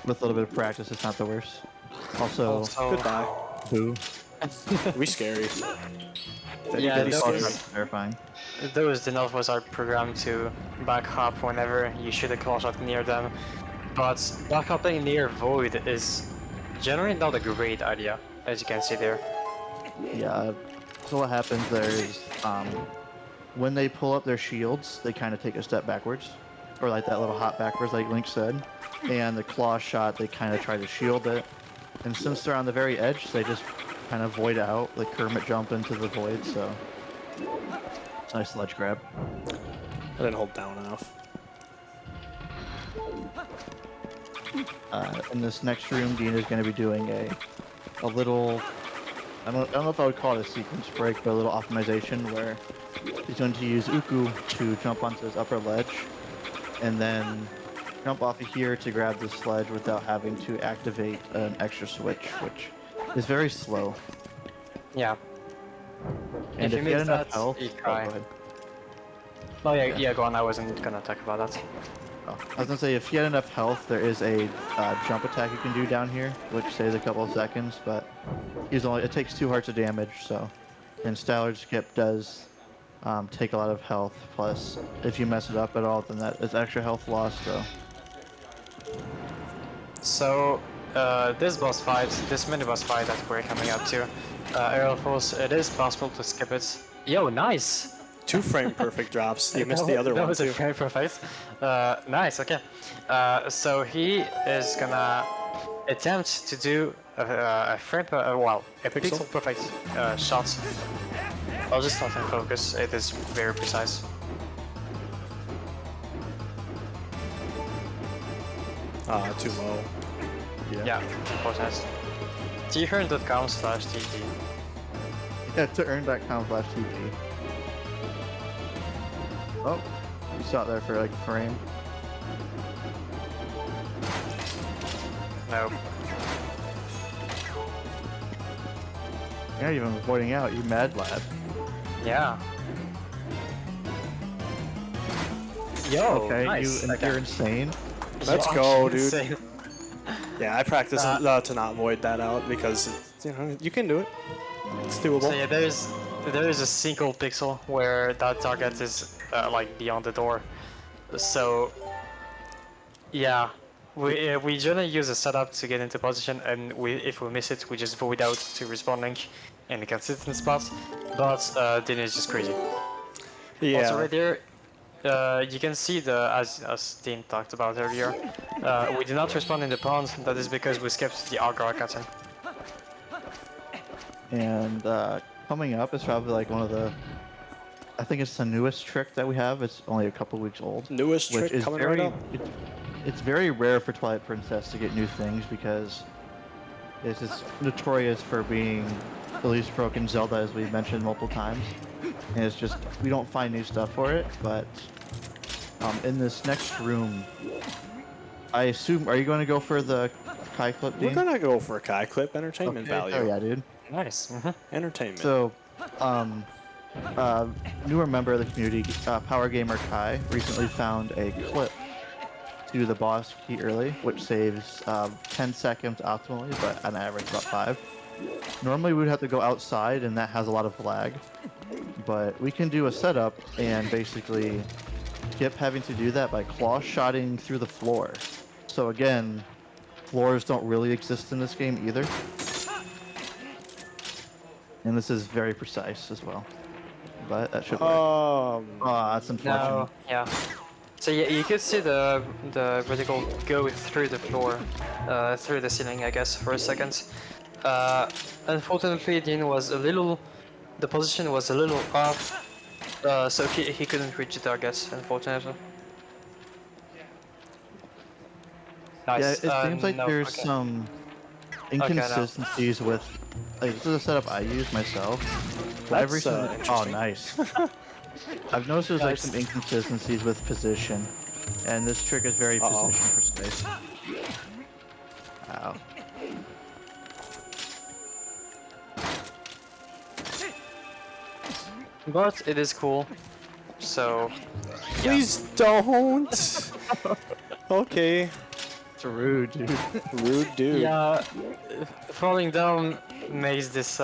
with a little bit of practice, it's not the worst. Also, Goodbye. boo. We scary. Yeah, Anybody that scary? was- Terrifying. Those Denelphos are programmed to back hop whenever you shoot a claw shot near them, but back hopping near Void is generally not a great idea, as you can see there. Yeah. So what happens there is, when they pull up their shields, they kind of take a step backwards, or like that little hop backwards, like Link said. And the claw shot, they kind of try to shield it. And since they're on the very edge, they just kind of void out, like Kermit jump into the void. So it's a nice ledge grab. I didn't hold down enough. In this next room, Dean is going to be doing a a little, I don't know if I would call it a sequence break, but a little optimization where he's going to use Uku to jump onto his upper ledge, and then jump off of here to grab the sledge without having to activate an extra switch, which is very slow. Yeah. And If if you you miss had enough that, health, you oh, cry. go ahead. Oh yeah, go on. I wasn't gonna talk about that. Oh, I was gonna say, if you had enough health, there is a jump attack you can do down here, which saves a couple of seconds, but it takes 2 hearts of damage, so. And Styler Skip does take a lot of health, plus if you mess it up at all, then that is extra health lost, so. So, this mini boss fight that we're coming up to, Aerial Force, it is possible to skip it. Yo, nice! 2 frame perfect drops. You missed the other that one was too. a frame perfect. Nice, okay. So he is gonna attempt to do a frame, a pixel perfect shot. I'll just not in focus, it is very precise. Too low. Yeah, unfortunate. tfern.com/TP. Yeah, to earn.com/TP. Oh, you saw it there for like a frame. No. You're not even avoiding out, you mad lad. Yeah. Yo, Okay, nice. you're insane. Let's You're go, actually dude. insane. Yeah, I practice to not void that out because you can do it. It's doable. So yeah, there is a single pixel where that target is like beyond the door. So yeah, we generally use a setup to get into position, and if we miss it, we just void out to respawning in a consistent spot. But then it's just crazy. Yeah. Also right there, you can see as Dean talked about earlier, we do not respawn in the pond. That is because we skipped the Agra cutscene. And coming up is probably like one of the, I think it's the newest trick that we have. It's only a couple weeks old. Newest which trick is coming very, right up. it's very rare for Twilight Princess to get new things because it's just notorious for being the least broken Zelda, as we've mentioned multiple times. And it's just, we don't find new stuff for it, but in this next room, I assume, are you going to go for the Kai clip, Dean? We're gonna go for Kai clip entertainment value. Oh yeah, dude. Nice. Entertainment. So, newer member of the community, Power Gamer Kai, recently found a clip to the boss key early, which saves 10 seconds optimally, but on average about 5. Normally we would have to go outside, and that has a lot of lag, but we can do a setup and basically skip having to do that by claw shotting through the floor. So again, floors don't really exist in this game either. And this is very precise as well. But that should work. That's unfortunate. No, yeah. So yeah, you could see the reticle go through the floor, through the ceiling, I guess, for a second. Unfortunately, Dean was the position was a little off, so he couldn't reach the target, unfortunately. Nice. Yeah, it seems like no, there's okay. some no. inconsistencies with, like, this is a setup I use myself. But every That's, single, oh, interesting. nice. I've noticed there's like Nice. some inconsistencies with position, and this trick is very Uh-oh. position precise. Wow. But it is cool. So Please don't. Okay. It's rude, dude. Rude dude. yeah, falling down makes this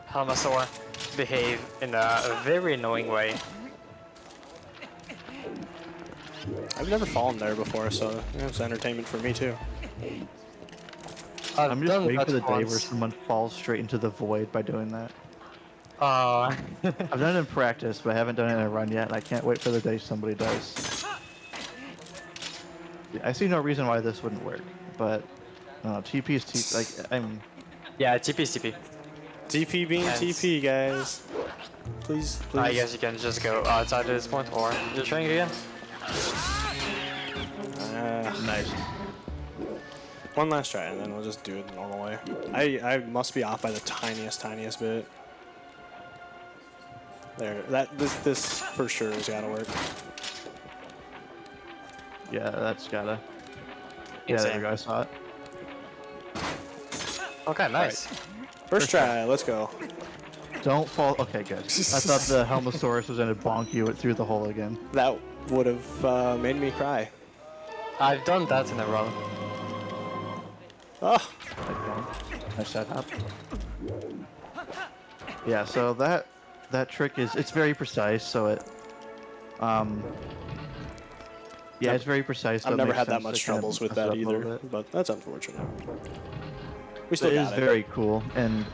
Halmasaur behave in a very annoying way. I've never fallen there before, so it's entertainment for me too. I'm just done waiting that for the day where once. someone falls straight into the void by doing that. Uh, I've done it in practice, but I haven't done it in a run yet, and I can't wait for the day somebody does. Yeah, I see no reason why this wouldn't work, but TP is TP. Like, yeah, TP is TP. TP being And- TP, guys. Please, please. I guess you can just go outside at this point, or you're trying again. nice. One last try, and then we'll just do it the normal way. I must be off by the tiniest bit. There, this for sure has got to work. Yeah, that's gotta. Yeah, there we go. I saw it. Okay, nice. First try, let's go. Don't fall. Okay, good. I thought the Helmosaurus was gonna bonk you through the hole again. That would have made me cry. I've done that in a row. Oh, I set up. Yeah, so that trick it's very precise. So it, yeah, it's very precise. So I've it never makes had that sense much to kind of troubles with mess it that up a little either, bit. but that's unfortunate. We It still is got it. very cool and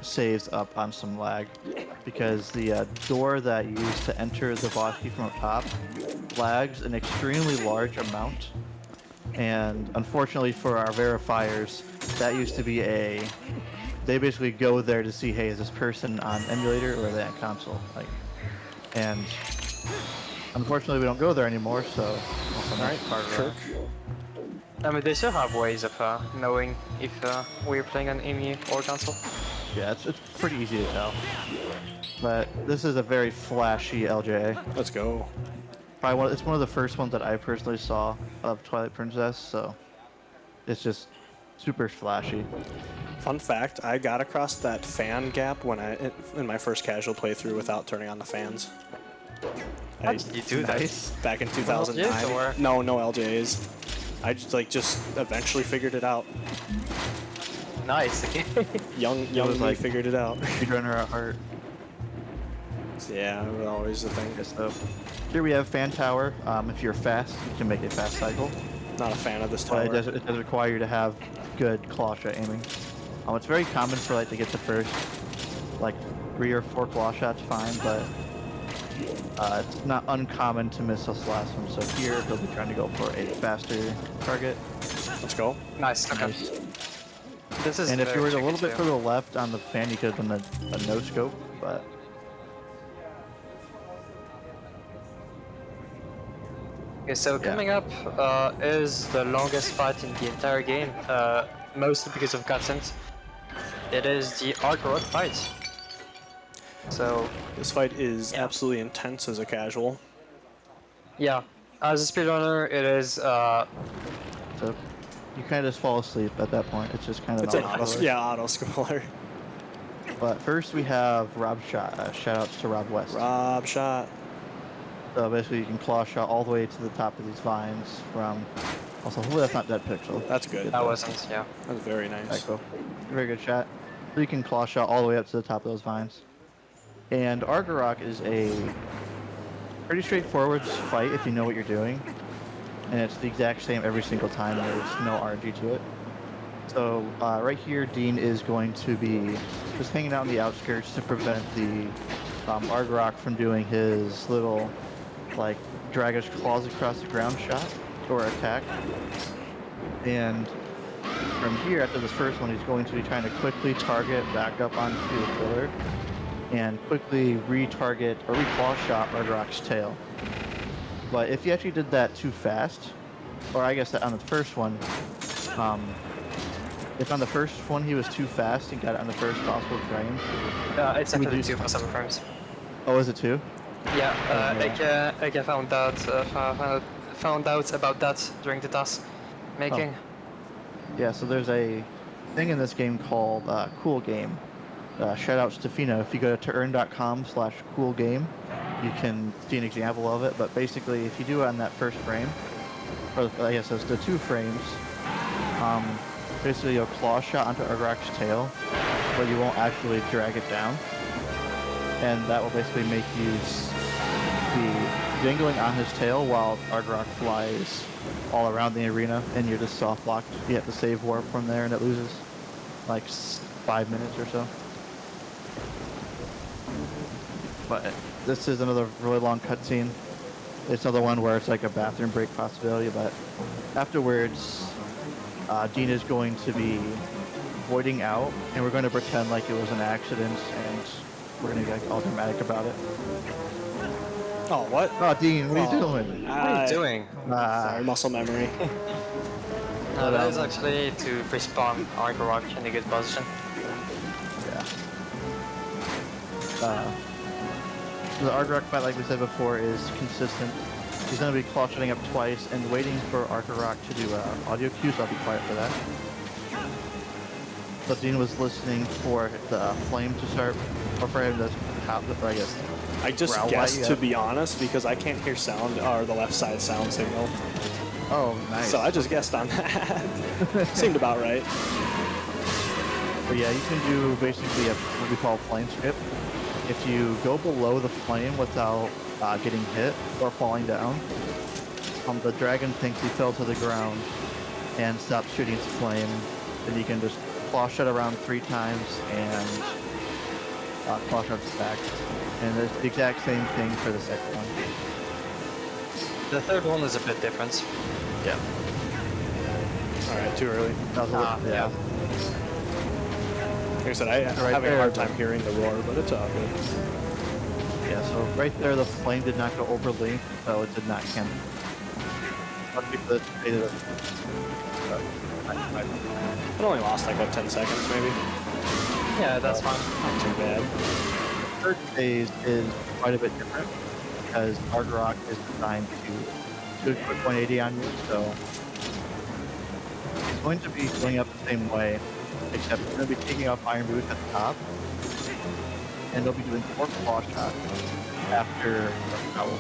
saves up on some lag because the door that you use to enter the boss key from up top lags an extremely large amount. And unfortunately for our verifiers, that used to be they basically go there to see, hey, is this person on emulator or are they on console? Like, and unfortunately we don't go there anymore, so. Alright, Kirk. I mean, they still have ways of knowing if we're playing on EMU or console. Yeah, it's pretty easy to tell. But this is a very flashy LJA. Let's go. Probably it's one of the first ones that I personally saw of Twilight Princess, so it's just super flashy. Fun fact, I got across that fan gap when in my first casual playthrough without turning on the fans. How did you do that? Nice. Back in 2009. LJs or? No LJs. I just eventually figured it out. Nice. Young was me like- figured it out. Speedrunner at heart. So yeah, it was always the thing. So here we have Fan Tower. If you're fast, you can make a fast cycle. Not a fan of this But tower. it does require you to have good claw shot aiming. It's very common for like to get the first like 3 or 4 claw shots fine, but it's not uncommon to miss this last one. So here he'll be trying to go for a faster target. Let's go. Nice. Okay. This is. And if you very were a little tricky bit too. further left on the fan, you could have done a no scope, but. Okay, so coming up is the longest fight in the entire game, mostly because of cutscenes. It is the Arc Road fight. So, This fight is absolutely intense as a casual. yeah, as a speedrunner, it is. So you kind of just fall asleep at that point. It's just kind of It's an auto. auto scroller. But first we have Rob Shot. Shout outs to Rob West. Rob shot. So basically you can claw shot all the way to the top of these vines from. Also, hopefully that's not Dead Pixel. That's good. That wasn't, yeah. That's very nice. Alright, cool. Very good shot. So you can claw shot all the way up to the top of those vines. And Argarok is a pretty straightforward fight if you know what you're doing. And it's the exact same every single time. There's no RNG to it. So right here, Dean is going to be just hanging out on the outskirts to prevent the Argarok from doing his little, like, drag his claws across the ground shot or attack. And from here, after this first one, he's going to be trying to quickly target back up onto the pillar and quickly re-target or re-claw shot Argarok's tail. But if you actually did that too fast, or I guess that on the first one, if on the first one he was too fast and got it on the first possible frame. It's Would actually you- 2 for 7 frames. Oh, is it two? Yeah, yeah. I found out about that during the task making. Yeah, so there's a thing in this game called Cool Game. Shout outs to Fino. If you go to earn.com/cool game, you can see an example of it. But basically, if you do it on that first frame, or I guess it's the 2 frames, basically you'll claw shot onto Argarok's tail, but you won't actually drag it down. And that will basically make you be dangling on his tail while Argarok flies all around the arena, and you're just soft locked. You have to save warp from there, and it loses like 5 minutes or so. But this is another really long cutscene. It's another one where it's like a bathroom break possibility, but afterwards, Dean is going to be voiding out, and we're going to pretend like it was an accident, and we're going to be like all dramatic about it. Oh, what? Oh, Dean, what are you Oh. doing? What are you doing? Sorry, muscle memory. that is actually to respawn Archer Rock in a good position. Yeah. The Archer fight, like we said before, is consistent. He's going to be claw shutting up twice and waiting for Archer Rock to do audio cues. I'll be quiet for that. But Dean was listening for the flame to start, or for him to have the, I guess. I just growl guessed, at to you. be honest, because I can't hear sound or the left side sound signal. Oh, nice. So I just guessed on that. Seemed about right. But yeah, you can do basically what we call flame skip. If you go below the flame without getting hit or falling down, the dragon thinks he fell to the ground and stops shooting its flame. Then you can just claw shut around 3 times and claw shut it back. And it's the exact same thing for the second one. The third one is a bit different. Yeah. Alright, too early. That was a little, yeah. Like I said, I'm Right having a there. hard time hearing the roar, but it's all good. Yeah, so right there the flame did not go over length, so it did not cancel. It only lost like, what, 10 seconds maybe? Yeah, that's fine. Not too bad. Third phase is quite a bit different because Archer Rock is designed to do a quick 180 on you, so it's going to be going up the same way, except it's going to be taking off Iron Boots at the top, and they'll be doing 4 claw shots after the Owl.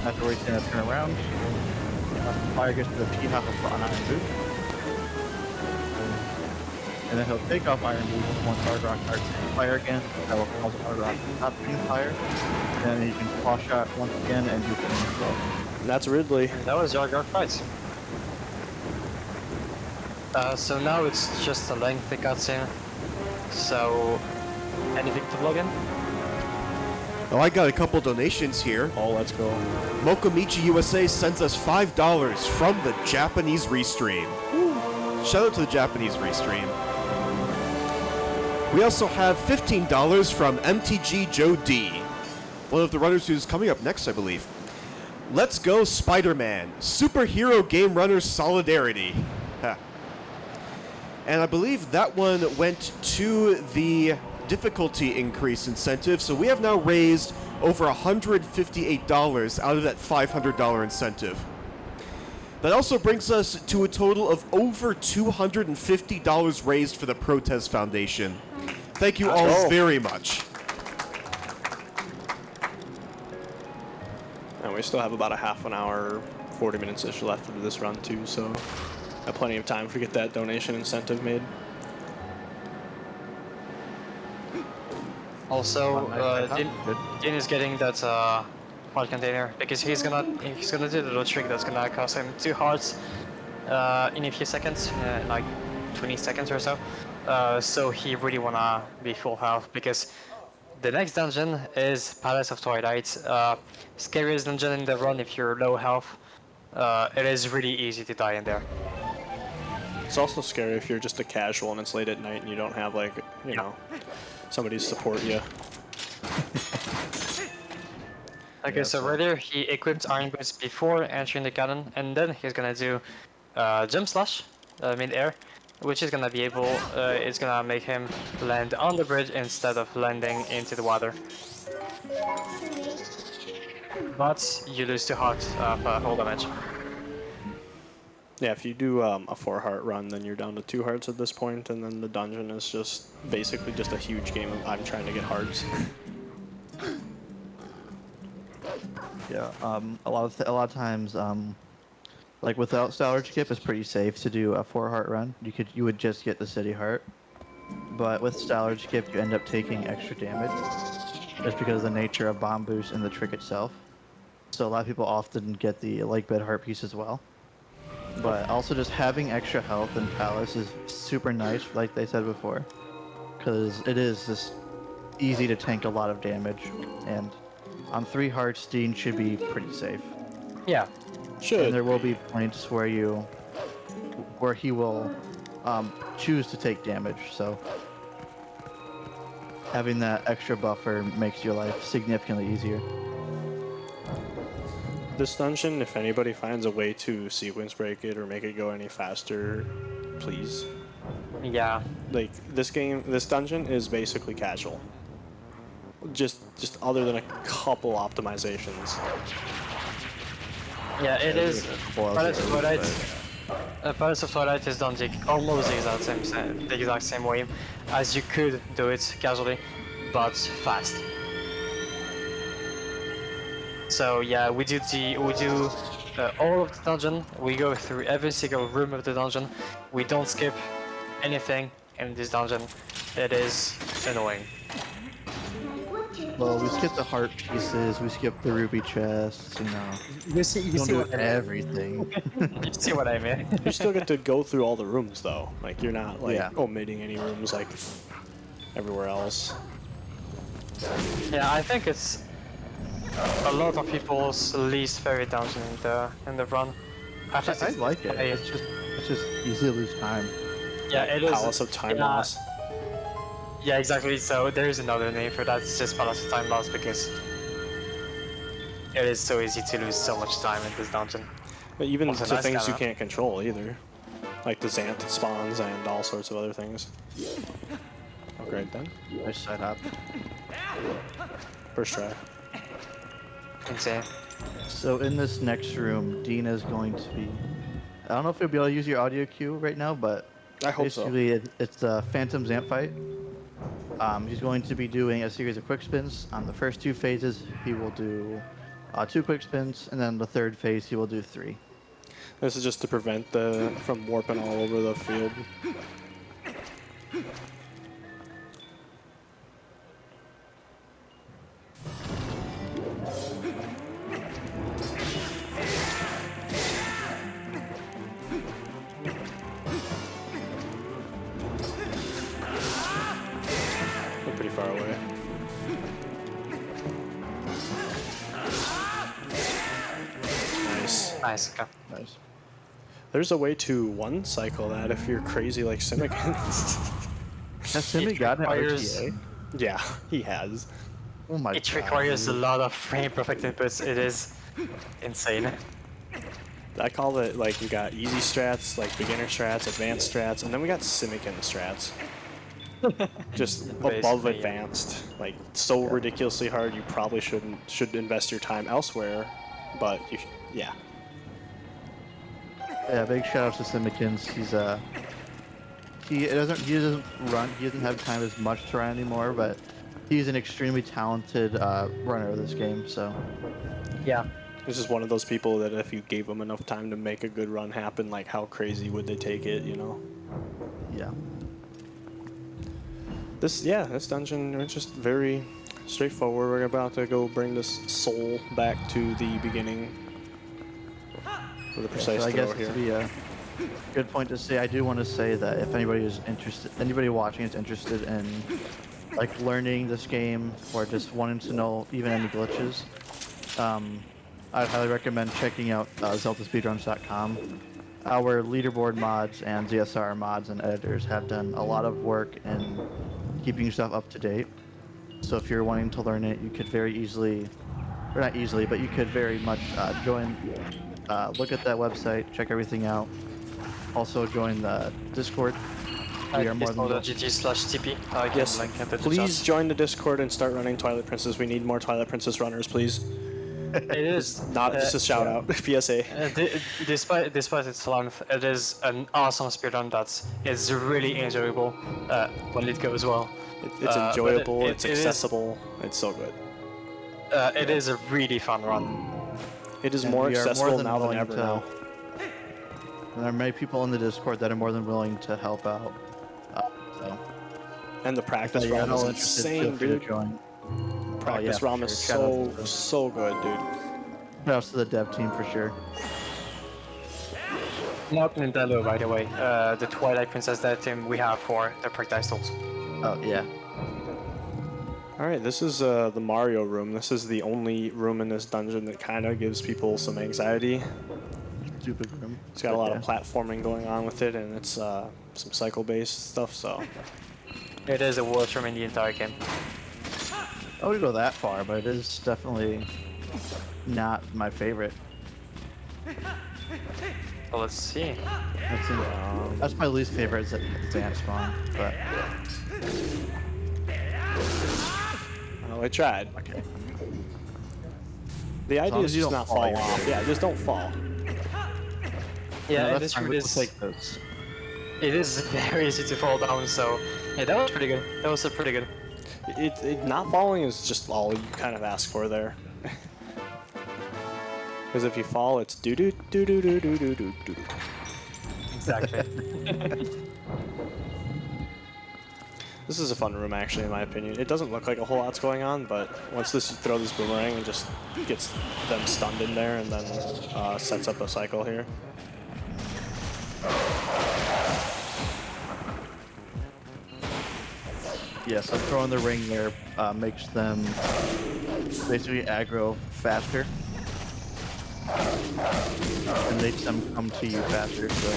Afterwards, he's going to turn around. Fire gets to the P-hop on Iron Boot. And then he'll take off Iron Boot once Hard Rock starts to fire again. That will cause Hard Rock to stop being fire. And then he can claw shot once again and do flame as well. And that's Ridley. That was your fight. So now it's just a lengthy cutscene. So, anything to plug in? Oh, I got a couple donations here. Oh, let's go. Mokomichi USA sends us $5 from the Japanese Restream. Shout out to the Japanese Restream. We also have $15 from MTG Joe D, one of the runners who's coming up next, I believe. Let's go Spider-Man, Superhero Game Runners Solidarity. Ha. And I believe that one went to the difficulty increase incentive, so we have now raised over $158 out of that $500 incentive. That also brings us to a total of over $250 raised for the Protest Foundation. Thank you all very much. And we still have about a half an hour, 40 minutes-ish left of this run too, so got plenty of time to get that donation incentive made. Also, Dean is getting that heart container because he's gonna do the little trick that's gonna cost him 2 hearts in a few seconds, like 20 seconds or so. So he really wanna be full health because the next dungeon is Palace of Twilight. Scariest dungeon in the run if you're low health. It is really easy to die in there. It's also scary if you're just a casual and it's late at night and you don't have, like, you know, somebody to support you. Okay, so right here, he equipped Iron Boots before entering the cannon, and then he's gonna do Jump Slash mid-air, which is gonna be able, it's gonna make him land on the bridge instead of landing into the water. But you lose 2 hearts of hull damage. Yeah, if you do a 4-heart run, then you're down to 2 hearts at this point, and then the dungeon is just basically just a huge game of I'm trying to get hearts. Yeah, a lot of times, like without Salvage Skip, it's pretty safe to do a 4-heart run. You would just get the city heart, but with Salvage Skip, you end up taking extra damage just because of the nature of bomb boost and the trick itself. So a lot of people often get the leg bed heart piece as well. But also just having extra health in Palace is super nice, like they said before, because it is just easy to tank a lot of damage, and on 3 hearts, Dean should be pretty safe. Yeah. And there will be points where he will choose to take damage. So having that extra buffer makes your life significantly easier. This dungeon, if anybody finds a way to sequence break it or make it go any faster, please. Yeah. Like this dungeon is basically casual. Just other than a couple optimizations. Yeah, it is. Well, Palace of but- Twilight. Palace of Twilight is done almost the exact same way as you could do it casually, but fast. So yeah, we do all of the dungeon. We go through every single room of the dungeon. We don't skip anything in this dungeon. It is annoying. Well, we skip the heart pieces, we skip the ruby chests, you know. You see We don't do what I mean. everything. You see what I mean? You still get to go through all the rooms though. Like you're not like Yeah. omitting any rooms like everywhere else. Yeah, I think it's a lot of people's least favorite dungeon in the run. I like it. It's just easy to lose time. Yeah, it is. Palace of Time yeah, Loss. Yeah, exactly. So there is another name for that. It's just Palace of Time Loss because it is so easy to lose so much time in this dungeon. But even Also to nice things you camera. can't control either. Like the Zant spawns and all sorts of other things. Oh, great then. Nice setup. First try. Insane. So in this next room, Dean is going to be... I don't know if you'll be able to use your audio cue right now, but I hope so. basically it's a Phantom Zant fight. He's going to be doing a series of quick spins. On the first 2 phases, he will do 2 quick spins, and then the 3rd phase, he will do 3. This is just to prevent from warping all over the field. We're pretty far away. Nice. Nice. Okay. Nice. There's a way to one cycle that if you're crazy like Simicans. Has Simi gotten an requires- OTA? Yeah, he has. Oh my It god. requires a lot of frame perfect inputs. It is insane. I call it like we got easy strats, like beginner strats, advanced strats, and then we got Simican strats. Just above Basically, yeah. advanced. Like so ridiculously hard you probably should invest your time elsewhere, but you yeah. Yeah, big shout out to Simikins. He doesn't have time as much to run anymore, but he's an extremely talented runner of this game. So Yeah. This is one of those people that if you gave them enough time to make a good run happen, like how crazy would they take it, you know? yeah, This dungeon is just very straightforward. We're about to go bring this soul back to the beginning. For the precise so I guess throw to here. be a good point to say, I do want to say that if anybody watching is interested in like learning this game or just wanting to know even any glitches, I'd highly recommend checking out ZeldaSpeedruns.com. Our leaderboard mods and ZSR mods and editors have done a lot of work in keeping yourself up to date. So if you're wanting to learn it, you could very easily, or not easily, but you could very much join, look at that website, check everything out. Also join the Discord. We are more than GT/TP. I can Yes, link it in the please chat. join the Discord and start running Twilight Princess. We need more Twilight Princess runners, please. It is Not just a shout out, PSA. Despite its length, it is an awesome speedrun that is really enjoyable when it goes well. It's but enjoyable, it it's is- accessible, it's so good. It is a really fun run. It is And more we are more accessible than now than willing ever to- now. There are many people in the Discord that are more than willing to help out. So And the practice if you're at realm is all interested, feel insane, free to dude. join. Practice for realm sure. is Shout out to so good, dude. Shout outs to the dev team for sure. Not Nintendo, by the way. The Twilight Princess that team we have for the practice tools. Oh yeah. Alright, this is the Mario room. This is the only room in this dungeon that kind of gives people some anxiety. Stupid room. It's got a lot of platforming going on with it, and it's some cycle-based stuff, so... It is the worst room in the entire game. I wouldn't go that far, but it is definitely not my favorite. Well, let's see. That's my least favorite is Zant spawn, but Well, I tried. okay. The idea long is as you just don't not fall, fall you're off. good. Yeah, just don't fall. Yeah, No, and that's this fine. room We'll is, take those. it is very easy to fall down, so yeah, that was pretty good. That was pretty good. It not falling is just all you kind of ask for there. Because if you fall, it's doo doo doo doo doo doo doo doo doo. Exactly. This is a fun room, actually, in my opinion. It doesn't look like a whole lot's going on, but once you throw this boomerang, it just gets them stunned in there and then sets up a cycle here. Yeah, so throwing the ring there makes them basically aggro faster. And makes them come to you faster, so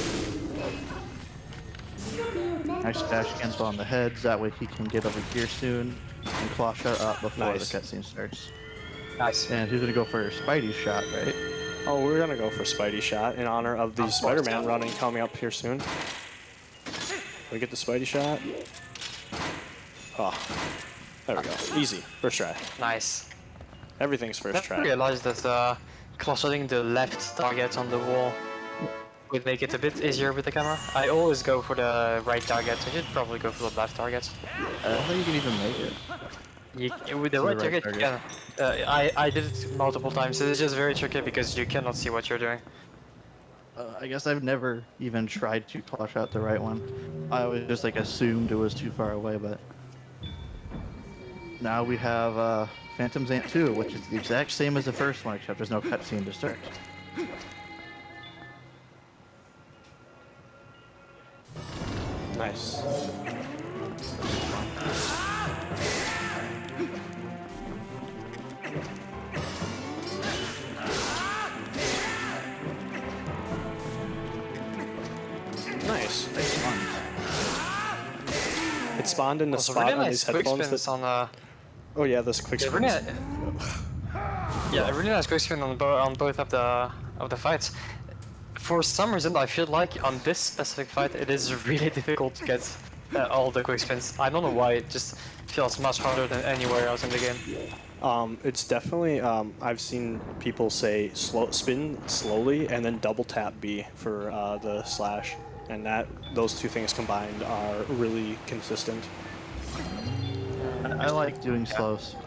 nice dash cancel on the heads, that way he can get over here soon and claw shot up before Nice. the cutscene starts. Nice. And he's gonna go for Spidey shot, right? Oh, we're gonna go for Spidey shot in honor of the Spider-Man running coming up here soon. We get the Spidey shot. Oh, there we go. Easy. First try. Nice. Everything's first I try. realized that clustering the left target on the wall would make it a bit easier with the camera. I always go for the right target, so you'd probably go for the left target. I don't think you can even make it. With the To right the right target, you can. I did it multiple times. It's just very tricky because you cannot see what you're doing. I guess I've never even tried to claw shot the right one. I always just like assumed it was too far away, but now we have Phantom's Ant 2, which is the exact same as the first one, except there's no cutscene to start. Nice. Nice. It spawned in the Also, spot really on nice these quick headphones spins that... on Oh yeah, this quick yeah, spins. yeah, a really nice quick spin on both of the fights. For some reason, I feel like on this specific fight, it is really difficult to get all the quick spins. I don't know why. It just feels much harder than anywhere else in the game. It's definitely, I've seen people say spin slowly and then double tap B for the slash. And those two things combined are really consistent. I like doing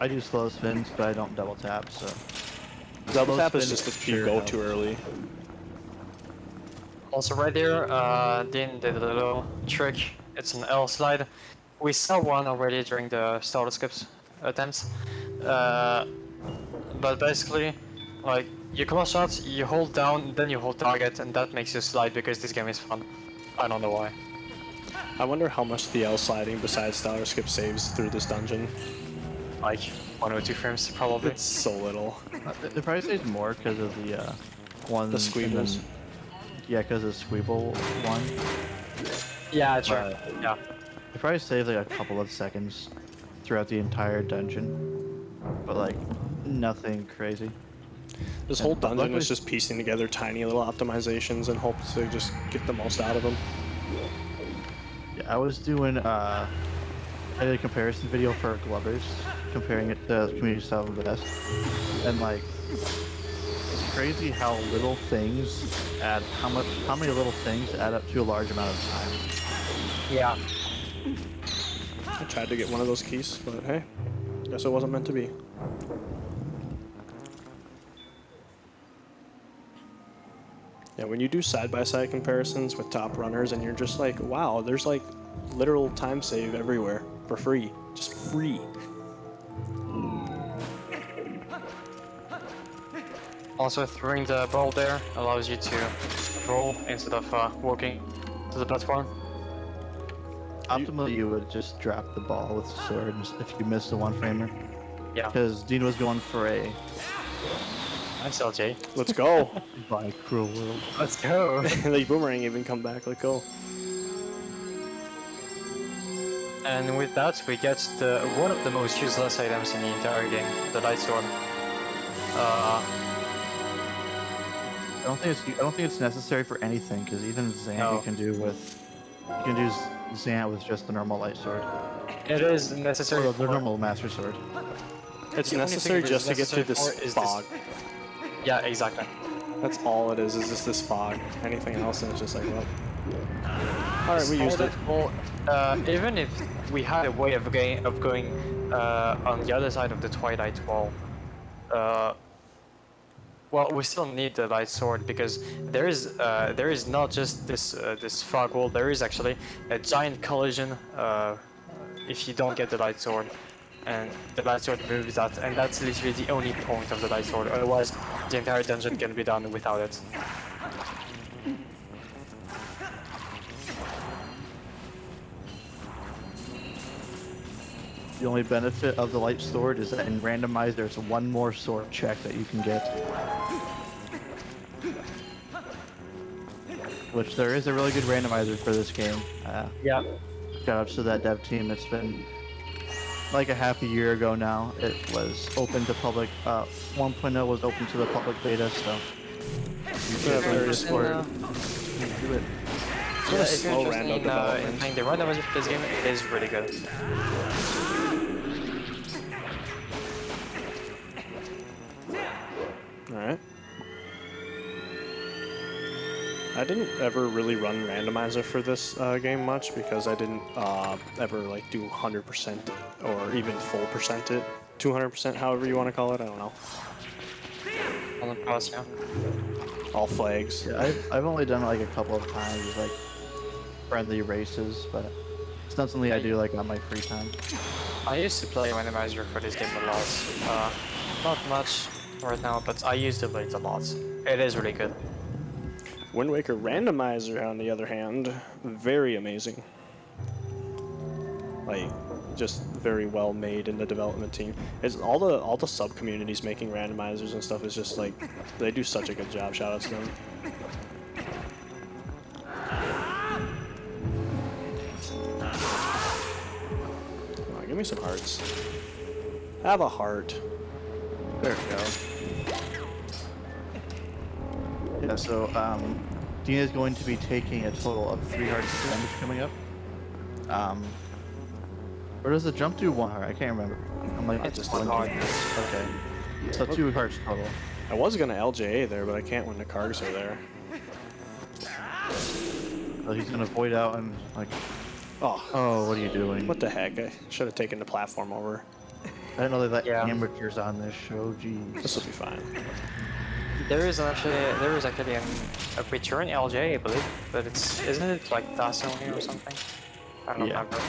I do slow spins, but I don't double tap, so. Double Slow tap is spin just if sure you go helps. too early. Also right there, Dean did a little trick. It's an L slide. We saw one already during the starter skips attempts. But basically, like, you cross shots, you hold down, then you hold target, and that makes you slide because this game is fun. I don't know why. I wonder how much the L sliding besides Stellar Skip saves through this dungeon. Like, 1 or 2 frames, probably. It's so little. It probably saves more because of the one. The squeebles. Yeah, because of the squeeble one. Yeah, sure. Yeah. It probably saves like a couple of seconds throughout the entire dungeon, but like nothing crazy. This whole dungeon luckily- is just piecing together tiny little optimizations and hope to just get the most out of them. Yeah, I was doing I did a comparison video for Glovers, comparing it to Community 7 Best, and like it's crazy how little things how many little things add up to a large amount of time. Yeah. I tried to get one of those keys, but hey, guess it wasn't meant to be. Yeah, when you do side-by-side comparisons with top runners and you're just like, wow, there's like literal time save everywhere for free. Just free. Also, throwing the ball there allows you to roll instead of walking to the platform. Optimally, you would just drop the ball with the sword if you miss the one framer. Yeah. Because Dean was going for a Nice LJ. Let's go. by cruel world. Let's go. The boomerang even come back. Let go. And with that, we get one of the most useless items in the entire game, the light sword. I don't think it's necessary for anything because even Zant No. you can do Zant with just the normal light sword. It is necessary. Or the normal master sword. It's The only necessary thing it is just to get through necessary this for is fog. Yeah, exactly. That's all it is just this fog. Anything else, and it's just like, well. Alright, we used it. Well, even if we had a way of going on the other side of the Twilight wall, well, we still need the light sword because there is not just this fog wall. There is actually a giant collision if you don't get the light sword, and the light sword moves that, and that's literally the only point of the light sword. Otherwise, the entire dungeon can be done without it. The only benefit of the light sword is that in randomized there's one more sword check that you can get. Which there is a really good randomizer for this game. Yeah. Shout out to that dev team. It's been like a half a year ago now. It was open to public. 1.0 was open to the public beta, so you Yeah, can very Discord. Do it. It's been a slow random in development. playing the randomizer for this game, it is really good. Alright. I didn't ever really run randomizer for this game much because I didn't ever like do 100% or even full percent it. 200%, however you want to call it, I don't know. On the pause, yeah. All flags. Yeah, I've only done it like a couple of times, like friendly races, but it's not something I do like on my free time. I used to play randomizer for this game a lot. Not much right now, but I used to play it a lot. It is really good. Wind Waker randomizer, on the other hand, very amazing. Like, just very well made in the development team. It's all the sub communities making randomizers and stuff is just like they do such a good job. Shout out to them. Come on, give me some hearts. Have a heart. There we go. Yeah, so Dean is going to be taking a total of 3 hearts of damage coming up. Or does the jump do 1 heart? I can't remember. I'm like, It's just 1 heart. Okay. So 2 hearts total. I was gonna LJA there, but I can't when the cargs are there. So he's gonna void out and like, oh, what are you doing? What the heck? I should have taken the platform over. I didn't know they let Yeah. amateurs on this show. Jeez. This will be fine. There is actually a return LJ, I believe, but isn't it like DAS only or something? I don't Yeah. remember.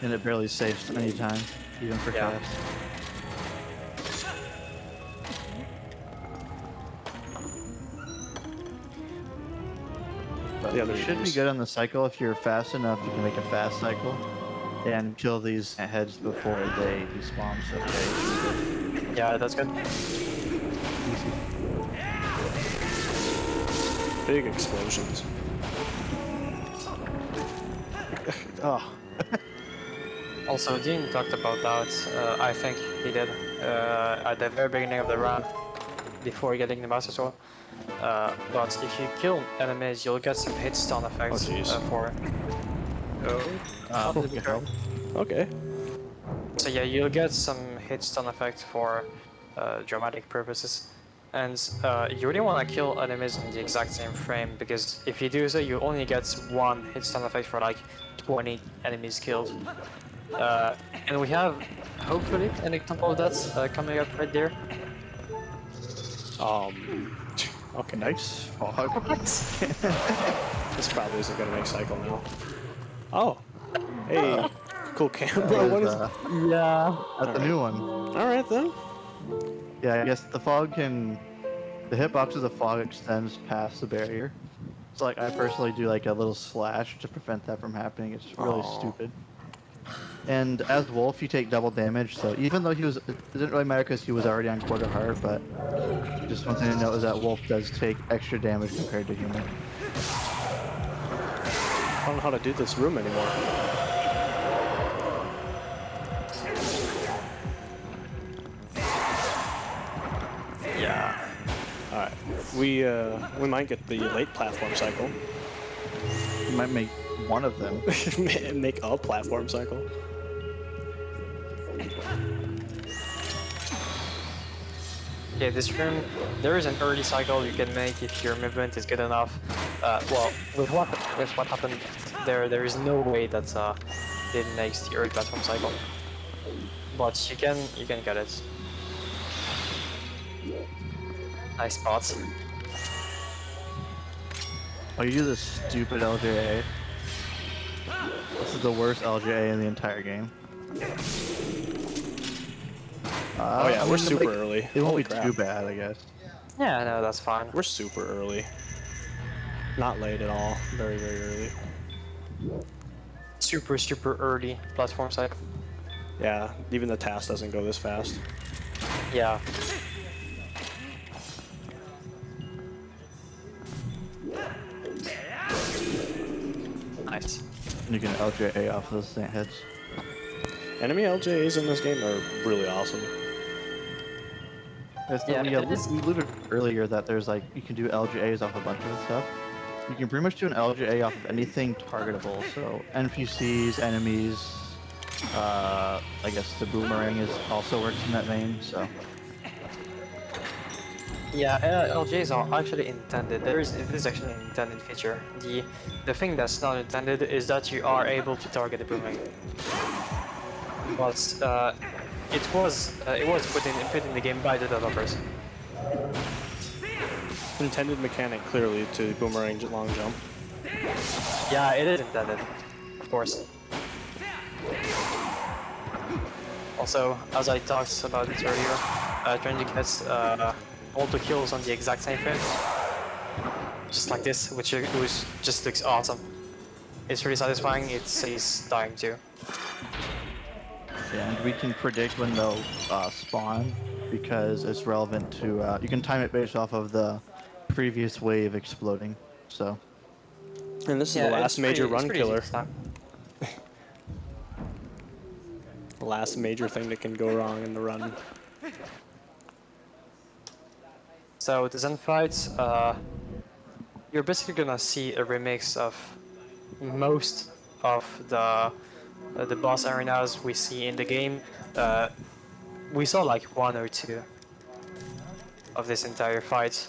And it barely saves any time, even for Yeah. caps. But Yeah, you there should it be is. good on the cycle if you're fast enough. You can make a fast cycle and kill these heads before they despawn. So okay, Yeah, that's good. easy. Big explosions. Oh, Also, Dean talked about that. I think he did at the very beginning of the round, before getting the Master Sword. But if you kill enemies, you'll get some hit stun effects Oh, jeez. for. What the hell? okay. So yeah, you'll get some hit stun effect for dramatic purposes. And you really want to kill enemies in the exact same frame, because if you do so, you only get 1 hit stun effect for like 20 enemies killed. And we have, hopefully, an example of that coming up right there. Okay. Nice fog. This probably isn't gonna make cycle now. Oh. Hey. Cool camera. That What was, is? Yeah. That's the new one. All right then. Yeah, I guess the fog can. The hitbox of the fog extends past the barrier. So like, I personally do like a little slash to prevent that from happening. It's really Aw. stupid. And as Wolf, you take double damage. So even though it didn't really matter because he was already on quarter heart, but just one thing to note is that Wolf does take extra damage compared to human. I don't know how to do this room anymore. Alright, we might get the late platform cycle. You might make one of them. Make a platform cycle. Okay, this room, there is an early cycle you can make if your movement is good enough. Well, with what happened there is no way that it makes the early platform cycle. But you can get it. Nice spots. Oh, you do this stupid LJA. This is the worst LJA in the entire game. Oh yeah, we're super early. It won't Holy be crap. too bad, I guess. Yeah, no, that's fine. We're super early. Not late at all. Very, very early. Super early platform cycle. Yeah, even the task doesn't go this fast. Yeah. Nice. And you can LJA off those heads. Enemy LJs in this game are really awesome. Yeah, We it is. alluded earlier that there's like, you can do LJAs off a bunch of stuff. You can pretty much do an LJA off of anything targetable, so NPCs, enemies, I guess the boomerang is also works in that vein, so. Yeah, LJs are actually intended. It is actually an intended feature. The thing that's not intended is that you are able to target the boomerang. But it was put in the game by the developers. Intended mechanic clearly to boomerang long jump. Yeah, it is intended, of course. Also, as I talked about it earlier, trying to get all the kills on the exact same frame, just like this, which just looks awesome. It's really satisfying. It saves time too. Yeah, and we can predict when they'll spawn because it's relevant to, you can time it based off of the previous wave exploding, so. And this is the last major run killer. The last major thing that can go wrong in the run. So the Zen fights, you're basically gonna see a remix of most of the boss arenas we see in the game. We saw like 1 or 2 of this entire fight.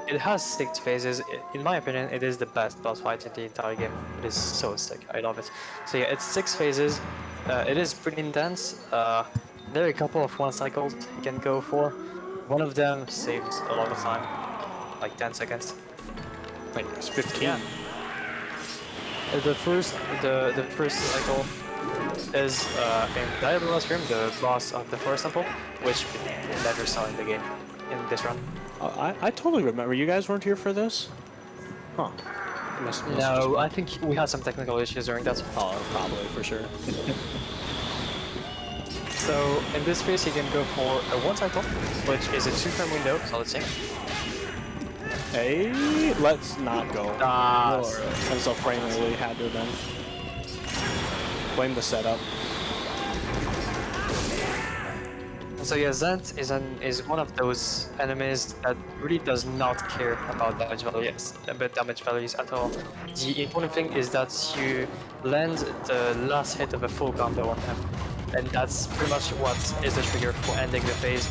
It has 6 phases. In my opinion, it is the best boss fight in the entire game. It is so sick. I love it. So yeah, it's 6 phases. It is pretty intense. There are a couple of one cycles you can go for. One of them saves a lot of time, like 10 seconds. Like it's 15. Yeah. The first cycle is in Diablo's room, the boss of the Forest Temple, which we never saw in the game in this run. I totally remember. You guys weren't here for this? Huh. No, I think we had some technical issues during that. Oh, probably, for sure. So in this phase you can go for a one cycle, which is a 2-frame window, so let's see. Hey, let's not go. That's a frame that really had to have been. Blame the setup. So yeah, Zant is one of those enemies that really does not care about damage values at all. The important thing is that you land the last hit of a full combo on him, and that's pretty much what is the trigger for ending the phase.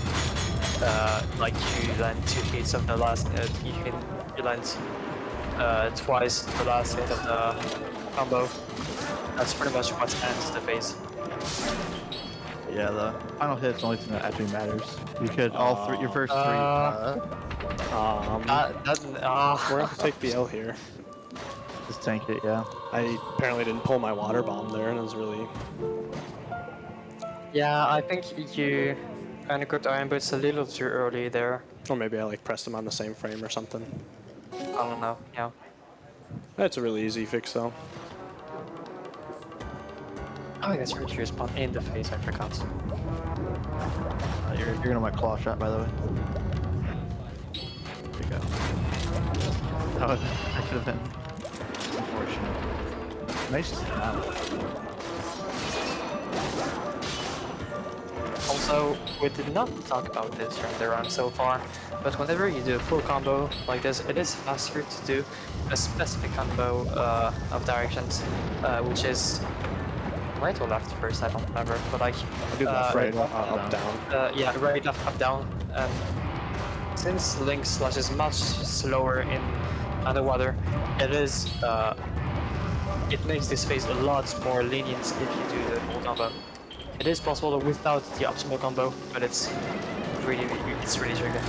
Like you land 2 hits of the last, you land twice the last hit of the combo. That's pretty much what ends the phase. Yeah, the final hit's the only thing that actually matters. You could your first 3. We're gonna have to take the L here. Just tank it, yeah. I apparently didn't pull my water bomb there, and it was really... Yeah, I think you kind of got Iron Boots a little too early there. Or maybe I like pressed them on the same frame or something. I don't know, yeah. That's a really easy fix though. Oh, that's right, you spawn in the face, I forgot. You're gonna want claw shot, by the way. There you go. That could have been unfortunate. Nice. Also, we did not talk about this during the run so far, but whenever you do a full combo like this, it is faster to do a specific combo of directions, which is right or left first, I don't remember, but like... Do left, right, left, up, down. yeah, right, left, up, down. Since Link Slash is much slower in underwater, it is... it makes this phase a lot more lenient if you do the full combo. It is possible without the optimal combo, but it's really tricky.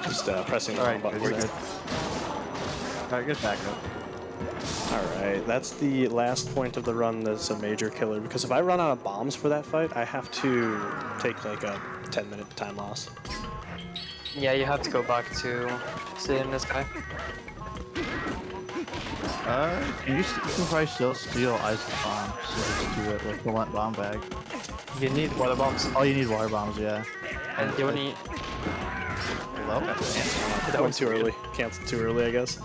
Just pressing the Alright, button. we're good. Alright, get back up. Alright, that's the last point of the run that's a major killer, because if I run out of bombs for that fight, I have to take like a 10-minute time loss. Yeah, you have to go back to seeing this guy. You can probably still steal ice bombs so just do it with the bomb bag. You need water bombs. Oh, you need water bombs, yeah. And you only... Low? That went too early. Canceled too early, I guess.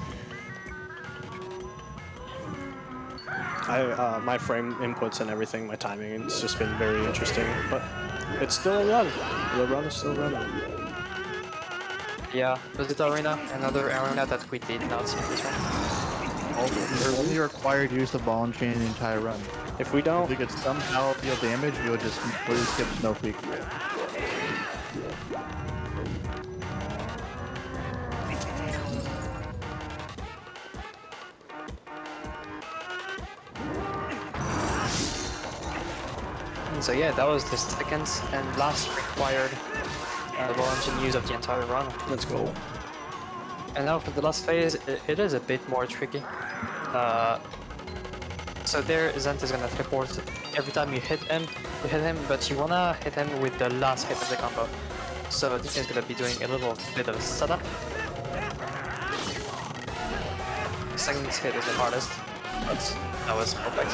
My frame inputs and everything, my timing, it's just been very interesting, but it's still a run. The run is still running. Yeah, was it arena? Another arena that we did not see this one. You're only required to use the ball and chain the entire run. If we don't, If you could somehow deal damage, you'll just completely skip Snow Peak. So yeah, that was the second and last required ball engine use of the entire run. let's go. And now for the last phase, it is a bit more tricky. So there, Zent is gonna teleport every time you hit him, but you wanna hit him with the last hit of the combo. So this is gonna be doing a little bit of setup. Second hit is the hardest, but that was perfect.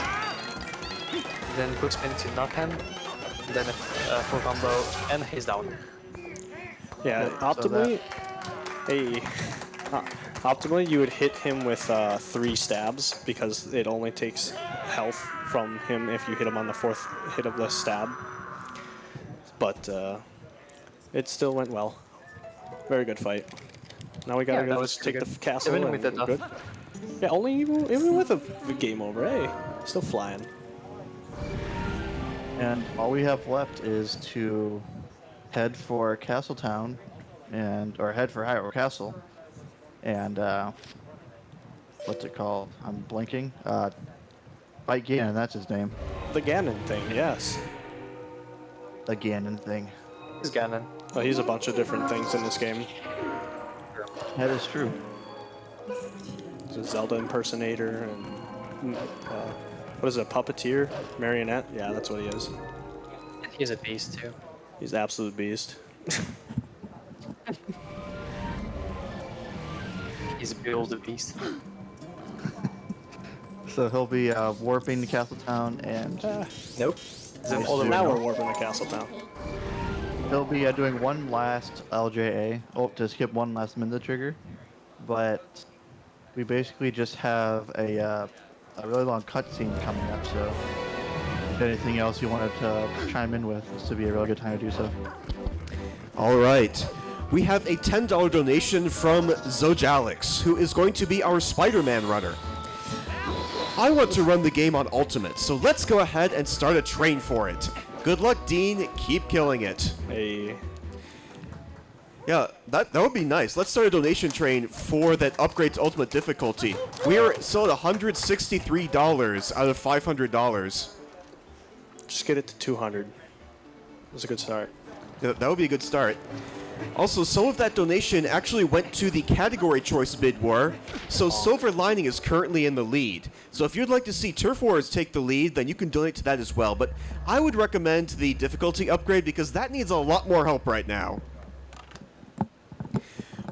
Then quick spin to knock him, then a full combo, and he's down. Yeah, so optimally, optimally you would hit him with 3 stabs because it only takes health from him if you hit him on the 4th hit of the stab. But it still went well. Very good fight. Now we gotta that go was just take pretty the good. castle Even and with the we're good. Yeah, only even with a game over, hey, still flying. And all we have left is to head for Castletown, or head for Hyrule Castle, and what's it called? I'm blinking. Fight Ganon, that's his name. The Ganon thing, yes. The Ganon thing. He's Ganon. Oh, he's a bunch of different things in this game. That is true. He's a Zelda impersonator and what is it, a puppeteer? Marionette? Yeah, that's what he is. And he's a beast too. He's an absolute beast. He's build a beast. So he'll be warping to Castletown, and Nope. Now we're warping to Castletown. he'll be doing one last LJA. Oh, to skip one last minute trigger. But we basically just have a really long cutscene coming up, so if anything else you wanted to chime in with, this would be a really good time to do so. All right. We have a $10 donation from Zojalix, who is going to be our Spider-Man runner. I want to run the game on Ultimate, so let's go ahead and start a train for it. Good luck, Dean. Keep killing it. Hey. Yeah, that would be nice. Let's start a donation train for that upgrade to Ultimate difficulty. We are still at $163 out of $500. Just get it to 200. That's a good start. That would be a good start. Also, some of that donation actually went to the category choice bid war, so Silver Lining is currently in the lead. So if you'd like to see Turf Wars take the lead, then you can donate to that as well. But I would recommend the difficulty upgrade because that needs a lot more help right now.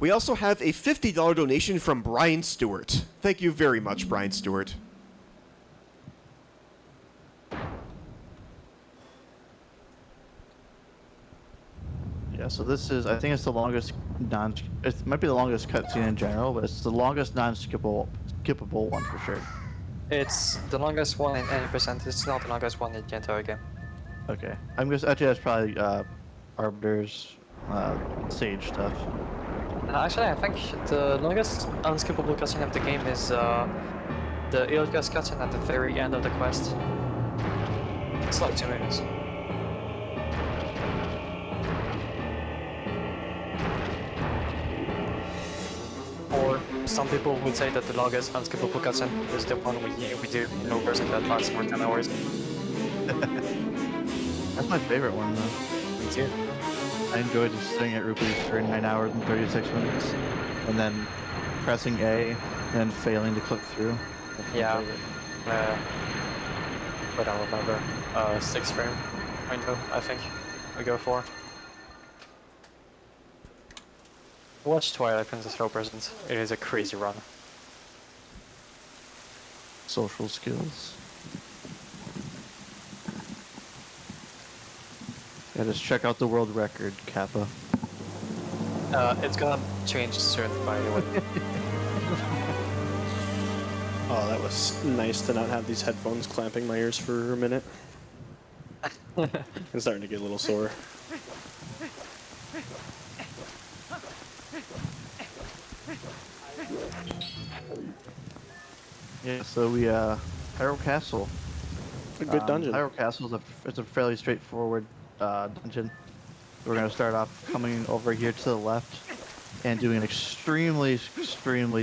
We also have a $50 donation from Brian Stewart. Thank you very much, Brian Stewart. Yeah, so this is, I think it's the longest it might be the longest cutscene in general, but it's the longest non-skippable one for sure. It's the longest one in any percent. It's not the longest one in the entire game. Okay. I'm just actually that's probably Arbiter's Sage stuff. Actually, I think the longest unskippable cutscene of the game is the Ilgas cutscene at the very end of the quest. It's like 2 minutes. Or some people would say that the longest unskippable cutscene is the one we do in Overson that lasts for 10 hours. That's my favorite one though. Me too. I enjoyed just sitting at Rupees for 9 hours and 36 minutes, and then pressing A and then failing to click through. That's my Yeah. favorite. I don't remember. 6 frame window, I think we go for. Watch Twilight Princess Throw Present. It is a crazy run. Social skills. Yeah, just check out the world record, Kappa. It's gonna change soon, by the way. Oh, that was nice to not have these headphones clamping my ears for a minute. I'm starting to get a little sore. Yeah, so we Hyrule Castle. A good dungeon. Hyrule Castle is it's a fairly straightforward dungeon. We're gonna start off coming over here to the left and doing an extremely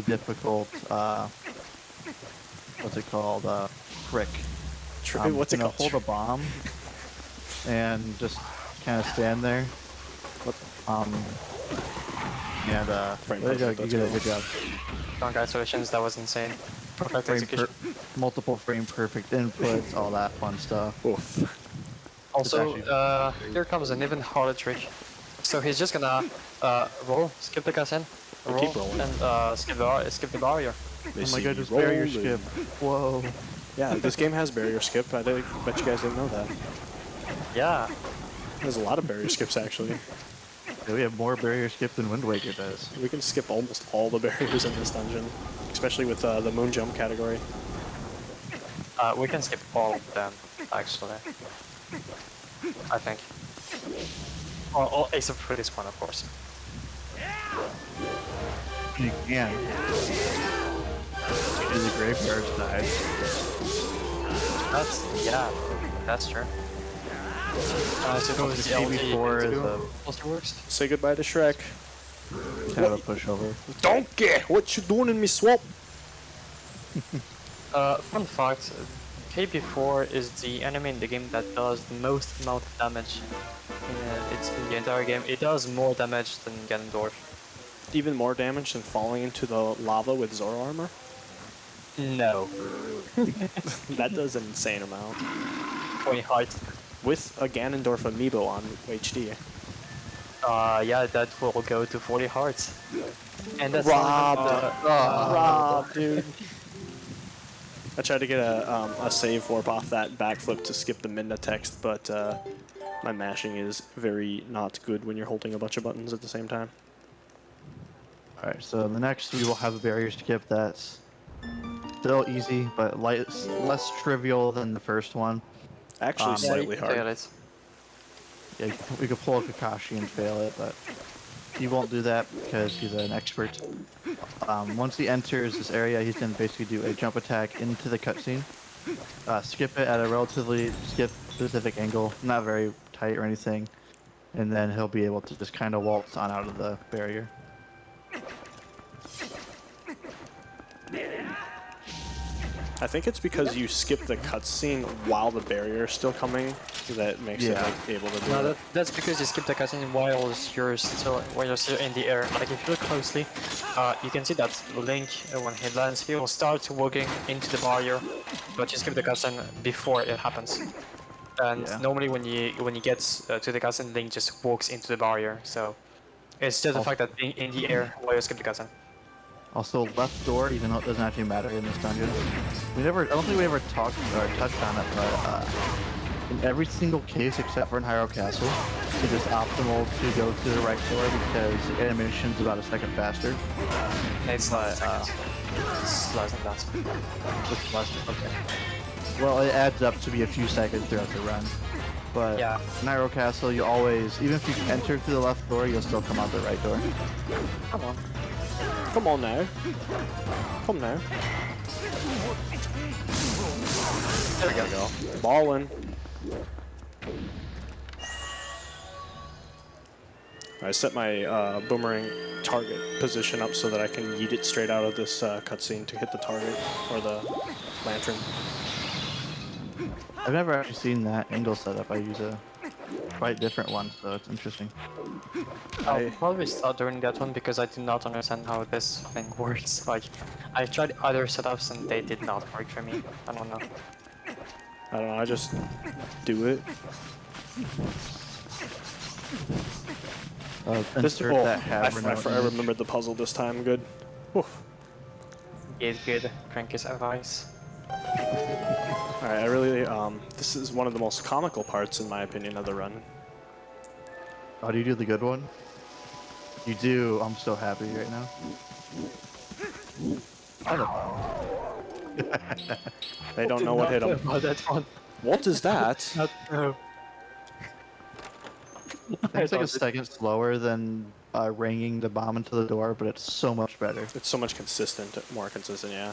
difficult what's it called trick. What's it Gonna called? hold a bomb and just kind of stand there. And Frame there you go, perfect, you that's did a good job. Congratulations, that was insane. Perfect execution. Multiple frame perfect inputs, all that fun stuff. Oof. Also, actually here comes an even harder trick. So he's just gonna roll, skip the cutscene, roll, Keep rolling. and skip the barrier. They Oh see my me god, just barrier rolling. skip. Whoa. Yeah, this game has barrier skip. Bet you guys didn't know that. Yeah. There's a lot of barrier skips actually. Yeah, we have more barrier skip than Wind Waker does. We can skip almost all the barriers in this dungeon, especially with the moon jump category. We can skip all of them, actually. I think. Or except for this one, of course. You can. Do the graveyard side. Yeah, that's true. I suppose the KB4 is LG also works. Say goodbye to Shrek. kind of a pushover. Donkey, what you doing in me swamp? Fun fact, KB4 is the enemy in the game that does the most amount of damage. It's in the entire game. It does more damage than Ganondorf. Even more damage than falling into the lava with Zoro armor? No. That does an insane amount. 20 height. With a Ganondorf amiibo on HD. Yeah, that will go to 40 hearts. And that's Rob, dude. I tried to get a save warp off that backflip to skip the Midna text, but my mashing is very not good when you're holding a bunch of buttons at the same time. Alright, so the next we will have a barrier skip that's still easy, but less trivial than the first one. Actually, slightly hard. Yeah, we could pull a Kakashi and fail it, but he won't do that because he's an expert. Once he enters this area, he's going to basically do a jump attack into the cutscene. Skip it at a relatively specific angle, not very tight or anything, and then he'll be able to just kind of waltz on out of the barrier. I think it's because you skip the cutscene while the barrier is still coming that makes it like, able to do No, it. that's because you skip the cutscene while you're still in the air. Like if you look closely, you can see that Link, when he lands, he will start walking into the barrier, but you skip the cutscene before it happens. And normally when he gets to the cutscene, Link just walks into the barrier. So it's just the fact that being in the air while you skip the cutscene. Also, left door, even though it doesn't actually matter in this dungeon. I don't think we ever talked or touched on it, but In every single case except for in Hyrule Castle, it is optimal to go to the right door because the animation's about a second faster. It's not seconds. It's less than that. It's less. Okay. Well, it adds up to be a few seconds throughout the run. But Yeah. in Hyrule Castle, you always, even if you enter through the left door, you'll still come out the right door. Come on. Come on now. Come now. There we go. Ballin'. I set my boomerang target position up so that I can yeet it straight out of this cutscene to hit the target or the lantern. I've never actually seen that angle setup. I use a quite different one, so it's interesting. I'll probably start doing that one because I do not understand how this thing works. Like, I tried other setups and they did not work for me. I don't know. I don't know, I just do it. Insert that hammer note I image. remembered the puzzle this time, good. Whew. Good. Cranky's advice. Alright, I really, this is one of the most comical parts, in my opinion, of the run. Oh, do you do the good one? You do. I'm so happy right now. I don't know. They don't know what hit them. Oh, that one. What is that? No. It's like a second slower than ringing the bomb into the door, but it's so much better. It's so much more consistent, yeah.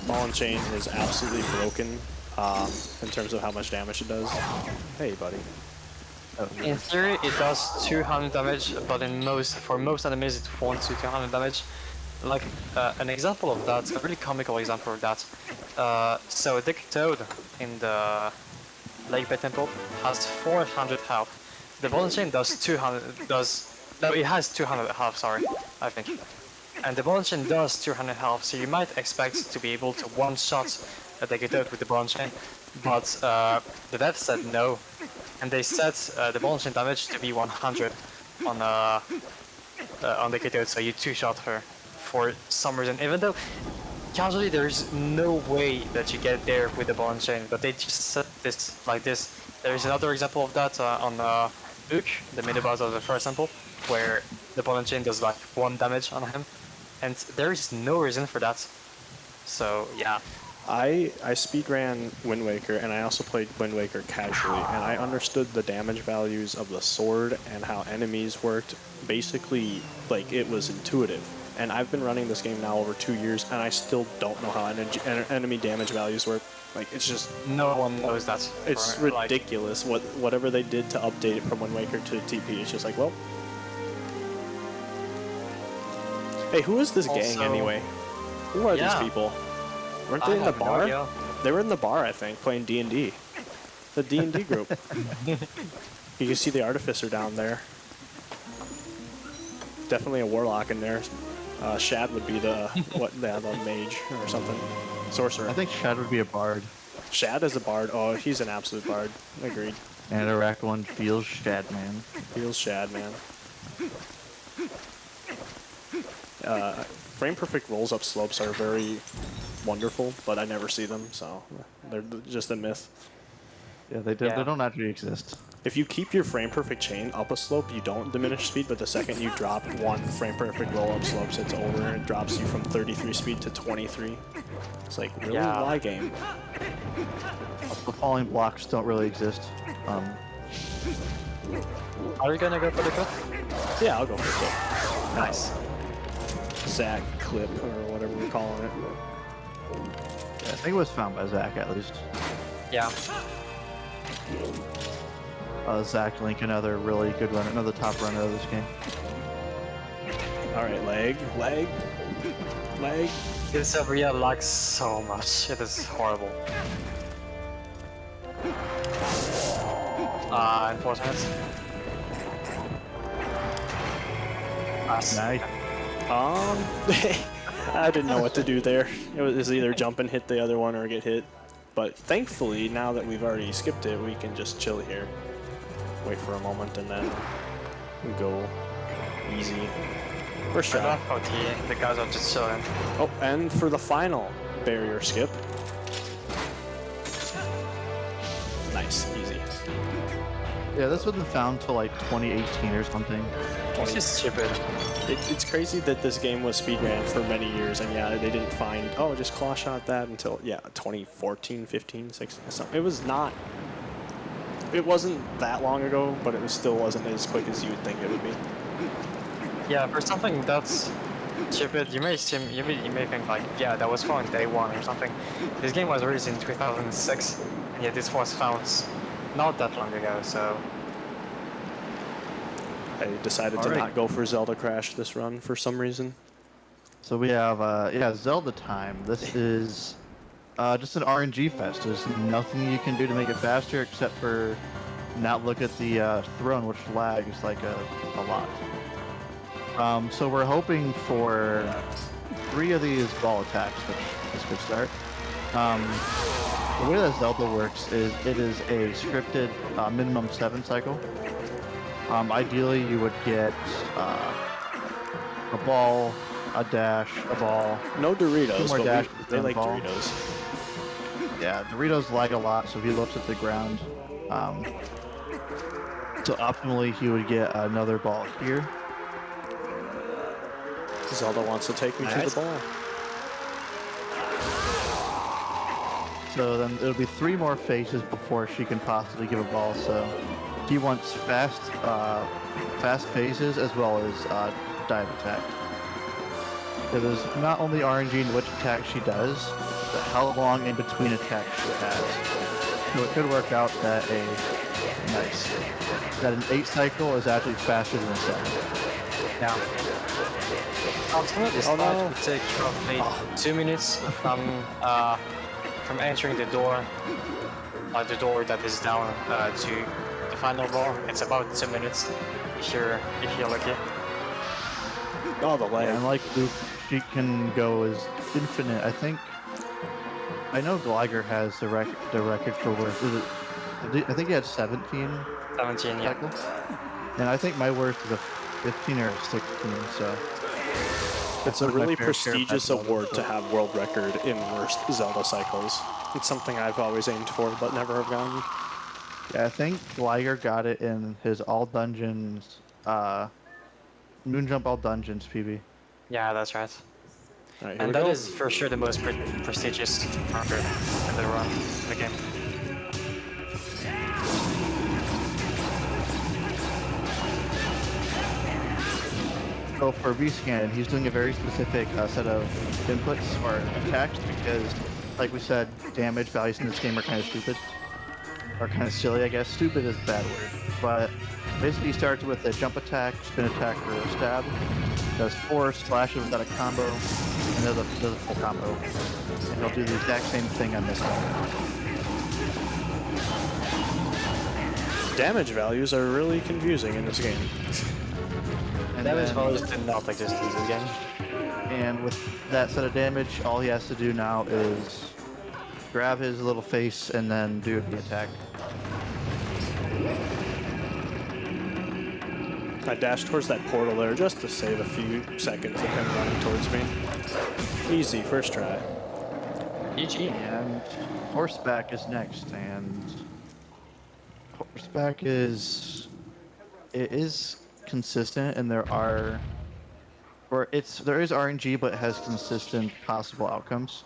Ball and chain is absolutely broken in terms of how much damage it does. Hey, buddy. In theory, it does 200 damage, but for most enemies, it won't do 200 damage. Like, an example of that, a really comical example of that. So, Dick Toad in the Lake Bay Temple has 400 health. The Ball and Chain does 200, no, it has 200 health, sorry, I think. And the Ball and Chain does 200 health, so you might expect to be able to one-shot Dick Toad with the Ball and Chain, but the devs said no. And they set the Ball and Chain damage to be 100 on the Toad, so you two-shot her for some reason. Even though casually there's no way that you get there with the Ball and Chain, but they just set this like this. There is another example of that on Ook, the mini boss of the first temple, where the Ball and Chain does like 1 damage on him, and there is no reason for that. So yeah. I speedran Wind Waker, and I also played Wind Waker casually, and I understood the damage values of the sword and how enemies worked. Basically, like, it was intuitive. And I've been running this game now over 2 years, and I still don't know how enemy damage values work. Like, it's just... No one knows that. It's ridiculous. Whatever they did to update it from Wind Waker to TP, it's just like, well... Hey, who is this gang, anyway? Who are these people? Weren't they in the bar? No, they were in the bar, I think, playing D&D. The D&D group. You can see the Artificer down there. Definitely a Warlock in there. Shad would be the the mage or something. Sorcerer. I think Shad would be a bard. Shad is a bard. Oh, he's an absolute bard. Agreed. And Iraq one feels Shad, man. Feels Shad, man. Frame perfect rolls up slopes are very wonderful, but I never see them, so they're just a myth. Yeah, they don't actually exist. If you keep your frame perfect chain up a slope, you don't diminish speed, but the second you drop one frame perfect roll up slopes, it's over and it drops you from 33 speed to 23. It's like, really? Yeah. Why game? The falling blocks don't really exist. Are you gonna go for the cut? Yeah, I'll go for it. Nice. Zach clip, or whatever we're calling it. Yeah, I think it was found by Zach at least. Yeah. Zach Link, another really good runner, another top runner of this game. Alright, leg. This area lags so much. It is horrible. Enforcement. Nice. I didn't know what to do there. It was either jump and hit the other one or get hit. But thankfully, now that we've already skipped it, we can just chill here. Wait for a moment and then we go. Easy. First I try. love how the guys are just chilling. Oh, and for the final barrier skip. Nice, easy. Yeah, this wasn't found till like 2018 or something. It's just stupid. It's crazy that this game was speedran for many years, and yeah, they didn't find, oh, just claw shot that until, yeah, 2014, 15, 16, something. It was not, it wasn't that long ago, but it still wasn't as quick as you would think it would be. Yeah, for something that's stupid, you may think like, yeah, that was found day one or something. This game was released in 2006, and yet this was found not that long ago, so... I decided to Alright. not go for Zelda Crash this run for some reason. So we have, yeah, Zelda time. This is just an RNG fest. There's nothing you can do to make it faster except for not look at the throne, which lags like a lot. So we're hoping for 3 of these ball attacks, which is a good start. The way that Zelda works is it is a scripted minimum 7 cycle. Ideally, you would get a ball, a dash, a ball. No Doritos, 2 more but dashes, they then like ball. Doritos. Yeah, Doritos lag a lot, so if he looks at the ground. So optimally, he would get another ball here. Zelda wants to take me to Nice. the ball. So then it'll be 3 more phases before she can possibly give a ball. So he wants fast phases as well as dive attack. So there's not only RNG in which attack she does, but how long in between attacks she has. So it could work out that an 8 cycle is actually faster than a 7. Yeah. Ultimately, this Oh, fight no. would take roughly 2 minutes from entering the door that is down to the final ball. It's about 2 minutes if you're lucky. Oh, the lag. And like Luke, she can go as infinite. I know Gliger has the record for worst. I think he had 17 17, yeah. cycles. And I think my worst is a 15 or a 16, so... It's a Put my really fair share of prestigious Zelda, award so- to have world record in worst Zelda cycles. It's something I've always aimed for, but never have gotten. Yeah, I think Gliger got it in his all dungeons, Moonjump all dungeons PB. Yeah, that's right. All right, here we And that go. is for sure the most prestigious record in the run in the game. So for V-Scan, he's doing a very specific set of inputs or attacks because, like we said, damage values in this game are kind of stupid. Or kind of silly, I guess. Stupid is a bad word. But basically he starts with a jump attack, spin attack, or a stab. Does 4 slashes without a combo, and does a full combo. And he'll do the exact same thing on this one. Damage values are really confusing in this game. And Damage then- values did not exist in this game. And with that set of damage, all he has to do now is grab his little face and then do the attack. I dashed towards that portal there just to save a few seconds of him running towards me. Easy, first try. GG. And horseback is next, and horseback is consistent, and there is RNG, but it has consistent possible outcomes.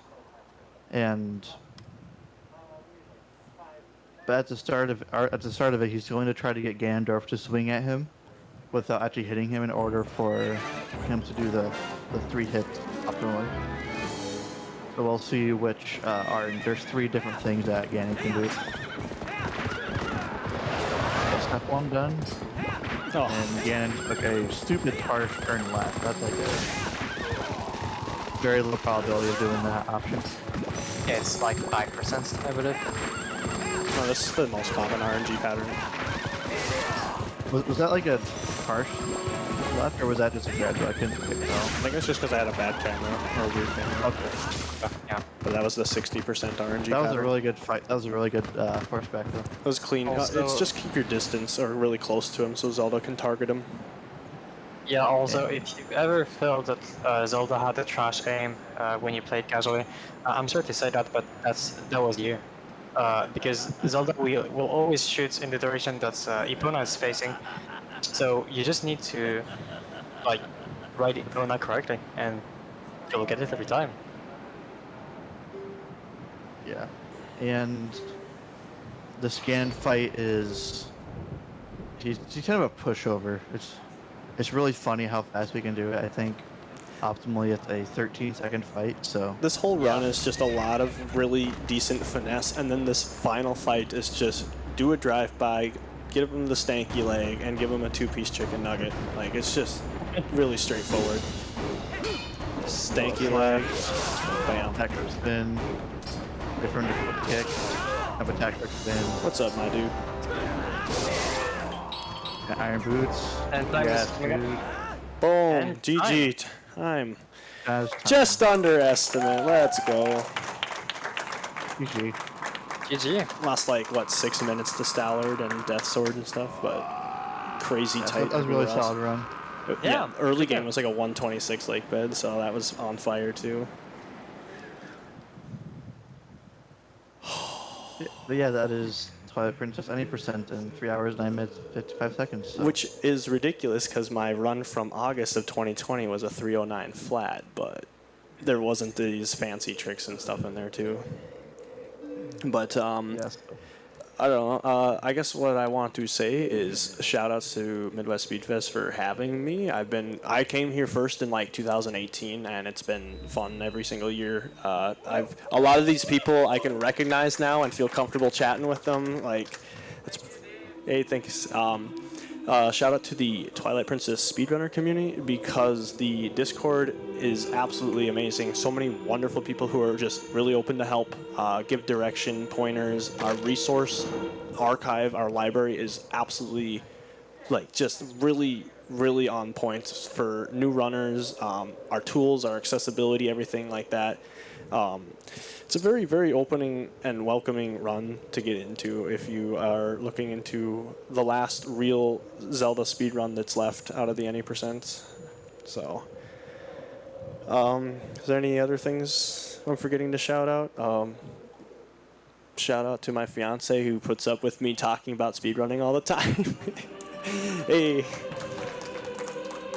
But at the start of it, he's going to try to get Ganondorf to swing at him without actually hitting him in order for him to do the 3 hits optimally. So we'll see which there's 3 different things that Ganon can do. Step 1 done. Oh, And Ganon took a stupid harsh turn left. That's like a very low probability of doing that option. Yeah, it's like 5%, I believe. no, this is the most common RNG pattern. Was that like a harsh left, or was that just a gradual? I couldn't tell. I think it's just because I had a bad camera or a weird camera. Okay. Yeah. But that was the 60% RNG That was pattern. a really good fight. That was a really good horseback though. It was clean. Also- It's just keep your distance or really close to him so Zelda can target him. Yeah, also, if you've ever felt that Zelda had a trash aim when you played casually, I'm sorry to say that, but that was you. Because Zelda will always shoot in the direction that Epona is facing, so you just need to like ride Epona correctly, and you'll get it every time. Yeah, and the scan fight is he's kind of a pushover. It's really funny how fast we can do it. I think optimally it's a 13-second fight. So This whole run is just a lot of really decent finesse, and then this final fight is just do a drive-by, give him the stanky leg, and give him a two-piece chicken nugget. Like, it's just really straightforward. Stanky leg, bam. attacker spin, different kick, have attacker spin, What's up, my dude? iron boots, And time is gas coming up. boot, Boom, And GG time. jazz time. Just underestimate, let's go. GG. GG. Lost like, what, 6 minutes to Stallard and Death Sword and stuff, but crazy Yeah, tight. that was a really everywhere else. solid run. Yeah, early okay. game was like a 126 lake bed, so that was on fire too. But yeah, that is Twilight Princess any percent in 3 hours 9 minutes 55 seconds. So. Which is ridiculous because my run from August of 2020 was a 309 flat, but there wasn't these fancy tricks and stuff in there too. But yes. I don't know. I guess what I want to say is shout outs to Midwest Speed Fest for having me. I came here first in like 2018, and it's been fun every single year. A lot of these people I can recognize now and feel comfortable chatting with them. Like, hey, thanks. Shout out to the Twilight Princess speedrunner community because the Discord is absolutely amazing. So many wonderful people who are just really open to help, give direction, pointers. Our resource archive, our library is absolutely, like, just really, really on point for new runners. Our tools, our accessibility, everything like that. It's a very, very opening and welcoming run to get into if you are looking into the last real Zelda speedrun that's left out of the any percent. So, is there any other things I'm forgetting to shout out? Shout out to my fiance who puts up with me talking about speedrunning all the time. Hey.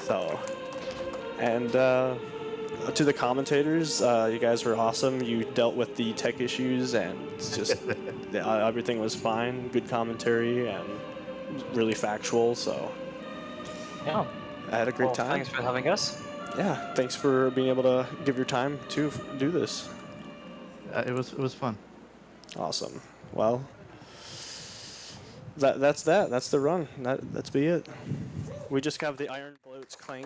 So, and to the commentators, you guys were awesome. You dealt with the tech issues, and it's just everything was fine. Good commentary and really factual. So Yeah. I had a great Well, time. thanks for having us. Yeah, thanks for being able to give your time to do this. It was fun. Awesome. Well, that's that. That's the run. That's be it. We just have the iron floats clank.